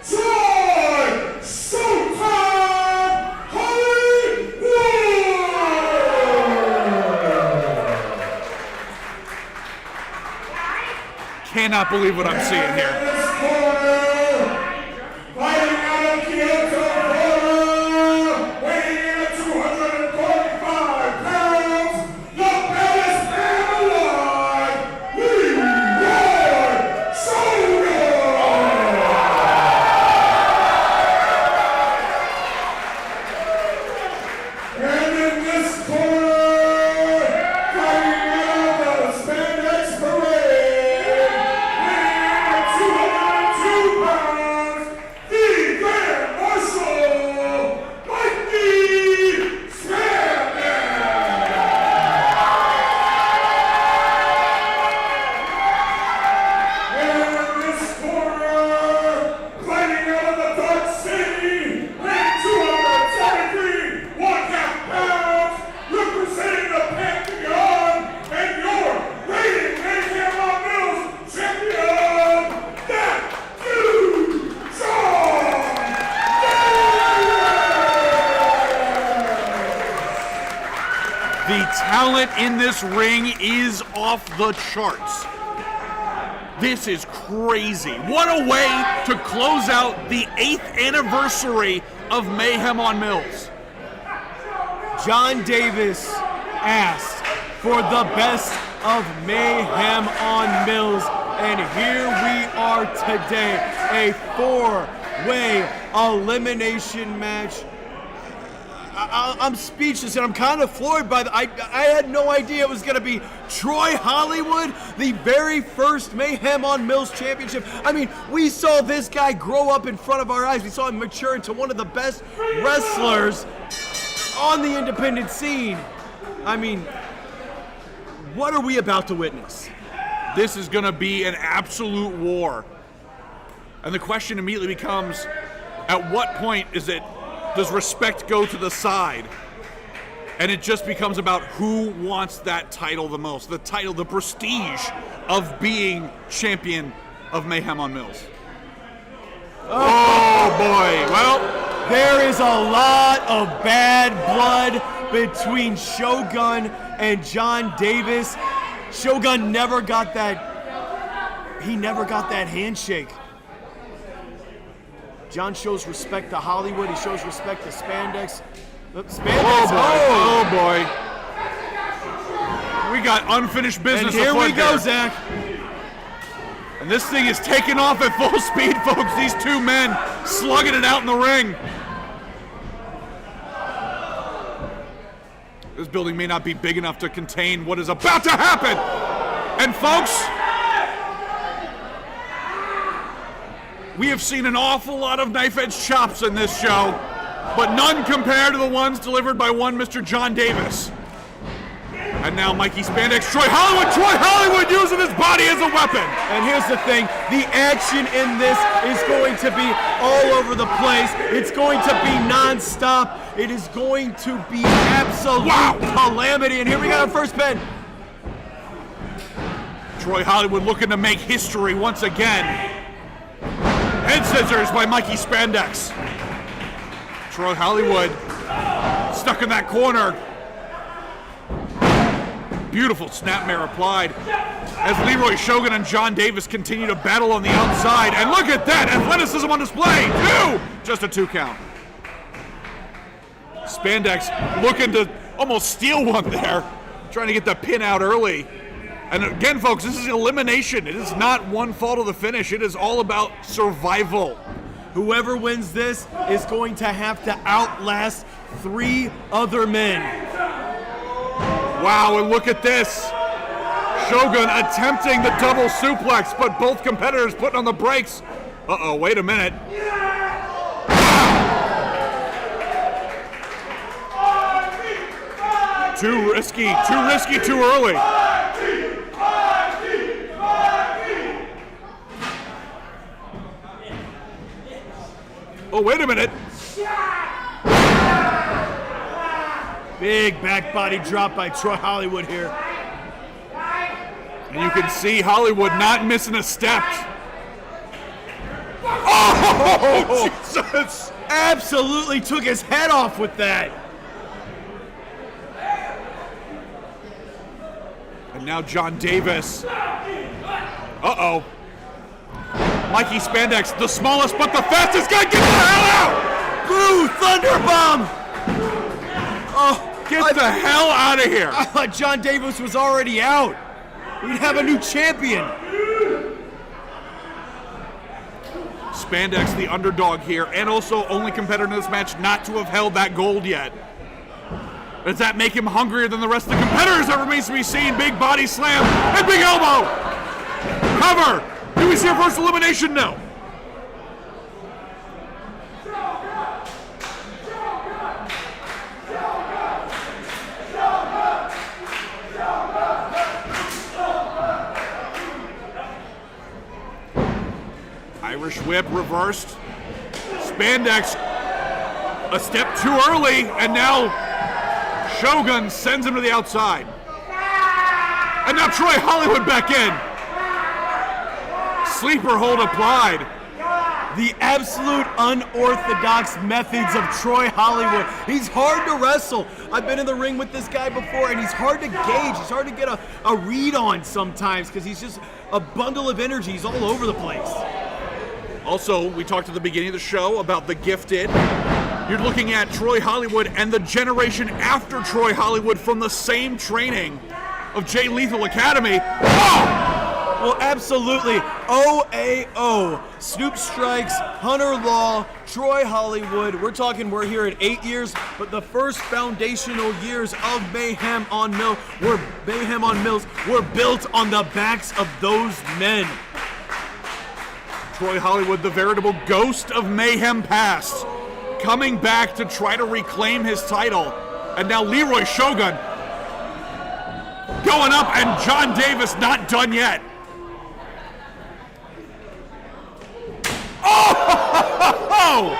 Troy Showtime Hollywood! Cannot believe what I'm seeing here. In this corner, fighting out of Kyoto, Florida, weighing in at 245 pounds, the baddest man alive, Leeroy Showgun! And in this corner, fighting out of the Spandex parade, weighing in at 202 pounds, the Grand Marshal, Mikey Spandex! And in this corner, fighting out of the Dark City, weighing 273 1/2 pounds, representing the Pantheon, and your reigning Mayhem on Mills champion, that dude, John The talent in this ring is off the charts. This is crazy. What a way to close out the 8th anniversary of Mayhem on Mills. John Davis asked for the best of Mayhem on Mills, and here we are today, a 4-way elimination match. I'm speechless, and I'm kind of floored by the. I had no idea it was going to be Troy Hollywood, the very first Mayhem on Mills championship. I mean, we saw this guy grow up in front of our eyes. We saw him mature into one of the best wrestlers on the independent scene. I mean, what are we about to witness? This is going to be an absolute war. And the question immediately becomes, at what point does respect go to the side? And it just becomes about who wants that title the most. The title, the prestige of being champion of Mayhem on Mills. Oh boy, well, there is a lot of bad blood between Showgun and John Davis. Showgun never got that. He never got that handshake. John shows respect to Hollywood. He shows respect to Spandex. Spandex. Oh boy. We got unfinished business. And here we go, Zach. And this thing is taking off at full speed, folks. These two men slugging it out in the ring. This building may not be big enough to contain what is about to happen. And folks, we have seen an awful lot of knife-edge chops in this show, but none compared to the ones delivered by one Mr. John Davis. And now Mikey Spandex, Troy Hollywood using his body as a weapon. And here's the thing, the action in this is going to be all over the place. It's going to be non-stop. It is going to be absolute calamity. And here we got our first pin. Troy Hollywood looking to make history once again. Head scissors by Mikey Spandex. Troy Hollywood stuck in that corner. Beautiful snapmare applied as Leeroy, Showgun, and John Davis continue to battle on the outside. And look at that, athleticism on display. Just a 2 count. Spandex looking to almost steal one there, trying to get the pin out early. And again, folks, this is elimination. It is not one fall to the finish. It is all about survival. Whoever wins this is going to have to outlast 3 other men. Wow, and look at this. Showgun attempting the double suplex, but both competitors putting on the brakes. Uh-oh, wait a minute. Too risky, too early. Oh, wait a minute. Big back body drop by Troy Hollywood here. And you can see Hollywood not missing a step. Oh, Jesus! Absolutely took his head off with that. And now John Davis. Uh-oh. Mikey Spandex, the smallest but the fastest guy. Get the hell out! Blue Thunderbomb! Oh, get the hell out of here! I thought John Davis was already out. We'd have a new champion. Spandex, the underdog here, and also only competitor in this match not to have held that gold yet. Does that make him hungrier than the rest of the competitors? That remains to be seen. Big body slam and big elbow. Cover. Do we see our first elimination? No. Irish whip reversed. Spandex a step too early, and now Showgun sends him to the outside. And now Troy Hollywood back in. Sleeper hold applied. The absolute unorthodox methods of Troy Hollywood. He's hard to wrestle. I've been in the ring with this guy before, and he's hard to gauge. He's hard to get a read on sometimes because he's just a bundle of energy. He's all over the place. Also, we talked at the beginning of the show about the gifted. You're looking at Troy Hollywood and the generation after Troy Hollywood from the same training of Jay Lethal Academy. Oh! Well, absolutely. OAO. Snoop Strikes, Hunter Law, Troy Hollywood. We're here at 8 years, but the first foundational years of Mayhem on Mills were built on the backs of those men. Troy Hollywood, the veritable ghost of Mayhem past, coming back to try to reclaim his title. And now Leeroy Showgun going up, and John Davis not done yet. Oh!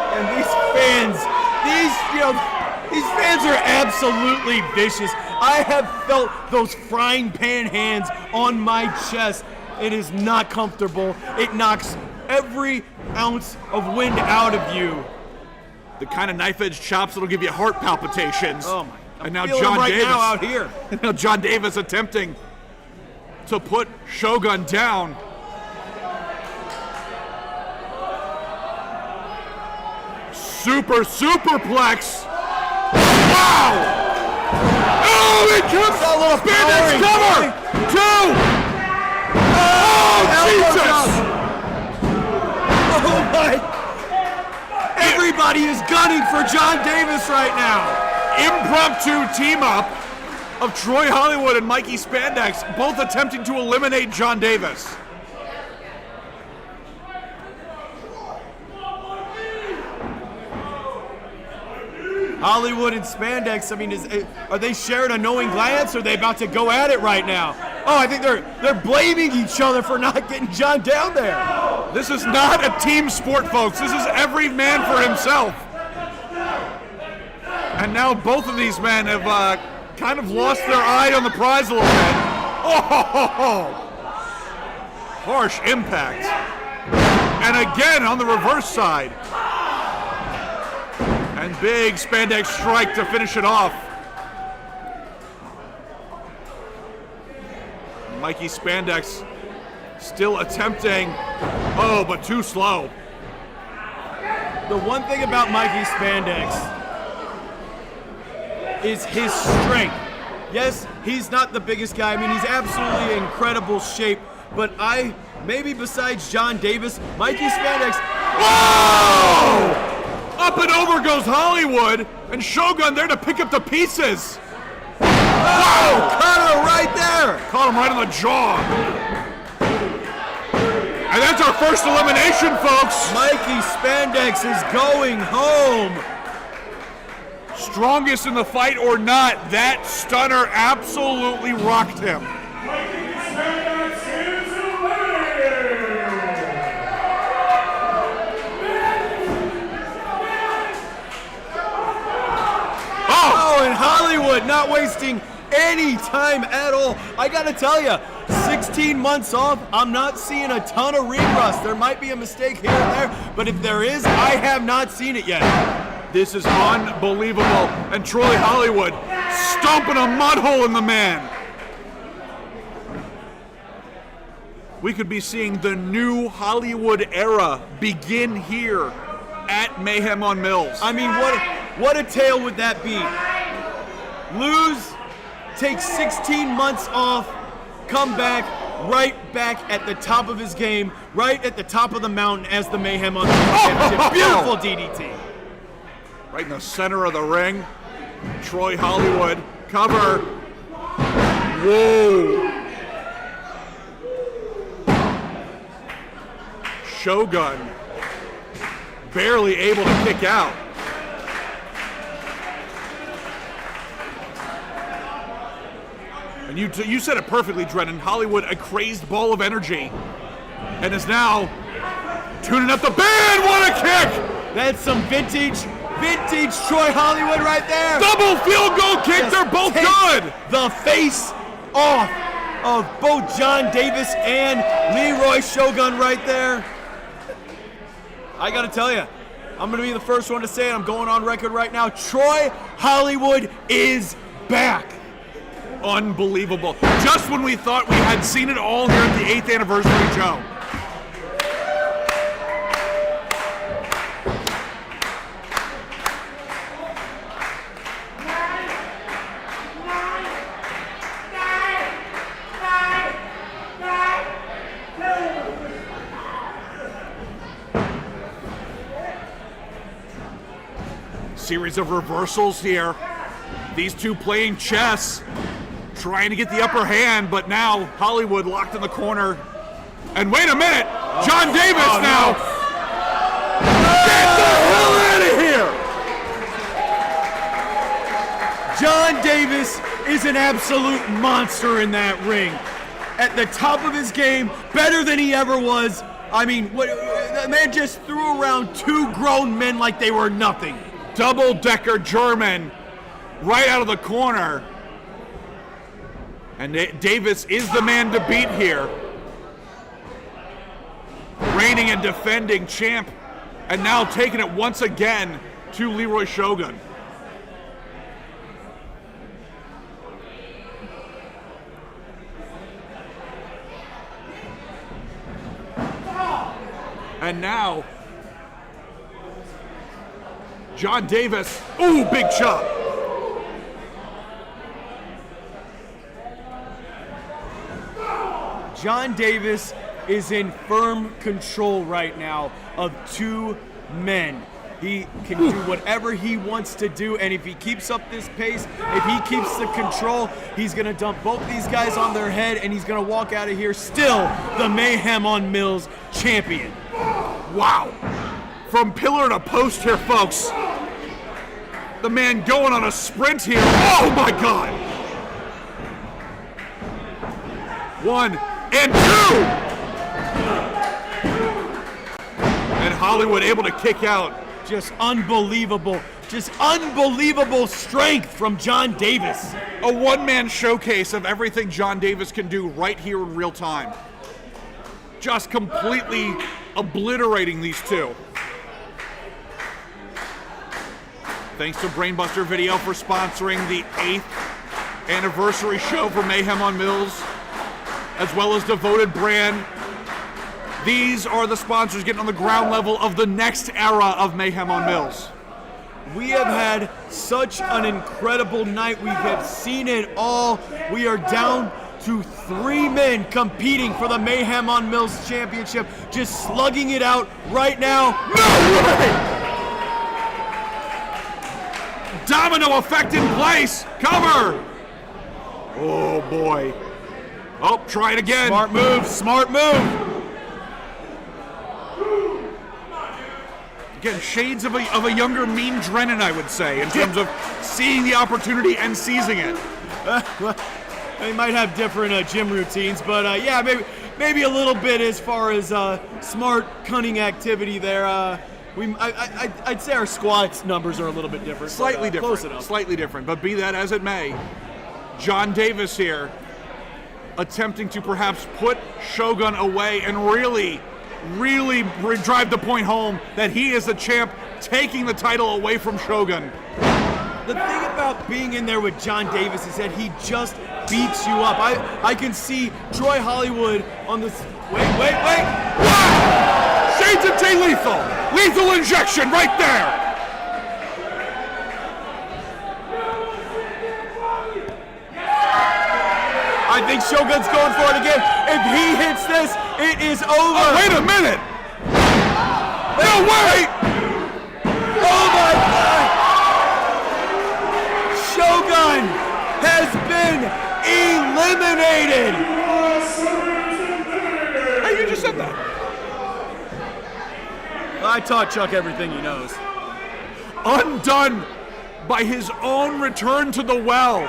And these fans are absolutely vicious. I have felt those frying pan hands on my chest. It is not comfortable. It knocks every ounce of wind out of you. The kind of knife-edge chops that'll give you heart palpitations. Oh my! And now John Davis now out here. And now John Davis attempting to put Showgun down. Superplex. Wow! Oh, it comes! Spandex cover! 2! Oh, Jesus! Oh my! Every Everybody is gunning for John Davis right now. Impromptu team up of Troy Hollywood and Mikey Spandex, both attempting to eliminate John Davis. Hollywood and Spandex, I mean, are they sharing a knowing glance, or are they about to go at it right now? Oh, I think they're blaming each other for not getting John down there. This is not a team sport, folks. This is every man for himself. And now both of these men have kind of lost their eye on the prize a little bit. Oh, harsh impact. And again on the reverse side. And big Spandex strike to finish it off. Mikey Spandex still attempting, oh, but too slow. The one thing about Mikey Spandex is his strength. Yes, he's not the biggest guy. I mean, he's absolutely in incredible shape, but maybe besides John Davis, Mikey Spandex, Whoa! Up and over goes Hollywood, and Showgun there to pick up the pieces. oh, caught her right there. Caught him right on the jaw. And that's our first elimination, folks. Mikey Spandex is going home. Strongest in the fight or not, that stunner absolutely rocked him. Oh, and Hollywood not wasting any time at all. I gotta tell you, 16 months off, I'm not seeing a ton of ring rust. There might be a mistake here and there, but if there is, I have not seen it yet. This is unbelievable. And Troy Hollywood stomping a mud hole in the man. We could be seeing the new Hollywood era begin here at Mayhem on Mills. I mean, what a tale would that be? Lose, take 16 months off, come back, right back at the top of his game, right at the top of the mountain as the Mayhem on Mills Championship. Beautiful DDT. Right in the center of the ring. Troy Hollywood, cover. Whoa. Showgun, barely able to kick out. And you said it perfectly, Drennan. Hollywood, a crazed ball of energy, and is now tuning up the band. What a kick! That's some vintage Troy Hollywood right there. Double field goal kick. They're both good. The face off of both John Davis and Leeroy Showgun right there. I gotta tell you, I'm gonna be the first one to say it. I'm going on record right now. Troy Hollywood is back. Unbelievable. Just when we thought we had seen it all here at the 8th anniversary show. Series of reversals here. These two playing chess, trying to get the upper hand, but now Hollywood locked in the corner. And wait a minute, John Davis now. Get the hell out of here! John Davis is an absolute monster in that ring. At the top of his game, better than he ever was. I mean, the man just threw around two grown men like they were nothing. Double-decker German right out of the corner. And Davis is the man to beat here. Reigning and defending champ, and now taking it once again to Leeroy Showgun. And now, John Davis, ooh, big chop. John Davis is in firm control right now of two men. He can do whatever he wants to do, and if he keeps up this pace, if he keeps the control, he's gonna dump both these guys on their head, and he's gonna walk out of here still the Mayhem on Mills champion. Wow. From pillar to post here, folks. The man going on a sprint here. Oh my God. 1 and 2. And Hollywood able to kick out. Just unbelievable strength from John Davis. A one-man showcase of everything John Davis can do right here in real time. Just completely obliterating these two. Thanks to Brainbuster Video for sponsoring the 8th anniversary show for Mayhem on Mills, as well as Devoted Brand. These are the sponsors getting on the ground level of the next era of Mayhem on Mills. We have had such an incredible night. We have seen it all. We are down to 3 men competing for the Mayhem on Mills championship, just slugging it out right now. No way! Domino effect in place. Cover. Oh boy. Oh, try it again. Smart move, smart move. Again, shades of a younger Mean Drennan, I would say, in terms of seeing the opportunity and seizing it. Well, they might have different gym routines, but yeah, maybe a little bit as far as smart, cunning activity there. I'd say our squats numbers are a little bit different. Slightly but, close different. enough. Slightly different, but be that as it may, John Davis here attempting to perhaps put Showgun away and really drive the point home that he is the champ, taking the title away from Showgun. The thing about being in there with John Davis is that he just beats you up. I can see Troy Hollywood on this. Wait. Wow! Shades of T-Lethal. Lethal injection right there. I think Shogun's going for it again. If he hits this, it is over. Oh, wait a minute. No way. Oh my God. Shogun has been eliminated. Hey, you just said that. I taught Chuck everything he knows. Undone by his own return to the well.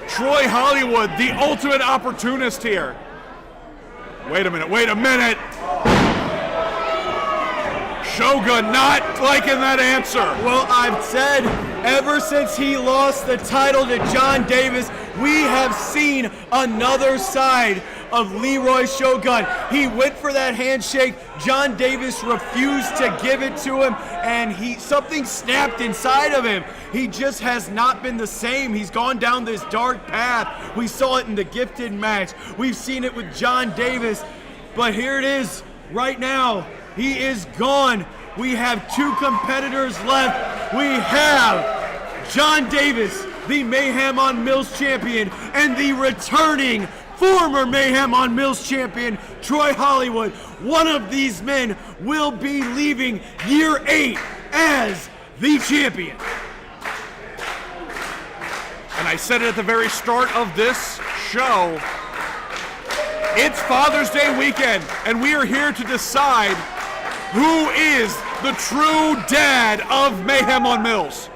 Troy Hollywood, the ultimate opportunist here. Wait a minute. Showgun not liking that answer. Well, I've said ever since he lost the title to John Davis, we have seen another side of Leeroy Showgun. He went for that handshake. John Davis refused to give it to him, and something snapped inside of him. He just has not been the same. He's gone down this dark path. We saw it in the gifted match. We've seen it with John Davis, but here it is right now. He is gone. We have 2 competitors left. We have John Davis, the Mayhem on Mills champion, and the returning former Mayhem on Mills champion, Troy Hollywood. One of these men will be leaving year 8 as the champion. And I said it at the very start of this show, it's Father's Day weekend, and we are here to decide who is the true dad of Mayhem on Mills.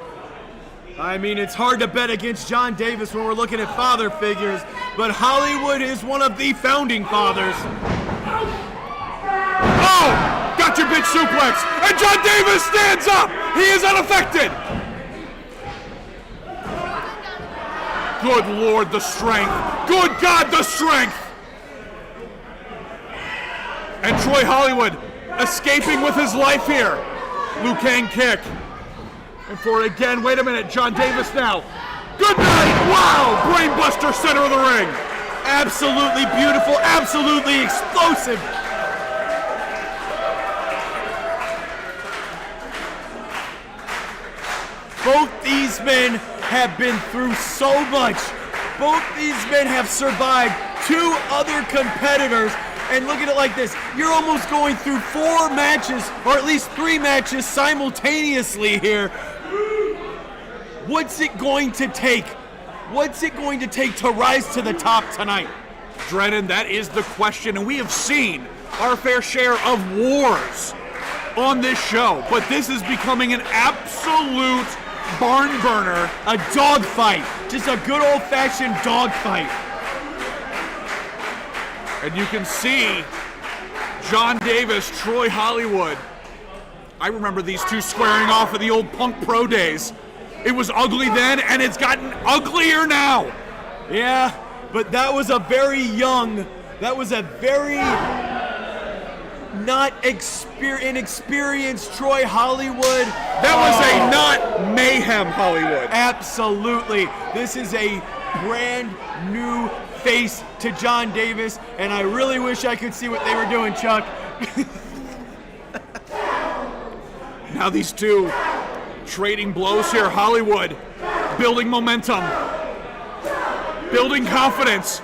I mean, it's hard to bet against John Davis when we're looking at father figures, but Hollywood is one of the founding fathers. Oh! Got your bitch suplex! And John Davis stands up! He is unaffected! Good Lord, the strength! Good God, the strength! And Troy Hollywood escaping with his life here. Liu Kang kick. And for it again, wait a minute, John Davis now. Good night! Wow! Brainbuster center of the ring. Absolutely beautiful, absolutely explosive. Both these men have been through so much. Both these men have survived 2 other competitors And look at it like this. You're almost going through 4 matches, or at least 3 matches simultaneously here. What's it going to take? What's it going to take to rise to the top tonight? Drennan, that is the question, and we have seen our fair share of wars on this show, but this is becoming an absolute barn burner. A dogfight. Just a good old-fashioned dogfight. And you can see John Davis, Troy Hollywood. I remember these two squaring off of the old Punk Pro days. It was ugly then, and it's gotten uglier now. Yeah, but that was a very inexperienced Troy Hollywood. That was a not Mayhem Hollywood. Absolutely. This is a brand new face to John Davis, and I really wish I could see what they were doing, Chuck. Now these two trading blows here. Hollywood building momentum, building confidence.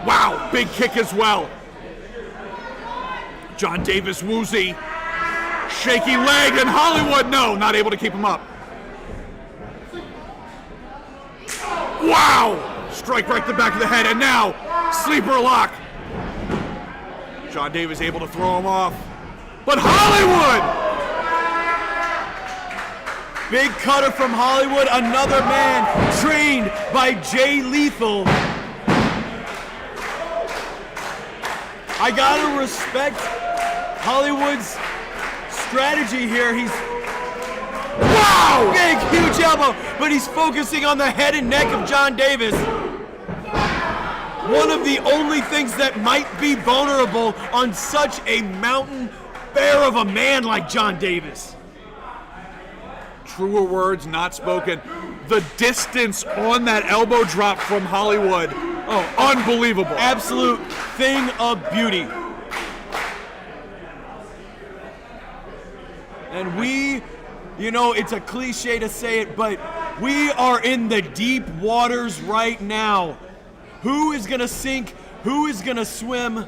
Wow, big kick as well. John Davis woozy, shaky leg, and Hollywood, no, not able to keep him up. Wow, strike right to the back of the head, and now sleeper lock. John Davis able to throw him off, but Hollywood! Big cutter from Hollywood, another man trained by Jay Lethal. I gotta respect Hollywood's strategy here. He's big, huge elbow, but he's focusing on the head and neck of John Davis. One of the only things that might be vulnerable on such a mountain bear of a man like John Davis. Truer words not spoken. The distance on that elbow drop from Hollywood, oh, unbelievable. Absolute thing of beauty. And we, you know, it's a cliche to say it, but we are in the deep waters right now. Who is gonna sink? Who is gonna swim?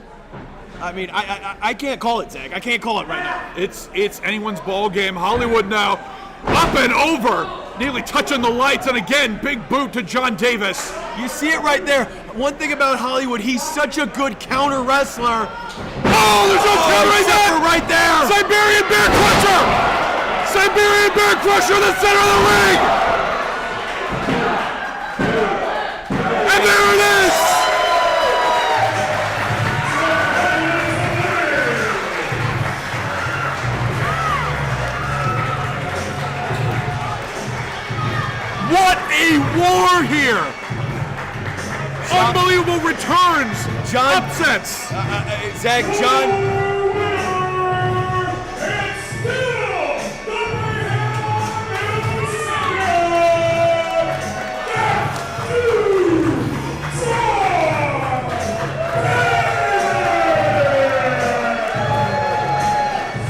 I mean, I can't call it, Zach. I can't call it right now. It's anyone's ball game. Hollywood now up and over, nearly touching the lights, and again, big boot to John Davis. You see it right there. One thing about Hollywood, he's such a good counter wrestler. Oh, there's no countering that! Right there! Siberian Bear Crusher! Siberian Bear Crusher in the center of the ring! And there it is! What a war here! Unbelievable returns, John, upsets. Zach, John. It's still the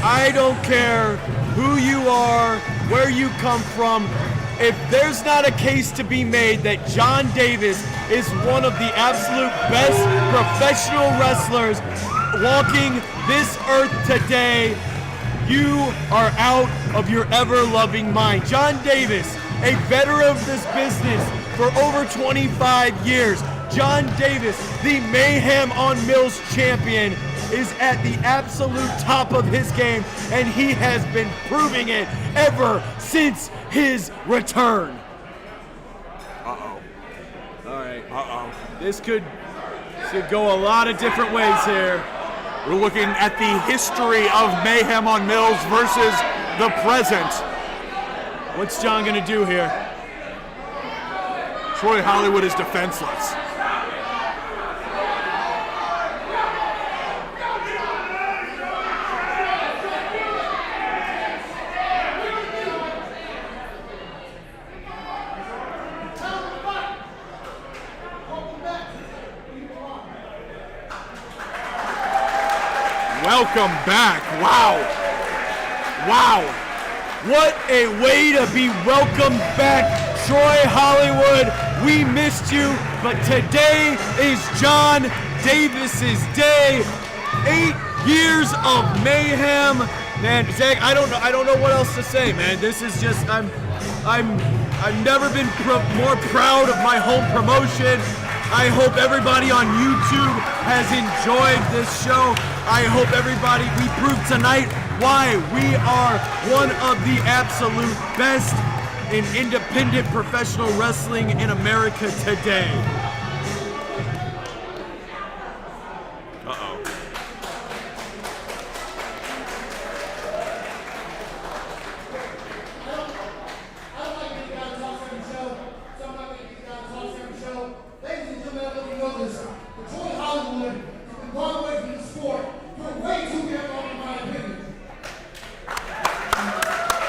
I don't care who you are, where you come from. If there's not a case to be made that John Davis is one of the absolute best professional wrestlers walking this earth today, you are out of your ever-loving mind. John Davis, a veteran of this business for over 25 years. John Davis, the Mayhem on Mills champion, is at the absolute top of his game, and he has been proving it ever since his return. Uh-oh. All right. This could go a lot of different ways here. We're looking at the history of Mayhem on Mills versus the present. What's John gonna do here? Troy Hollywood is defenseless. Welcome back. Wow. What a way to be welcomed back. Troy Hollywood, we missed you, but today is John Davis's day. 8 years of mayhem. Man, Zach, I don't know what else to say, man. This is just, I've never been more proud of my home promotion. I hope everybody on YouTube has enjoyed this show. I hope everybody, we proved tonight why we are one of the absolute best in independent professional wrestling in America today.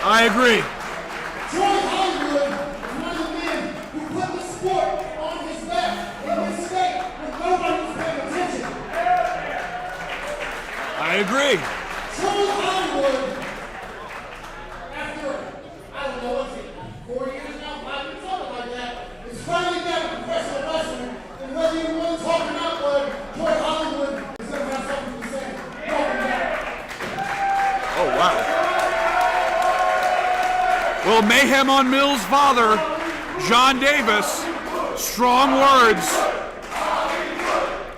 I agree. Troy Hollywood is one of the men who put the sport on his back in this state when nobody was paying attention. I agree. Troy Hollywood, after, I don't know, what's it, 4 years now, 5 years, something like that, is finally back in professional wrestling. And whether you want to talk or not, Troy Hollywood is going to have something to say. Welcome back. Oh, wow. Well, Mayhem on Mill's father, John Davis, strong words,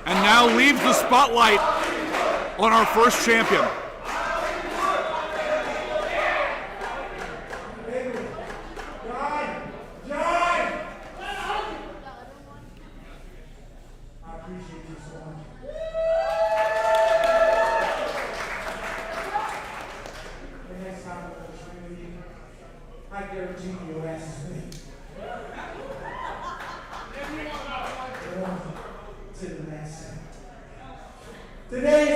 and now leaves the spotlight on our first champion. Today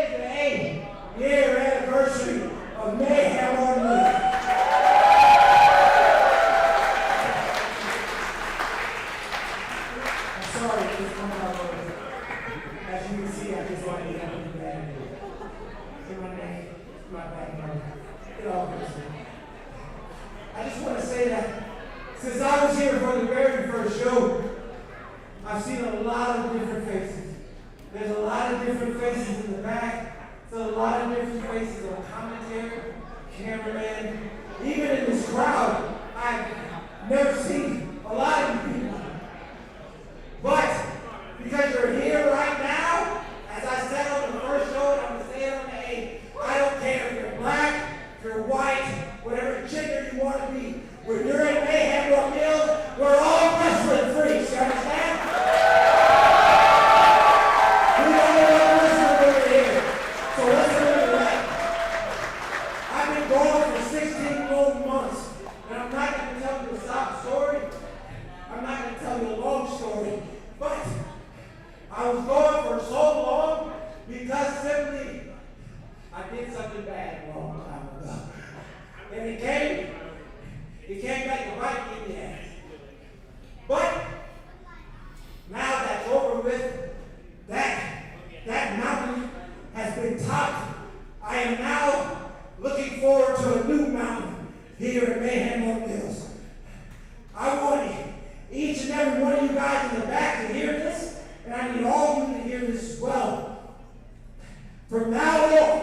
is the 8th-year anniversary of Mayhem on Mills. I'm sorry if it's coming out over. As you can see, I just wanted to have a bad day. See my name, my background. It all goes in. I just want to say that since I was here for the very first show, I've seen a lot of different faces. There's a lot of different faces in the back. There's a lot of different faces on commentary, cameraman. Even in this crowd, I've never seen a lot of you people. But because you're here right now, as I said on the first show, and I'm going to say it on the 8th, I don't care if you're black, if you're white, whatever gender you want to be. When you're in Mayhem or Mills, we're all wrestling freaks, you understand? I was going for so long because simply I did something bad a long time ago. And it came back to bite me in the ass. But now that's over with, that mountain has been topped. I am now looking forward to a new mountain here at Mayhem on Mills. I want each and every one of you guys in the back to hear this. And I need all of you to hear this as well. From now on,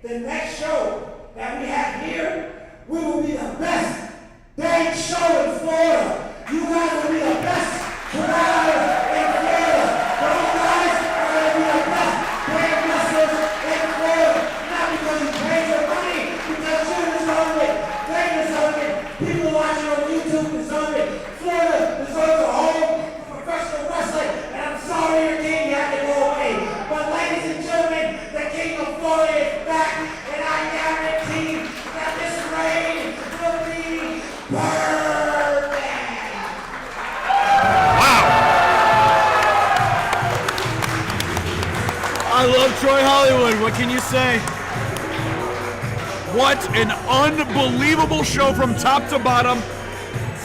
the next show that we have here, we will be the best dang show in Florida. You guys will be the best crowd in Florida. Those guys are going to be the best dang wrestlers in Florida. Not because you pay your money, because you deserve it. They deserve it. People watching on YouTube deserve it. Florida deserves a home for professional wrestling. Sorry, your king had to go away. But ladies and gentlemen, the king of Florida is back, and I guarantee that this reign will be perfect. Wow. I love Troy Hollywood. What can you say? What an unbelievable show from top to bottom.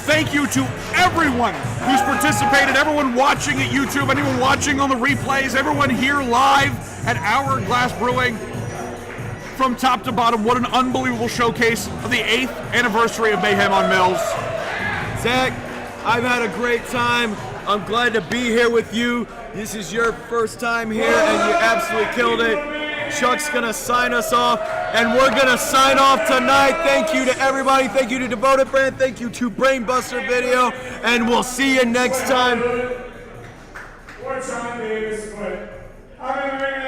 Thank you to everyone who's participated, everyone watching at YouTube, anyone watching on the replays, everyone here live at Hourglass Brewing. from top to bottom. What an unbelievable showcase of the 8th anniversary of Mayhem on Mills. Zach, I've had a great time. I'm glad to be here with you. This is your first time here, and you absolutely killed it. Chuck's gonna sign us off, and we're gonna sign off tonight. Thank you to everybody. Thank you to Devoted Brand. Thank you to Brainbuster Video, and we'll see you next time. What's on Davis, but I'm in the ring